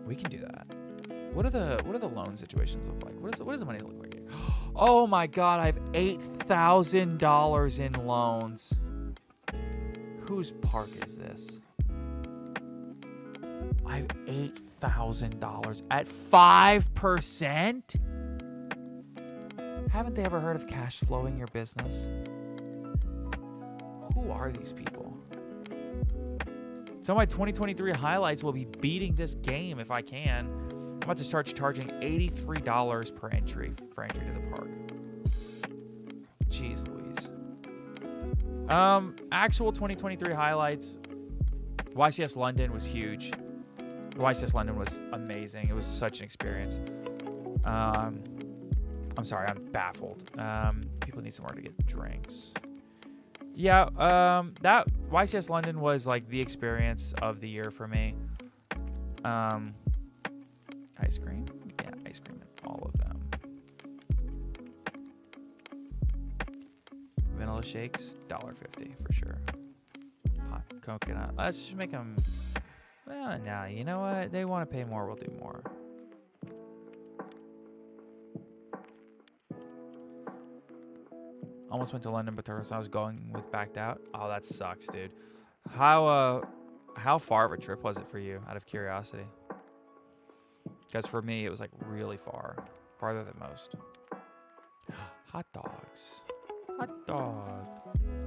Speaker 5: We can do that. What are the loan situations look like? What does the money look like here? Oh my God, I have $8,000 in loans. Whose park is this? I have $8,000 at 5%? Haven't they ever heard of cash flowing your business? Who are these people? Some of my 2023 highlights will be beating this game if I can. I'm about to start charging $83 per entry for entry to the park. Jeez Louise. Actual 2023 highlights. YCS London was huge. YCS London was amazing. It was such an experience. I'm sorry, I'm baffled. People need somewhere to get drinks. Yeah, that YCS London was like the experience of the year for me. Ice cream? Yeah, ice cream in all of them. Vanilla shakes, $1.50 for sure. Hot coconut. Let's just make them. Well, nah, you know what? They want to pay more, we'll do more. Almost went to London, but the person I was going with backed out. Oh, that sucks, dude. How far of a trip was it for you, out of curiosity? Because for me, it was like really far. Farther than most. Hot dogs. Hot dog.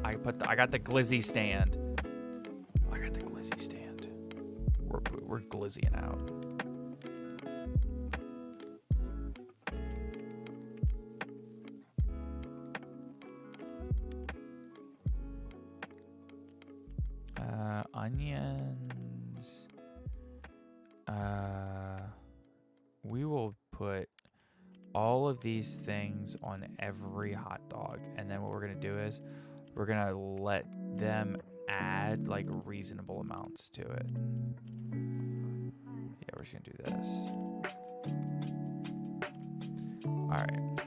Speaker 5: I got the glizzy stand. I got the glizzy stand. We're glizzying out. Onions. We will put all of these things on every hot dog, and then what we're gonna do is we're gonna let them add like reasonable amounts to it. Yeah, we're just gonna do this. All right.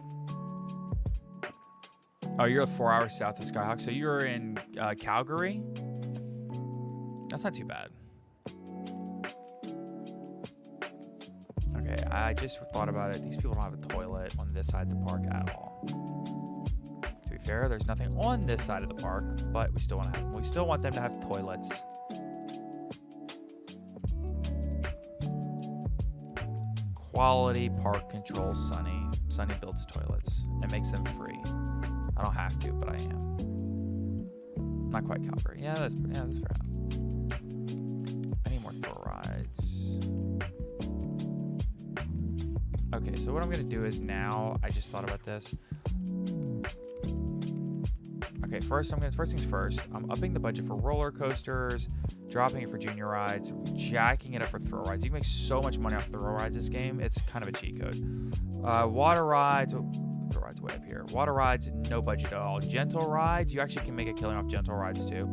Speaker 5: Oh, you're 4 hours south of Skyhawk, so you're in Calgary. That's not too bad. Okay, I just thought about it. These people don't have a toilet on this side of the park at all. To be fair, there's nothing on this side of the park, but we still want them to have toilets. Quality park control, Sunny. Sunny builds toilets and makes them free. I don't have to, but I am. Not quite Calgary. Yeah, that's fair enough. I need more thrill rides. Okay, so what I'm gonna do is now, I just thought about this. Okay, first things first. I'm upping the budget for roller coasters, dropping it for junior rides, jacking it up for thrill rides. You can make so much money off thrill rides this game. It's kind of a cheat code. Water rides, thrill rides way up here. Water rides, no budget at all. Gentle rides, you actually can make a killing off gentle rides too.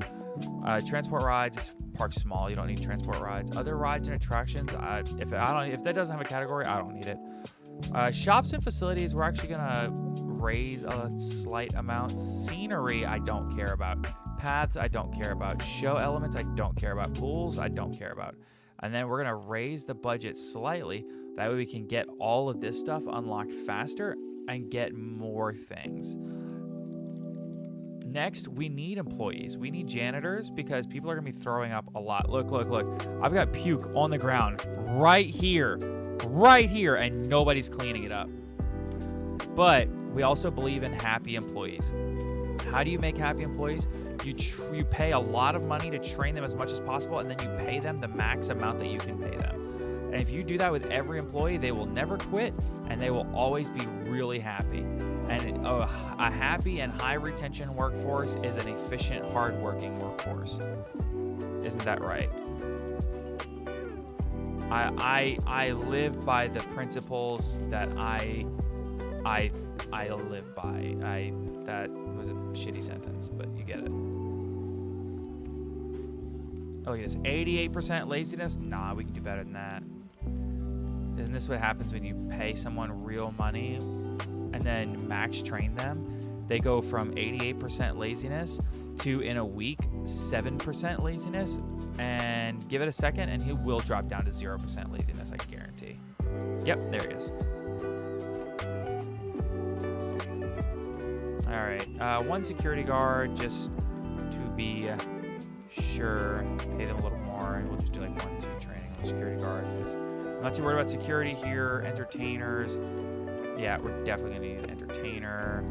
Speaker 5: Transport rides, it's park small. You don't need transport rides. Other rides and attractions, if that doesn't have a category, I don't need it. Shops and facilities, we're actually gonna raise a slight amount. Scenery, I don't care about. Paths, I don't care about. Show elements, I don't care about. Pools, I don't care about. And then we're gonna raise the budget slightly. That way we can get all of this stuff unlocked faster and get more things. Next, we need employees. We need janitors because people are gonna be throwing up a lot. Look. I've got puke on the ground right here, and nobody's cleaning it up. But we also believe in happy employees. How do you make happy employees? You pay a lot of money to train them as much as possible, and then you pay them the max amount that you can pay them. And if you do that with every employee, they will never quit, and they will always be really happy. And a happy and high retention workforce is an efficient, hardworking workforce. Isn't that right? I live by the principles that I live by. That was a shitty sentence, but you get it. Oh, look at this. 88% laziness? Nah, we can do better than that. Isn't this what happens when you pay someone real money and then max train them? They go from 88% laziness to, in a week, 7% laziness. And give it a second, and he will drop down to 0% laziness, I guarantee. Yep, there he is. All right, one security guard, just to be sure, pay them a little more, and we'll just do like 1-2 training on security guards. Because I'm not too worried about security here. Entertainers, yeah, we're definitely gonna need an entertainer.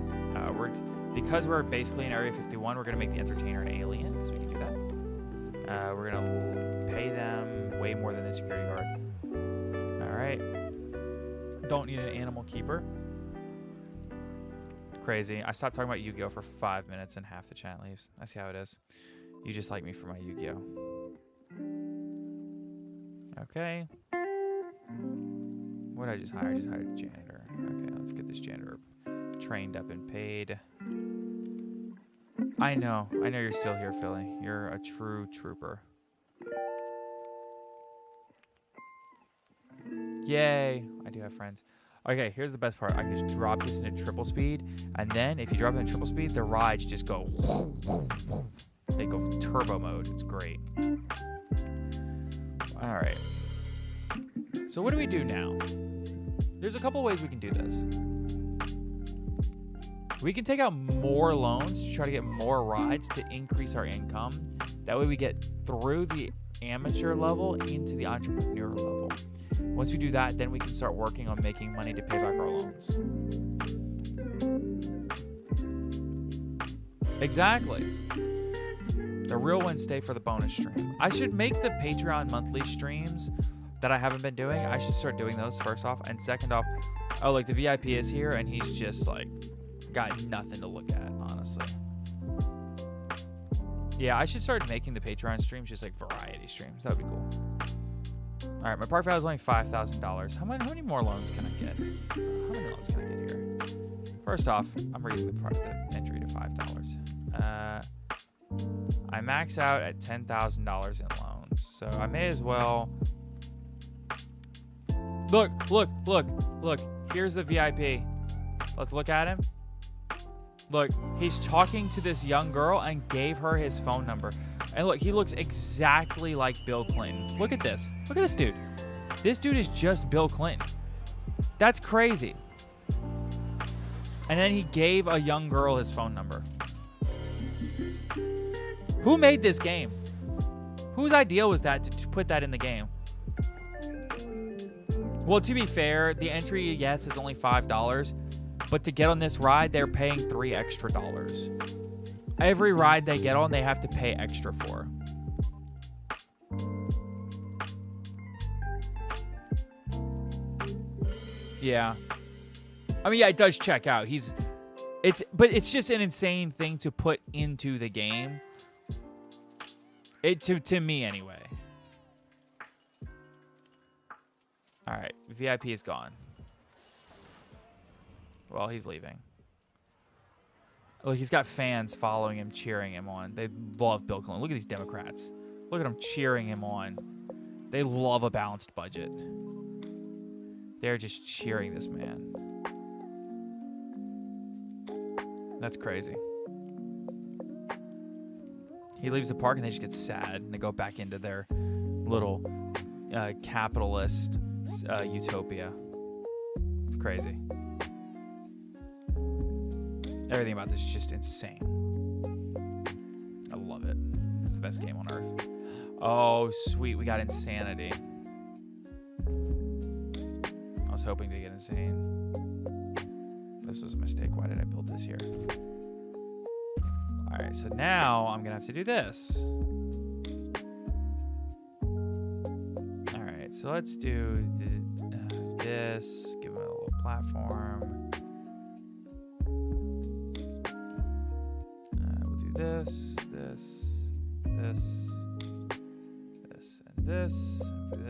Speaker 5: Because we're basically in Area 51, we're gonna make the entertainer an alien because we can do that. We're gonna pay them way more than the security guard. All right, don't need an animal keeper. Crazy. I stopped talking about Yu-Gi-Oh for 5 minutes and half the chat leaves. I see how it is. You just like me for my Yu-Gi-Oh. Okay. What did I just hire? I just hired a janitor. Okay, let's get this janitor trained up and paid. I know you're still here, Philly. You're a true trooper. Yay! I do have friends. Okay, here's the best part. I can just drop this into triple speed, and then if you drop it in triple speed, the rides just go. They go turbo mode. It's great. All right. So what do we do now? There's a couple ways we can do this. We can take out more loans to try to get more rides to increase our income. That way we get through the amateur level into the entrepreneur level. Once we do that, then we can start working on making money to pay back our loans. Exactly. The real wins stay for the bonus stream. I should make the Patreon monthly streams that I haven't been doing. I should start doing those first off. And second off, oh, like the VIP is here and he's just like got nothing to look at, honestly. Yeah, I should start making the Patreon streams just like variety streams. That would be cool. All right, my park value is only $5,000. How many more loans can I get? How many loans can I get here? First off, I'm raising the entry to $5. I max out at $10,000 in loans, so I may as well. Look! Here's the VIP. Let's look at him. Look, he's talking to this young girl and gave her his phone number. And look, he looks exactly like Bill Clinton. Look at this. Look at this dude. This dude is just Bill Clinton. That's crazy. And then he gave a young girl his phone number. Who made this game? Whose idea was that to put that in the game? Well, to be fair, the entry, yes, is only $5. But to get on this ride, they're paying $3 extra. Every ride they get on, they have to pay extra for. Yeah. I mean, yeah, it does check out. But it's just an insane thing to put into the game. To me anyway. All right, VIP is gone. Well, he's leaving. Look, he's got fans following him, cheering him on. They love Bill Clinton. Look at these Democrats. Look at them cheering him on. They love a balanced budget. They're just cheering this man. That's crazy. He leaves the park and they just get sad and they go back into their little capitalist utopia. It's crazy. Everything about this is just insane. I love it. It's the best game on earth. Oh, sweet. We got Insanity. I was hoping to get Insane. This was a mistake. Why did I build this here? All right, so now I'm going to have to do this. All right, so let's do this. Give him a little platform. We'll do this, this, and this. And for this, we'll do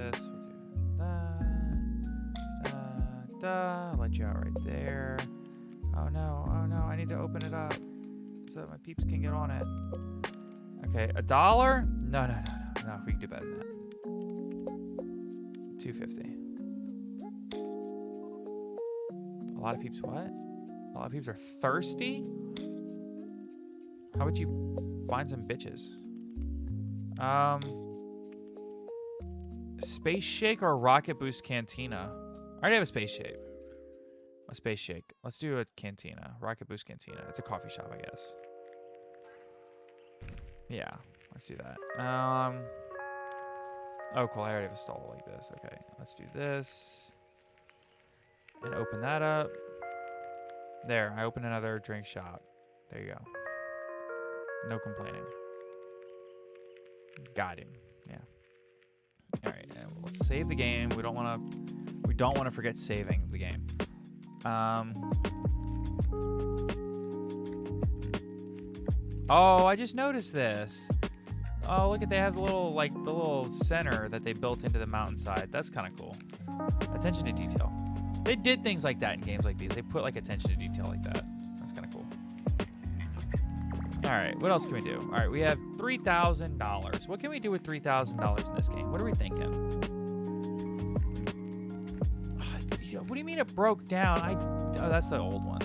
Speaker 5: that. Let you out right there. Oh no, I need to open it up so that my peeps can get on it. Okay, $1? No, we can do better than that. $2.50. A lot of peeps what? A lot of peeps are thirsty? How would you find some bitches? Space Shake or Rocket Boost Cantina? I already have a Space Shake. A Space Shake. Let's do a Cantina. Rocket Boost Cantina. It's a coffee shop, I guess. Yeah, let's do that. Oh, cool. I already have a stall like this. Okay, let's do this. And open that up. There, I opened another drink shop. There you go. No complaining. Got him. Yeah. All right, let's save the game. We don't want to forget saving the game. Oh, I just noticed this. Oh, look at they have the little center that they built into the mountainside. That's kind of cool. Attention to detail. They did things like that in games like these. They put like attention to detail like that. That's kind of cool. All right, what else can we do? All right, we have $3,000. What can we do with $3,000 in this game? What are we thinking? What do you mean it broke down? Oh, that's the old one.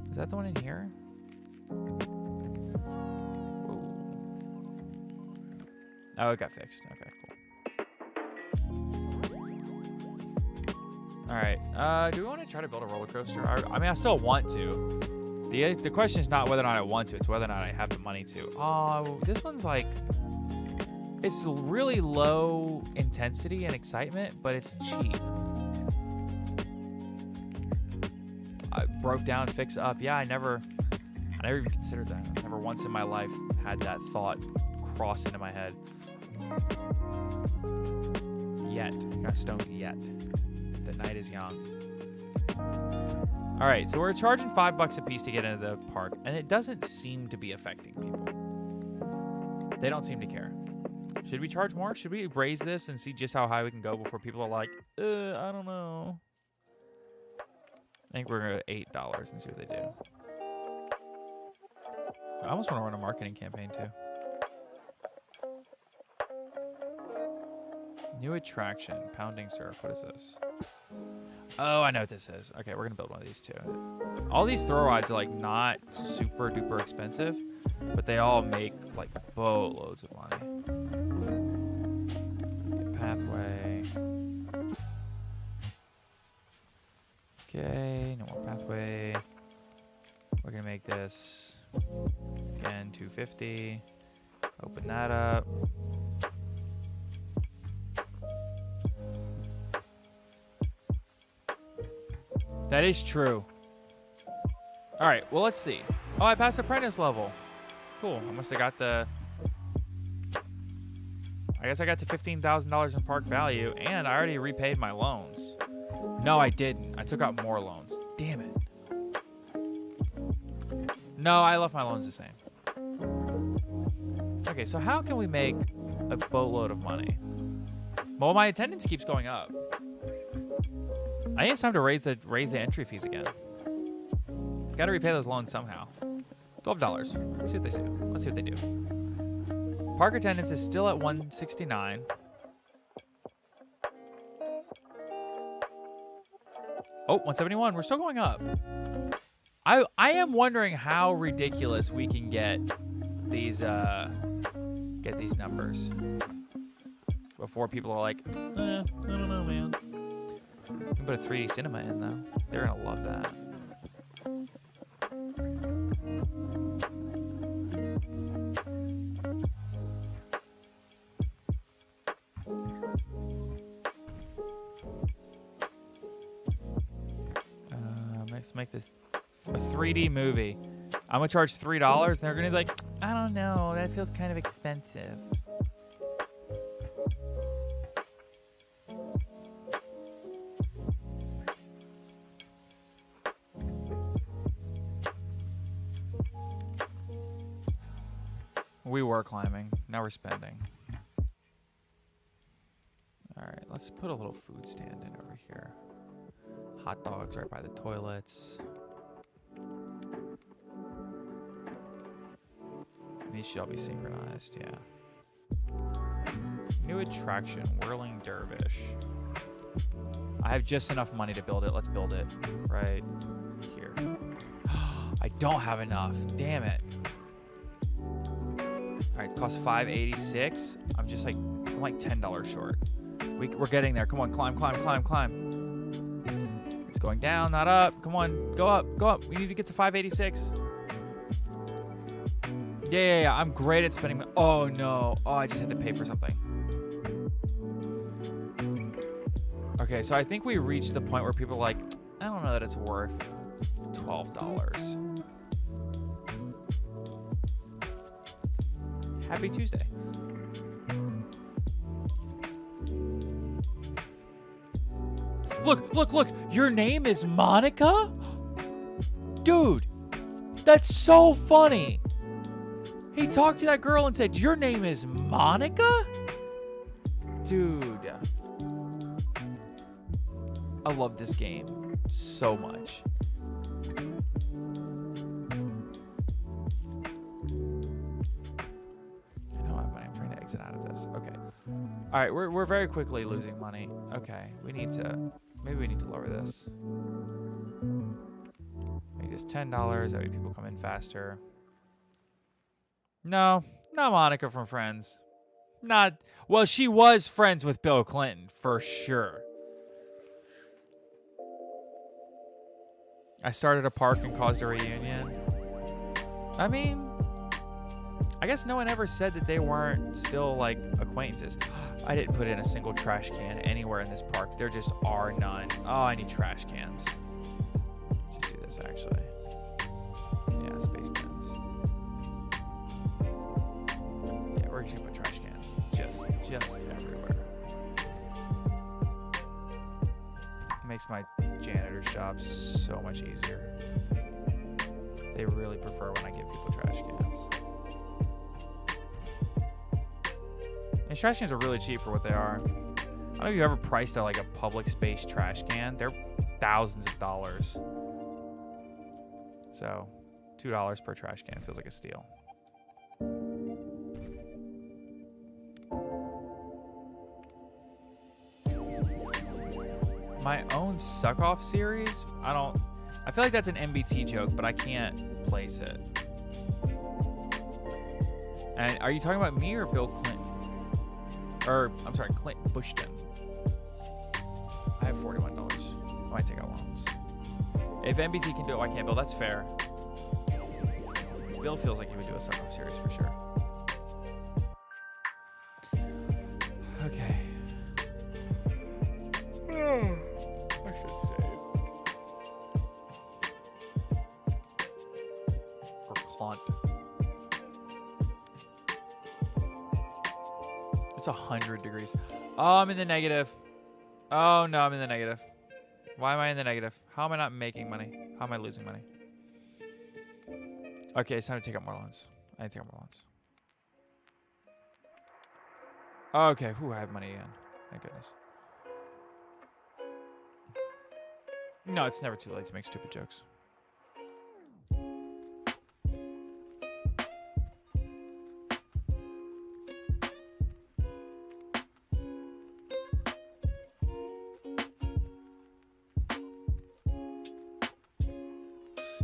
Speaker 5: Is that the one in here? Oh, it got fixed. Okay, cool. All right. Do we want to try to build a roller coaster? I mean, I still want to. The question is not whether or not I want to. It's whether or not I have the money to. Oh, this one's like... It's really low intensity and excitement, but it's cheap. I broke down, fix up. Yeah, I never even considered that. Never once in my life had that thought cross into my head. Yet. Not stoned yet. The night is young. All right, so we're charging $5 a piece to get into the park, and it doesn't seem to be affecting people. They don't seem to care. Should we charge more? Should we raise this and see just how high we can go before people are like, I don't know. I think we're going to go $8 and see what they do. I almost want to run a marketing campaign too. New attraction, Pounding Surf. What is this? Oh, I know what this is. Okay, we're going to build one of these too. All these throw rides are like not super duper expensive, but they all make like boatloads of money. Pathway. Okay, no more pathway. We're gonna make this again $2.50. Open that up. That is true. All right, well, let's see. Oh, I passed apprentice level. Cool. I must have got the... I guess I got to $15,000 in park value, and I already repaid my loans. No, I didn't. I took out more loans. Damn it. No, I left my loans the same. Okay, so how can we make a boatload of money? Well, my attendance keeps going up. I think it's time to raise the entry fees again. Got to repay those loans somehow. $12. Let's see what they say. Let's see what they do. Park attendance is still at 169. Oh, 171. We're still going up. I am wondering how ridiculous we can get these numbers before people are like, I don't know, man. You can put a 3D cinema in though. They're gonna love that. Let's make this a 3D movie. I'm gonna charge $3, and they're gonna be like, I don't know, that feels kind of expensive. We were climbing, now we're spending. All right, let's put a little food stand in over here. Hot dogs right by the toilets. These should all be synchronized, yeah. New attraction, Whirling Dervish. I have just enough money to build it. Let's build it right here. I don't have enough. Damn it. All right, it costs $586. I'm like $10 short. We're getting there. Come on, climb, climb, climb, climb. It's going down, not up. Come on, go up, go up. We need to get to 586. Yeah. I'm great at spending. Oh no. Oh, I just had to pay for something. Okay, so I think we reached the point where people are like, I don't know that it's worth $12. Happy Tuesday. Look. Your name is Monica? Dude, that's so funny. He talked to that girl and said, your name is Monica? Dude. I love this game so much. I don't have money. I'm trying to exit out of this. Okay. All right, we're very quickly losing money. Okay, maybe we need to lower this. Make this $10. That way people come in faster. No, not Monica from Friends. Well, she was friends with Bill Clinton, for sure. I started a park and caused a reunion. I mean, I guess no one ever said that they weren't still, like, acquaintances. I didn't put in a single trash can anywhere in this park. There just are none. Oh, I need trash cans. Just do this, actually. Yeah, space bins. Yeah, we're just gonna put trash cans. Just everywhere. Makes my janitor's job so much easier. They really prefer when I give people trash cans. And trash cans are really cheap for what they are. I don't know if you've ever priced out like a public space trash can. They're thousands of dollars. So $2 per trash can feels like a steal. My own suck-off series? I feel like that's an MBT joke, but I can't place it. And are you talking about me or Bill Clinton? Or, I'm sorry, Clint Bushton. I have $41. I might take out loans. If MBT can do it, why can't Bill? That's fair. Bill feels like he would do a suck-off series for sure. Okay. I should save. It's 100 degrees. Oh, I'm in the negative. Oh, no, I'm in the negative. Why am I in the negative? How am I not making money? How am I losing money? Okay, it's time to take out more loans. I need to take out more loans. Okay, whew, I have money again. Thank goodness. No, it's never too late to make stupid jokes.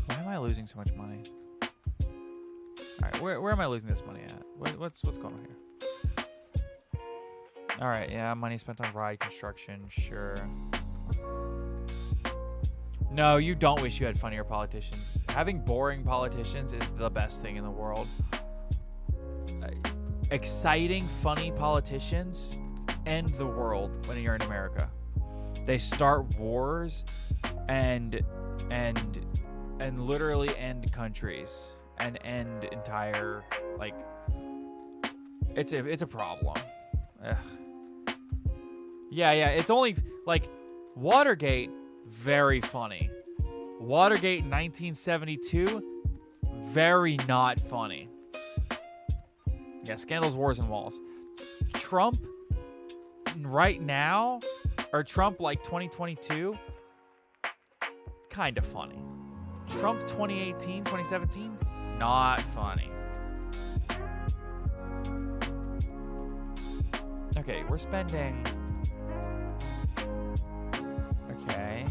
Speaker 5: Why am I losing so much money? All right, where am I losing this money at? What's going on here? All right, yeah, money spent on ride construction, sure. No, you don't wish you had funnier politicians. Having boring politicians is the best thing in the world. Exciting, funny politicians end the world when you're in America. They start wars and literally end countries and end entire, like, it's a problem. Ugh. Yeah, it's only like Watergate, very funny. Watergate 1972, very not funny. Yeah, scandals, wars, and walls. Trump right now, or Trump like 2022, kind of funny. Trump 2018, 2017, not funny. Okay, we're spending... Okay.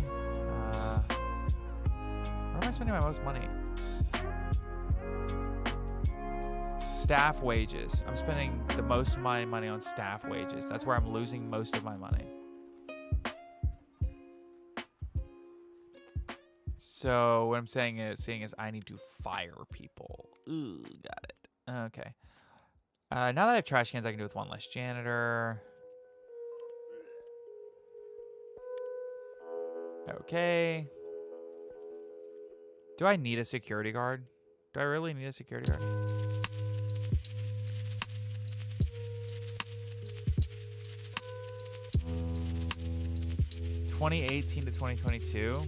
Speaker 5: Where am I spending my most money? Staff wages. I'm spending the most of my money on staff wages. That's where I'm losing most of my money. So what I'm seeing is I need to fire people. Ooh, got it. Okay. Now that I have trash cans, I can do with one less janitor. Okay. Do I need a security guard? Do I really need a security guard? (2018 to 2022).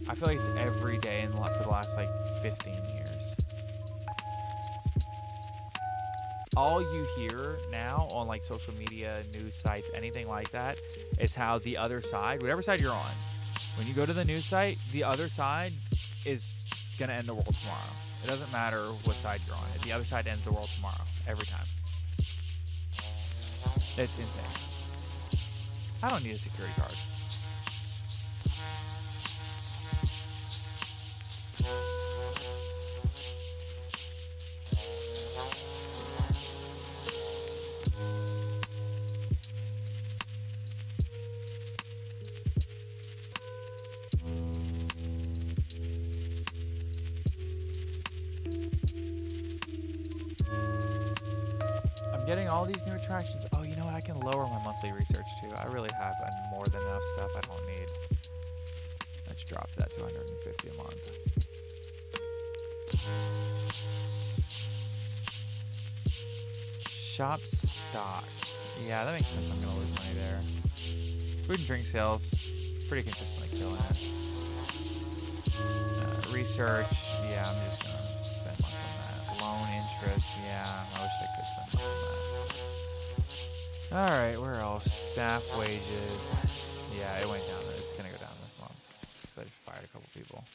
Speaker 5: I feel like it's every day for the last like 15 years. All you hear now on like social media, news sites, anything like that, is how the other side, whatever side you're on, when you go to the news site, the other side is gonna end the world tomorrow. It doesn't matter what side you're on. The other side ends the world tomorrow, every time. It's insane. I don't need a security guard. Getting all these new attractions. Oh, you know what? I can lower my monthly research too. I really have more than enough stuff I don't need. Let's drop that to $150 a month. Shop stock. Yeah, that makes sense. I'm gonna lose money there. Food and drink sales, pretty consistently killing it. Research. Yeah, I'm just gonna spend less on that. Loan interest. Yeah, I wish I could spend less on that. All right, where else? Staff wages. Yeah, it went down. It's gonna go down this month. I just fired a couple people.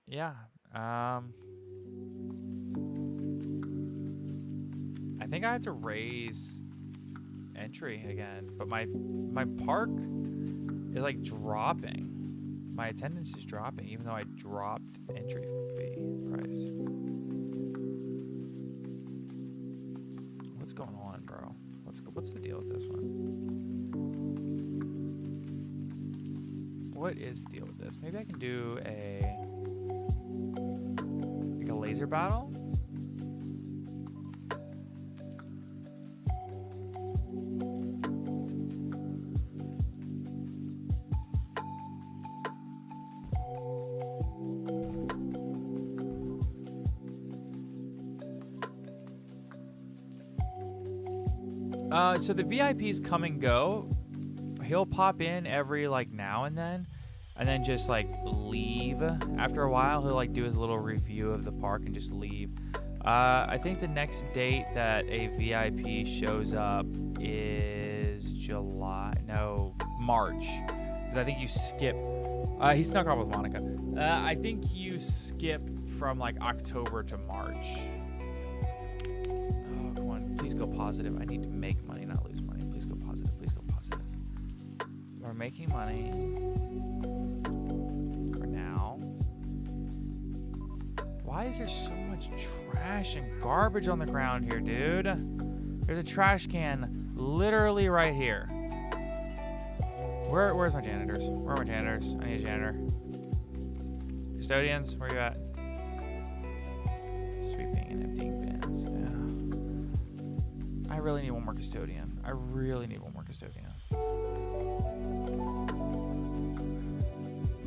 Speaker 5: Yeah. I think I have to raise entry again, but my park is like dropping. My attendance is dropping, even though I dropped entry fee price. What's going on, bro? What's the deal with this one? What is the deal with this? Maybe I can do a laser battle. So the VIPs come and go. He'll pop in every like now and then just like leave after a while. He'll like do his little review of the park and just leave. I think the next date that a VIP shows up is March. Because I think you skip. He snuck off with Monica. I think you skip from like October to March. Oh, come on. Please go positive. I need to make money, not lose money. Please go positive. Please go positive. We're making money. For now. Why is there so much trash and garbage on the ground here, dude? There's a trash can literally right here. Where's my janitors? Where are my janitors? I need a janitor. Custodians, where you at? Sweeping and emptying bins. Yeah. I really need one more custodian. I really need one more custodian.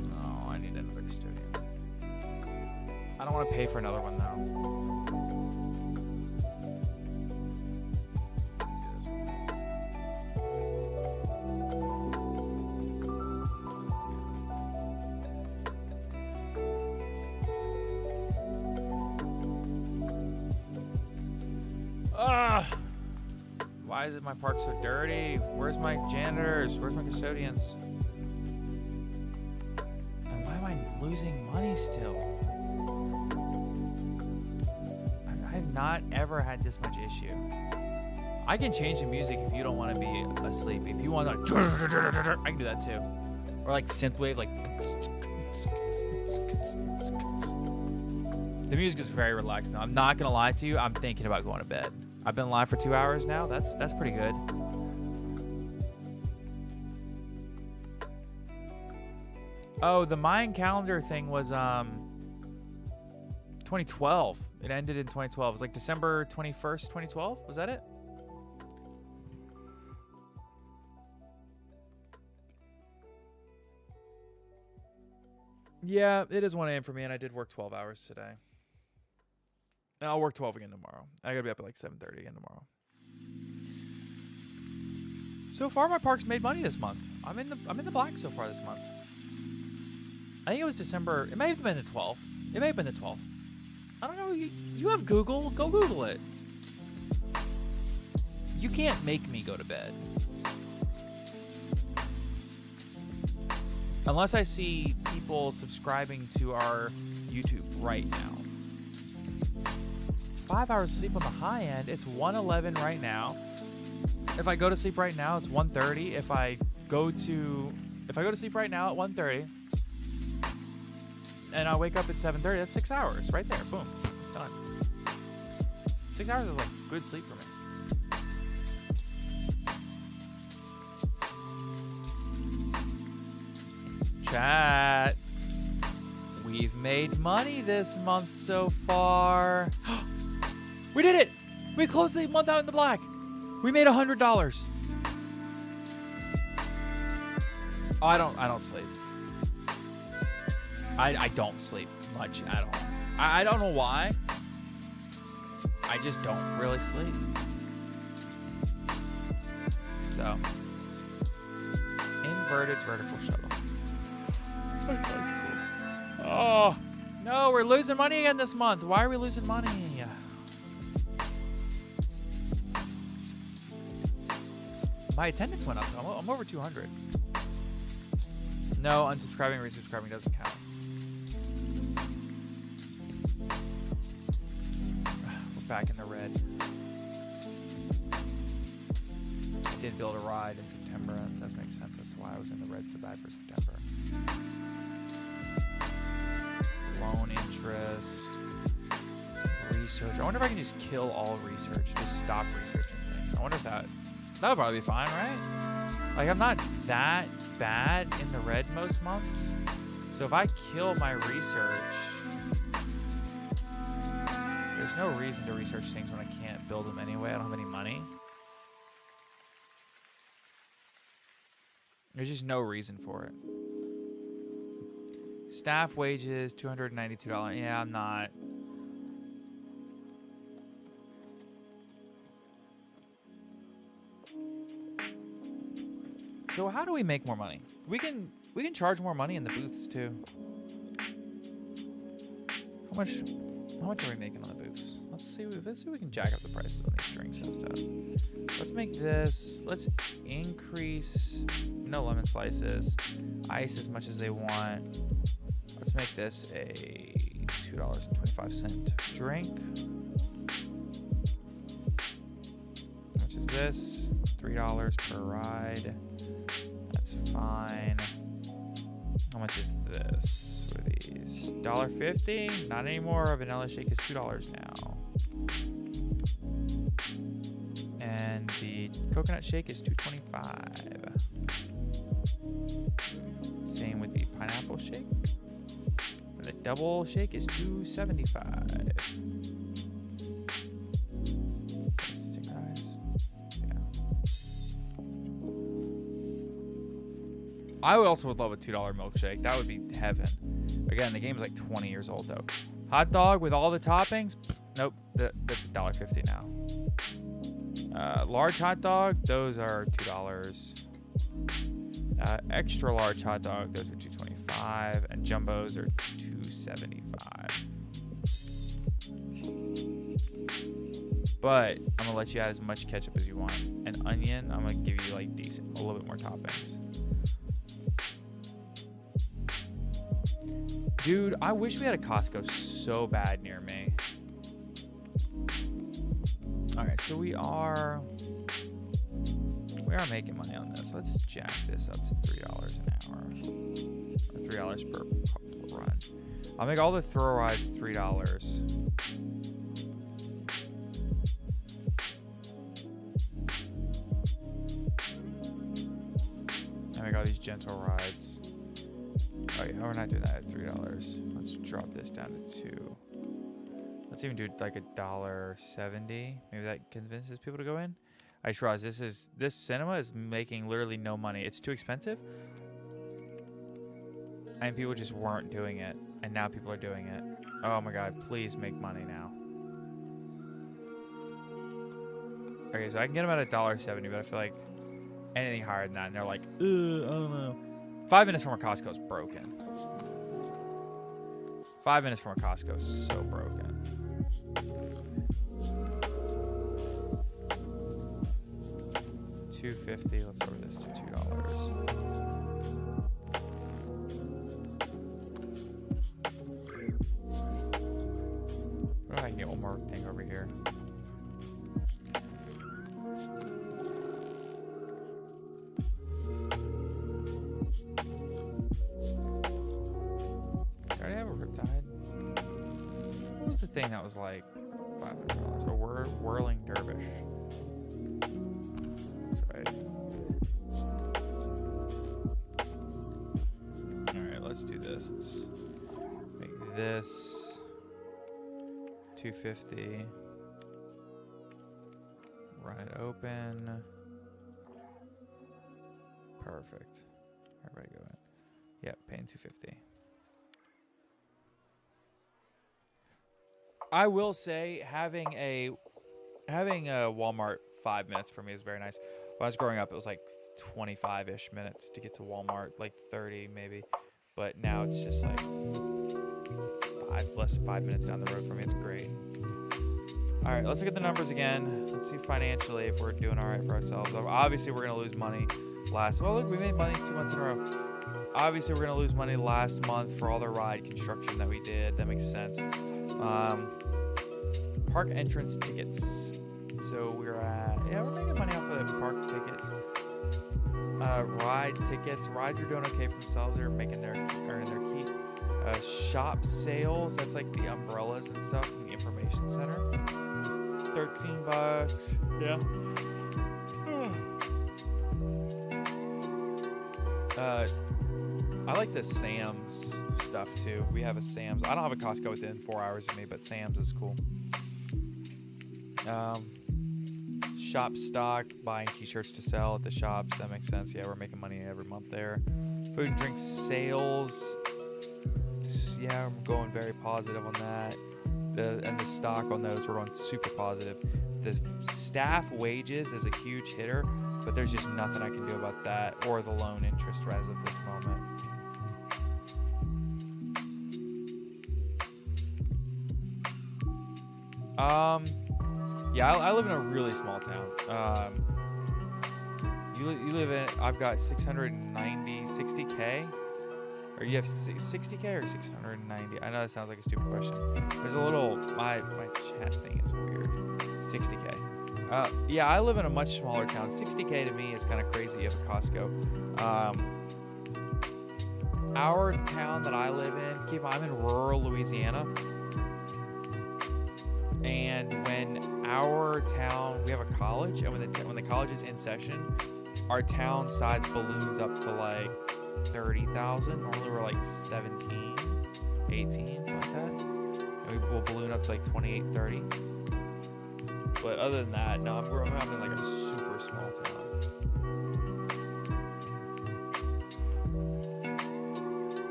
Speaker 5: Oh, I need another custodian. I don't want to pay for another one though. Why is my park so dirty? Where's my janitors? Where's my custodians? And why am I losing money still? I've not ever had this much issue. I can change the music if you don't want to be asleep. If you want to, I can do that too. Or like synthwave, like. The music is very relaxed now. I'm not gonna lie to you. I'm thinking about going to bed. I've been live for 2 hours now. That's pretty good. Oh, the Mayan calendar thing was 2012. It ended in 2012. It was like December 21st, 2012. Was that it? Yeah, it is 1 a.m. for me, and I did work 12 hours today. And I'll work 12 again tomorrow. I gotta be up at like 7:30 again tomorrow. So far, my park's made money this month. I'm in the black so far this month. I think it was December. It may have been the 12th. It may have been the 12th. I don't know. You have Google. Go Google it. You can't make me go to bed. Unless I see people subscribing to our YouTube right now. 5 hours of sleep on the high end. It's 1:11 right now. If I go to sleep right now, it's 1:30. If I go to sleep right now at 1:30, and I wake up at 7:30, that's 6 hours right there. Boom, done. 6 hours is like good sleep for me. Chat. We've made money this month so far. We did it! We closed the month out in the black. We made $100. Oh, I don't sleep. I don't sleep much at all. I don't know why. I just don't really sleep. So, inverted vertical shuttle. That's cool. Oh no, we're losing money again this month. Why are we losing money? My attendance went up. I'm over 200. No, unsubscribing, resubscribing doesn't count. We're back in the red. I did build a ride in September. That does make sense as to why I was in the red so bad for September. Loan interest. Research. I wonder if I can just kill all research. Just stop researching things. I wonder if that would probably be fine, right? Like, I'm not that bad in the red most months. So if I kill my research, there's no reason to research things when I can't build them anyway. I don't have any money. There's just no reason for it. Staff wages, $292. Yeah, I'm not. So how do we make more money? We can charge more money in the booths too. How much are we making on the booths? Let's see if we can jack up the prices on these drinks and stuff. Let's make this. Let's increase no lemon slices, ice as much as they want. Let's make this a $2.25 drink. How much is this? $3 per ride. That's fine. How much is this? What are these? $1.50? Not anymore. A vanilla shake is $2 now. And the coconut shake is $2.25. Same with the pineapple shake. And the double shake is $2.75. I also would love a $2 milkshake. That would be heaven. Again, the game's like 20 years old though. Hot dog with all the toppings? Nope, that's $1.50 now. Large hot dog, those are $2. Extra large hot dog, those are $2.25, and jumbos are $2.75. But I'm gonna let you add as much ketchup as you want. And onion, I'm gonna give you like a little bit more toppings. Dude, I wish we had a Costco so bad near me. All right, so we are making money on this. Let's jack this up to $3 an hour, or $3 per run. I'll make all the throw rides $3. I make all these gentle rides. Oh yeah, we're not doing that at $3. Let's drop this down to $2. Let's even do like $1.70. Maybe that convinces people to go in. I just realized this cinema is making literally no money. It's too expensive, and people just weren't doing it, and now people are doing it. Oh my God! Please make money now. Okay, so I can get them at $1.70, but I feel like anything higher than that, and they're like, I don't know. 5 minutes from a Costco is broken. 5 minutes from a Costco is so broken. $2.50. Let's lower this to $2. What if I can get one more thing over here? The thing that was like $500, a whirling dervish. That's right. All right, let's do this. Let's make this $2.50. Run it open. Perfect. Everybody go in. Yep, paying $2.50. I will say having a Walmart 5 minutes for me is very nice. When I was growing up, it was like 25-ish minutes to get to Walmart, like 30 maybe. But now it's just like less than 5 minutes down the road for me. It's great. All right, let's look at the numbers again. Let's see financially if we're doing all right for ourselves. Obviously, we're gonna lose money well, look, we made money 2 months in a row. Obviously, we're gonna lose money last month for all the ride construction that we did. That makes sense. Park entrance tickets. So we're making money off of the park tickets. Ride tickets. Rides are doing okay for themselves. They're earning their keep. Shop sales. That's like the umbrellas and stuff in the information center. $13. Yeah. I like the Sam's stuff too. We have a Sam's. I don't have a Costco within 4 hours of me, but Sam's is cool. Shop stock, buying t-shirts to sell at the shops. That makes sense. Yeah, we're making money every month there. Food and drink sales. Yeah, I'm going very positive on that. And the stock on those, we're going super positive. the staff wages is a huge hitter, but there's just nothing I can do about that or the loan interest as of this moment. Yeah, I live in a really small town. You live in, I've got 60K? Or you have 60K or 690? I know that sounds like a stupid question. There's a little, my chat thing is weird. 60K. Yeah, I live in a much smaller town. 60K to me is kind of crazy. You have a Costco. Our town that I live in, I'm in rural Louisiana. And when our town, we have a college, and when the college is in session, our town size balloons up to like 30,000. Normally we're like 17, 18, something like that. And we'll balloon up to like 28, 30. But other than that, no, I'm in like a super small town.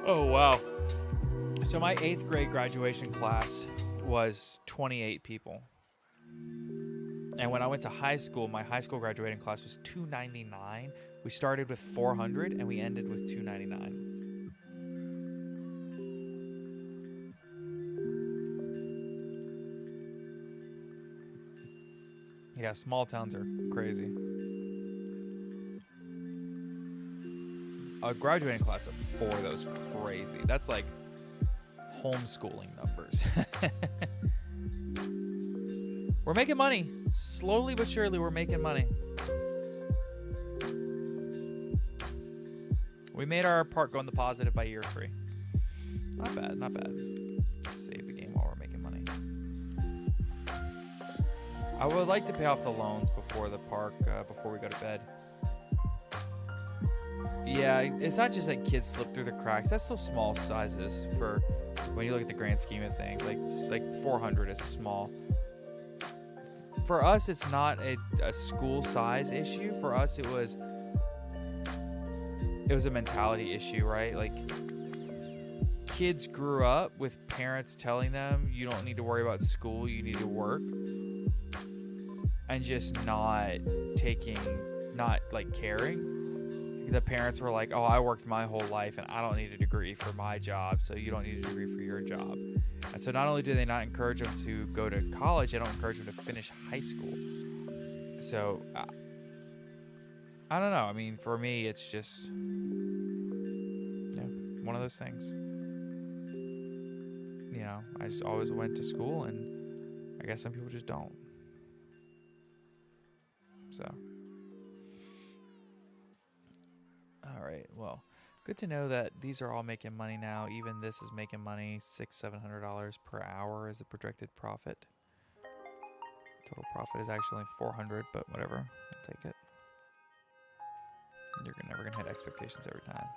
Speaker 5: Oh, wow. So my 8th grade graduation class was 28 people. And when I went to high school, my high school graduating class was 299. We started with 400 and we ended with 299. Yeah, small towns are crazy. A graduating class of 4 of those crazy. That's like homeschooling numbers. We're making money. Slowly but surely, we're making money. We made our part go in the positive by year 3. Not bad, not bad. Save the game while we're making money. I would like to pay off the loans before the park, before we go to bed. Yeah, it's not just like kids slip through the cracks. That's still small sizes for when you look at the grand scheme of things. Like 400 is small. For us, it's not a school size issue. For us, it was a mentality issue, right? Like, kids grew up with parents telling them, you don't need to worry about school, you need to work. And just not caring. The parents were like, oh, I worked my whole life and I don't need a degree for my job, so you don't need a degree for your job. And so not only do they not encourage them to go to college, they don't encourage them to finish high school. So, I don't know. I mean, for me, it's just, one of those things. You know, I just always went to school, and I guess some people just don't. So. All right, well, good to know that these are all making money now. Even this is making money. $600-700 per hour is a projected profit. Total profit is actually only $400, but whatever, I'll take it. You're never gonna hit expectations every time.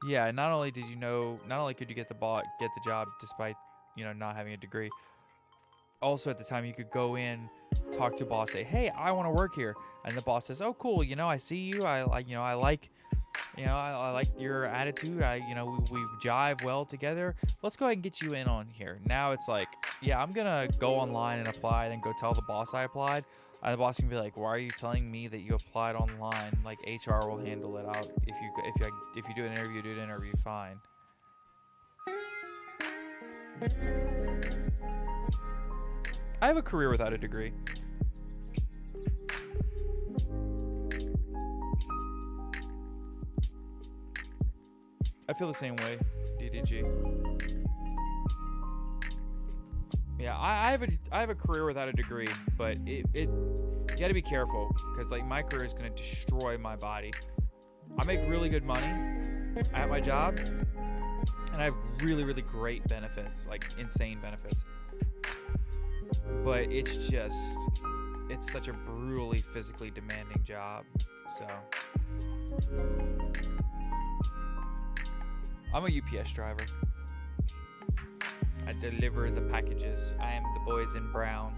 Speaker 5: Yeah, not only could you get the job despite not having a degree. Also, at the time, you could go in, talk to a boss, say, "Hey, I want to work here," and the boss says, "Oh, cool. I see you. I like your attitude. We jive well together. Let's go ahead and get you in on here." Now it's like, yeah, I'm gonna go online and apply, and then go tell the boss I applied, and the boss can be like, "Why are you telling me that you applied online? Like, HR will handle it out. If you do an interview, fine." I have a career without a degree. I feel the same way, DDG. Yeah, I have a career without a degree, but you got to be careful because like my career is gonna destroy my body. I make really good money at my job, and I have really, really great benefits, like insane benefits. But it's such a brutally physically demanding job. So I'm a UPS driver. I deliver the packages. I am the boys in brown.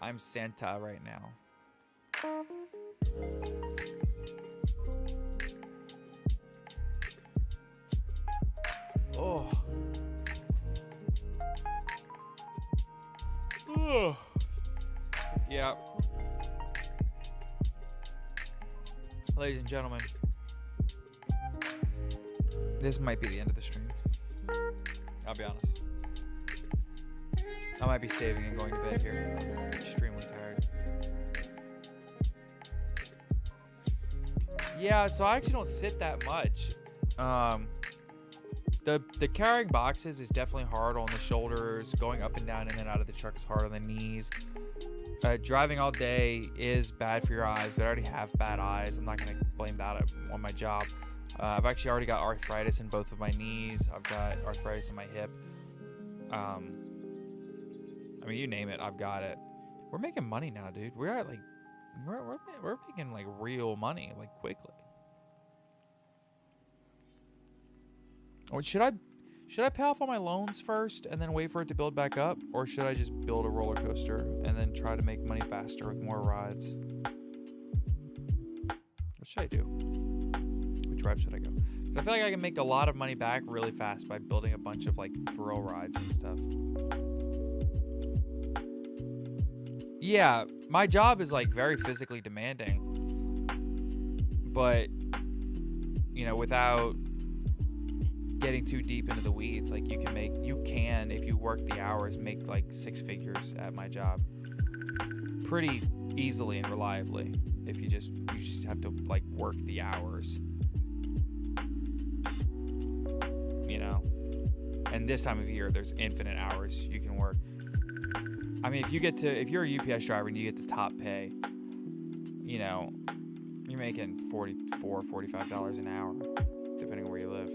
Speaker 5: I'm Santa right now. Oh. Yeah. Ladies and gentlemen, this might be the end of the stream. I'll be honest. I might be saving and going to bed here. I'm extremely tired. Yeah, so I actually don't sit that much. The carrying boxes is definitely hard on the shoulders. Going up and down in and out of the truck is hard on the knees. Driving all day is bad for your eyes, but I already have bad eyes. I'm not going to blame that on my job. I've actually already got arthritis in both of my knees. I've got arthritis in my hip. I mean, you name it, I've got it. We're making money now, dude. We're at like, we're making like real money, like quickly. Or should I pay off all my loans first and then wait for it to build back up? Or should I just build a roller coaster and then try to make money faster with more rides? What should I do? Which ride should I go? 'Cause I feel like I can make a lot of money back really fast by building a bunch of like thrill rides and stuff. Yeah, my job is like very physically demanding. But, you know, without getting too deep into the weeds, like you can if you work the hours, make like 6 figures at my job pretty easily and reliably. If you just have to like work the hours, you know. And this time of year, there's infinite hours you can work. I mean, if you're a UPS driver and you get to top pay, you know, you're making $44, $45 an hour, depending on where you live.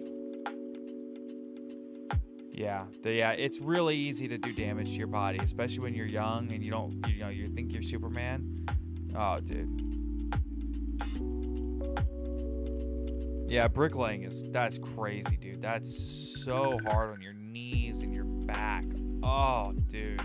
Speaker 5: Yeah, it's really easy to do damage to your body, especially when you're young and you think you're Superman. Oh, dude. Yeah, bricklaying that's crazy, dude. That's so hard on your knees and your back. Oh, dude.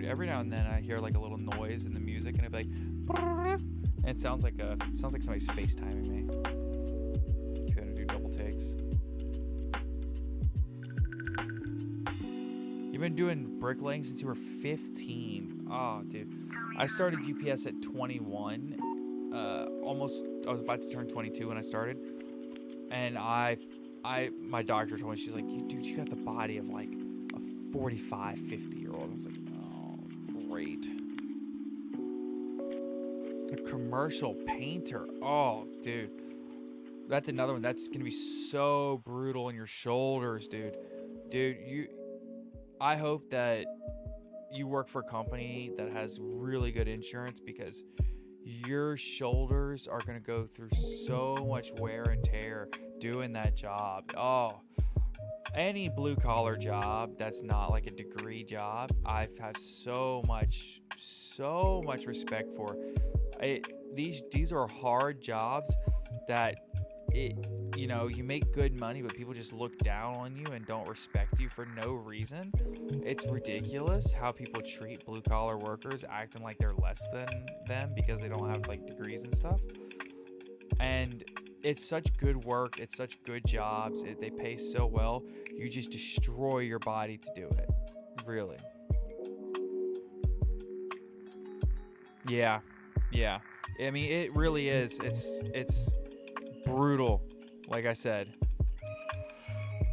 Speaker 5: Every now and then I hear like a little noise in the music and it'd be like, and it sounds like somebody's FaceTiming me. You gotta do double takes. You've been doing bricklaying since you were 15. Oh, dude. I started UPS at 21. I was about to turn 22 when I started. And my doctor told me, she's like, dude, you got the body of like a 45, 50-year-old. I was like, great. A commercial painter. Oh, dude. That's another one. That's going to be so brutal on your shoulders, dude. Dude, I hope that you work for a company that has really good insurance, because your shoulders are going to go through so much wear and tear doing that job. Oh, any blue collar job that's not like a degree job, I have so much respect for. These are hard jobs that you make good money, but people just look down on you and don't respect you for no reason. It's ridiculous how people treat blue collar workers, acting like they're less than them because they don't have like degrees and stuff. And it's such good work. It's such good jobs. They pay so well. You just destroy your body to do it. Really. Yeah. I mean, it really is. It's brutal. Like I said.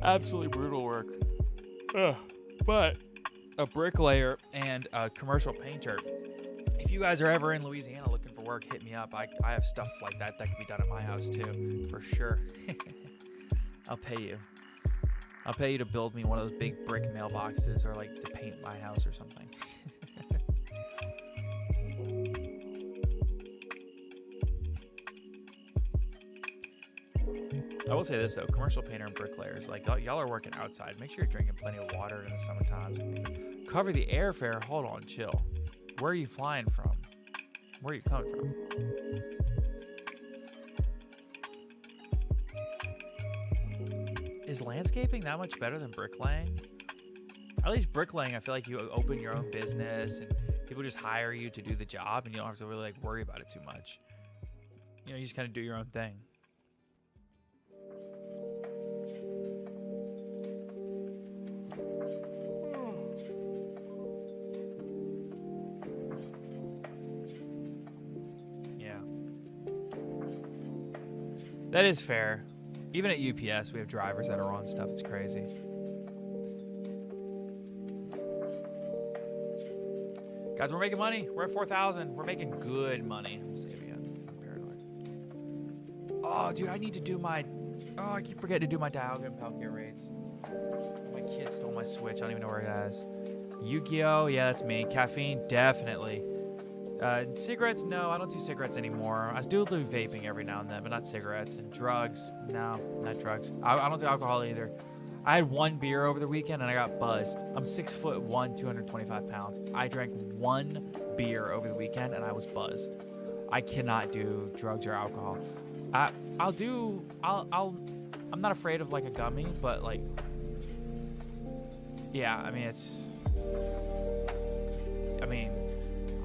Speaker 5: Absolutely brutal work. But a bricklayer and a commercial painter, if you guys are ever in Louisiana looking for work, hit me up. I have stuff like that can be done at my house too, for sure. I'll pay you. I'll pay you to build me one of those big brick mailboxes, or like to paint my house or something. I will say this though, commercial painter and bricklayers, like y'all are working outside. Make sure you're drinking plenty of water in the summer times and things. Cover the airfare. Hold on, chill. Where are you flying from? Where are you coming from? Is landscaping that much better than bricklaying? At least bricklaying, I feel like you open your own business and people just hire you to do the job and you don't have to really like worry about it too much. you know, you just kind of do your own thing. Yeah. That is fair. Even at UPS, we have drivers that are on stuff. It's crazy. Guys, we're making money. We're at 4,000. We're making good money. I'm saving it. I'm paranoid. Oh, dude, I need to do my... Oh, I keep forgetting to do my Dialga and Palkia raids. My kid stole my Switch. I don't even know where it is. Yu-Gi-Oh! Yeah, that's me. Caffeine, definitely. Cigarettes, no, I don't do cigarettes anymore. I still do vaping every now and then, but not cigarettes. And drugs, no, not drugs. I don't do alcohol either. I had one beer over the weekend and I got buzzed. I'm 6'1", 225 pounds. I drank one beer over the weekend and I was buzzed. I cannot do drugs or alcohol. I'm not afraid of like a gummy, but like, yeah, I mean,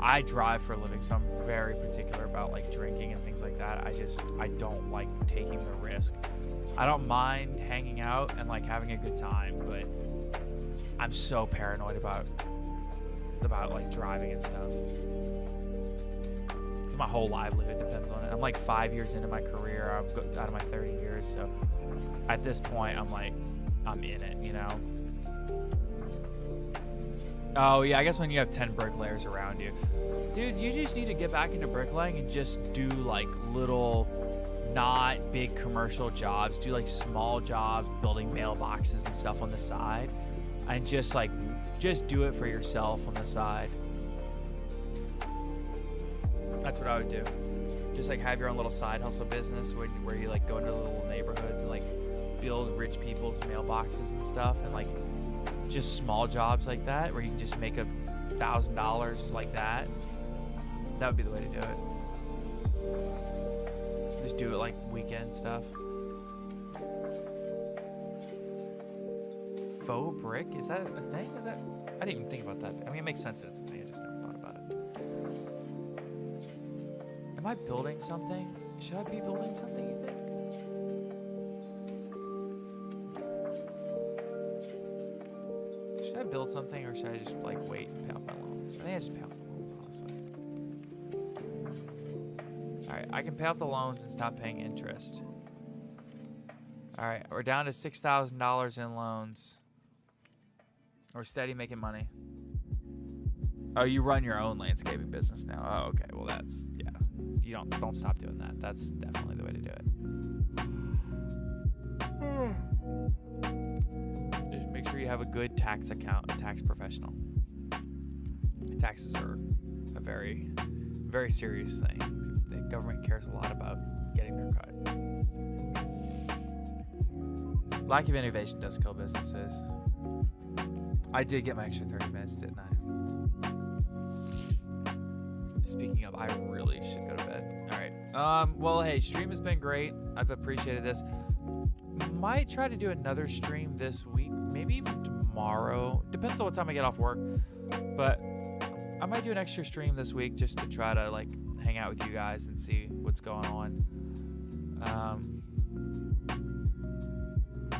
Speaker 5: I drive for a living, so I'm very particular about like drinking and things like that. I don't like taking the risk. I don't mind hanging out and like having a good time, but I'm so paranoid about like driving and stuff. So my whole livelihood depends on it. I'm like 5 years into my career. I'm out of my 30 years, so at this point, I'm like, I'm in it, you know? Oh, yeah, I guess when you have 10 bricklayers around you. Dude, you just need to get back into bricklaying and just do, like, little, not big commercial jobs. Do, like, small jobs, building mailboxes and stuff on the side. And just, like, just do it for yourself on the side. That's what I would do. Just, like, have your own little side hustle business where you, like, go into little neighborhoods and, like, build rich people's mailboxes and stuff. And, like, just small jobs like that where you can just make $1,000 like that. That would be the way to do it. Just do it like weekend stuff. Faux brick? Is that a thing? I didn't even think about that. I mean, it makes sense that it's a thing. I just never thought about it. Am I building something? Should I be building something, you think? Should I build something or should I just like wait and pay off my loans? I think I just pay off the loans, honestly. Alright, I can pay off the loans and stop paying interest. Alright, we're down to $6,000 in loans. We're steady making money. Oh, you run your own landscaping business now. Oh, okay. Well, that's, yeah. You don't stop doing that. That's definitely the way to do it. Just make sure you have a good tax account, a tax professional. Taxes are a very, very serious thing. The government cares a lot about getting their cut. Lack of innovation does kill businesses. I did get my extra 30 minutes, didn't I? Speaking of, I really should go to bed. All right. Well, hey, stream has been great. I've appreciated this. Might try to do another stream this week, maybe even tomorrow. Depends on what time I get off work. But I might do an extra stream this week just to try to like hang out with you guys and see what's going on.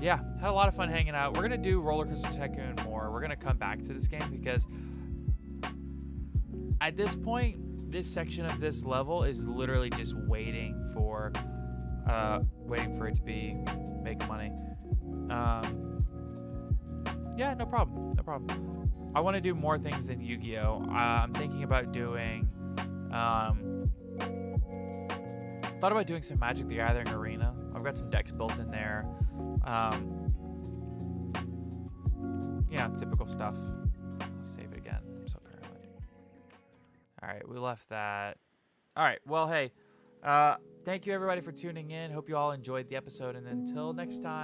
Speaker 5: Yeah, had a lot of fun hanging out. We're gonna do Roller Coaster Tycoon more. We're gonna come back to this game because at this point, this section of this level is literally just waiting for it to be make money. Yeah, no problem. I want to do more things than Yu-Gi-Oh. I'm thinking about doing thought about doing some Magic the Gathering Arena. I've got some decks built in there. Yeah, typical stuff. I'll save it again. I'm so paranoid. All right, we left that. All right, well, hey, thank you everybody for tuning in. Hope you all enjoyed the episode, and until next time.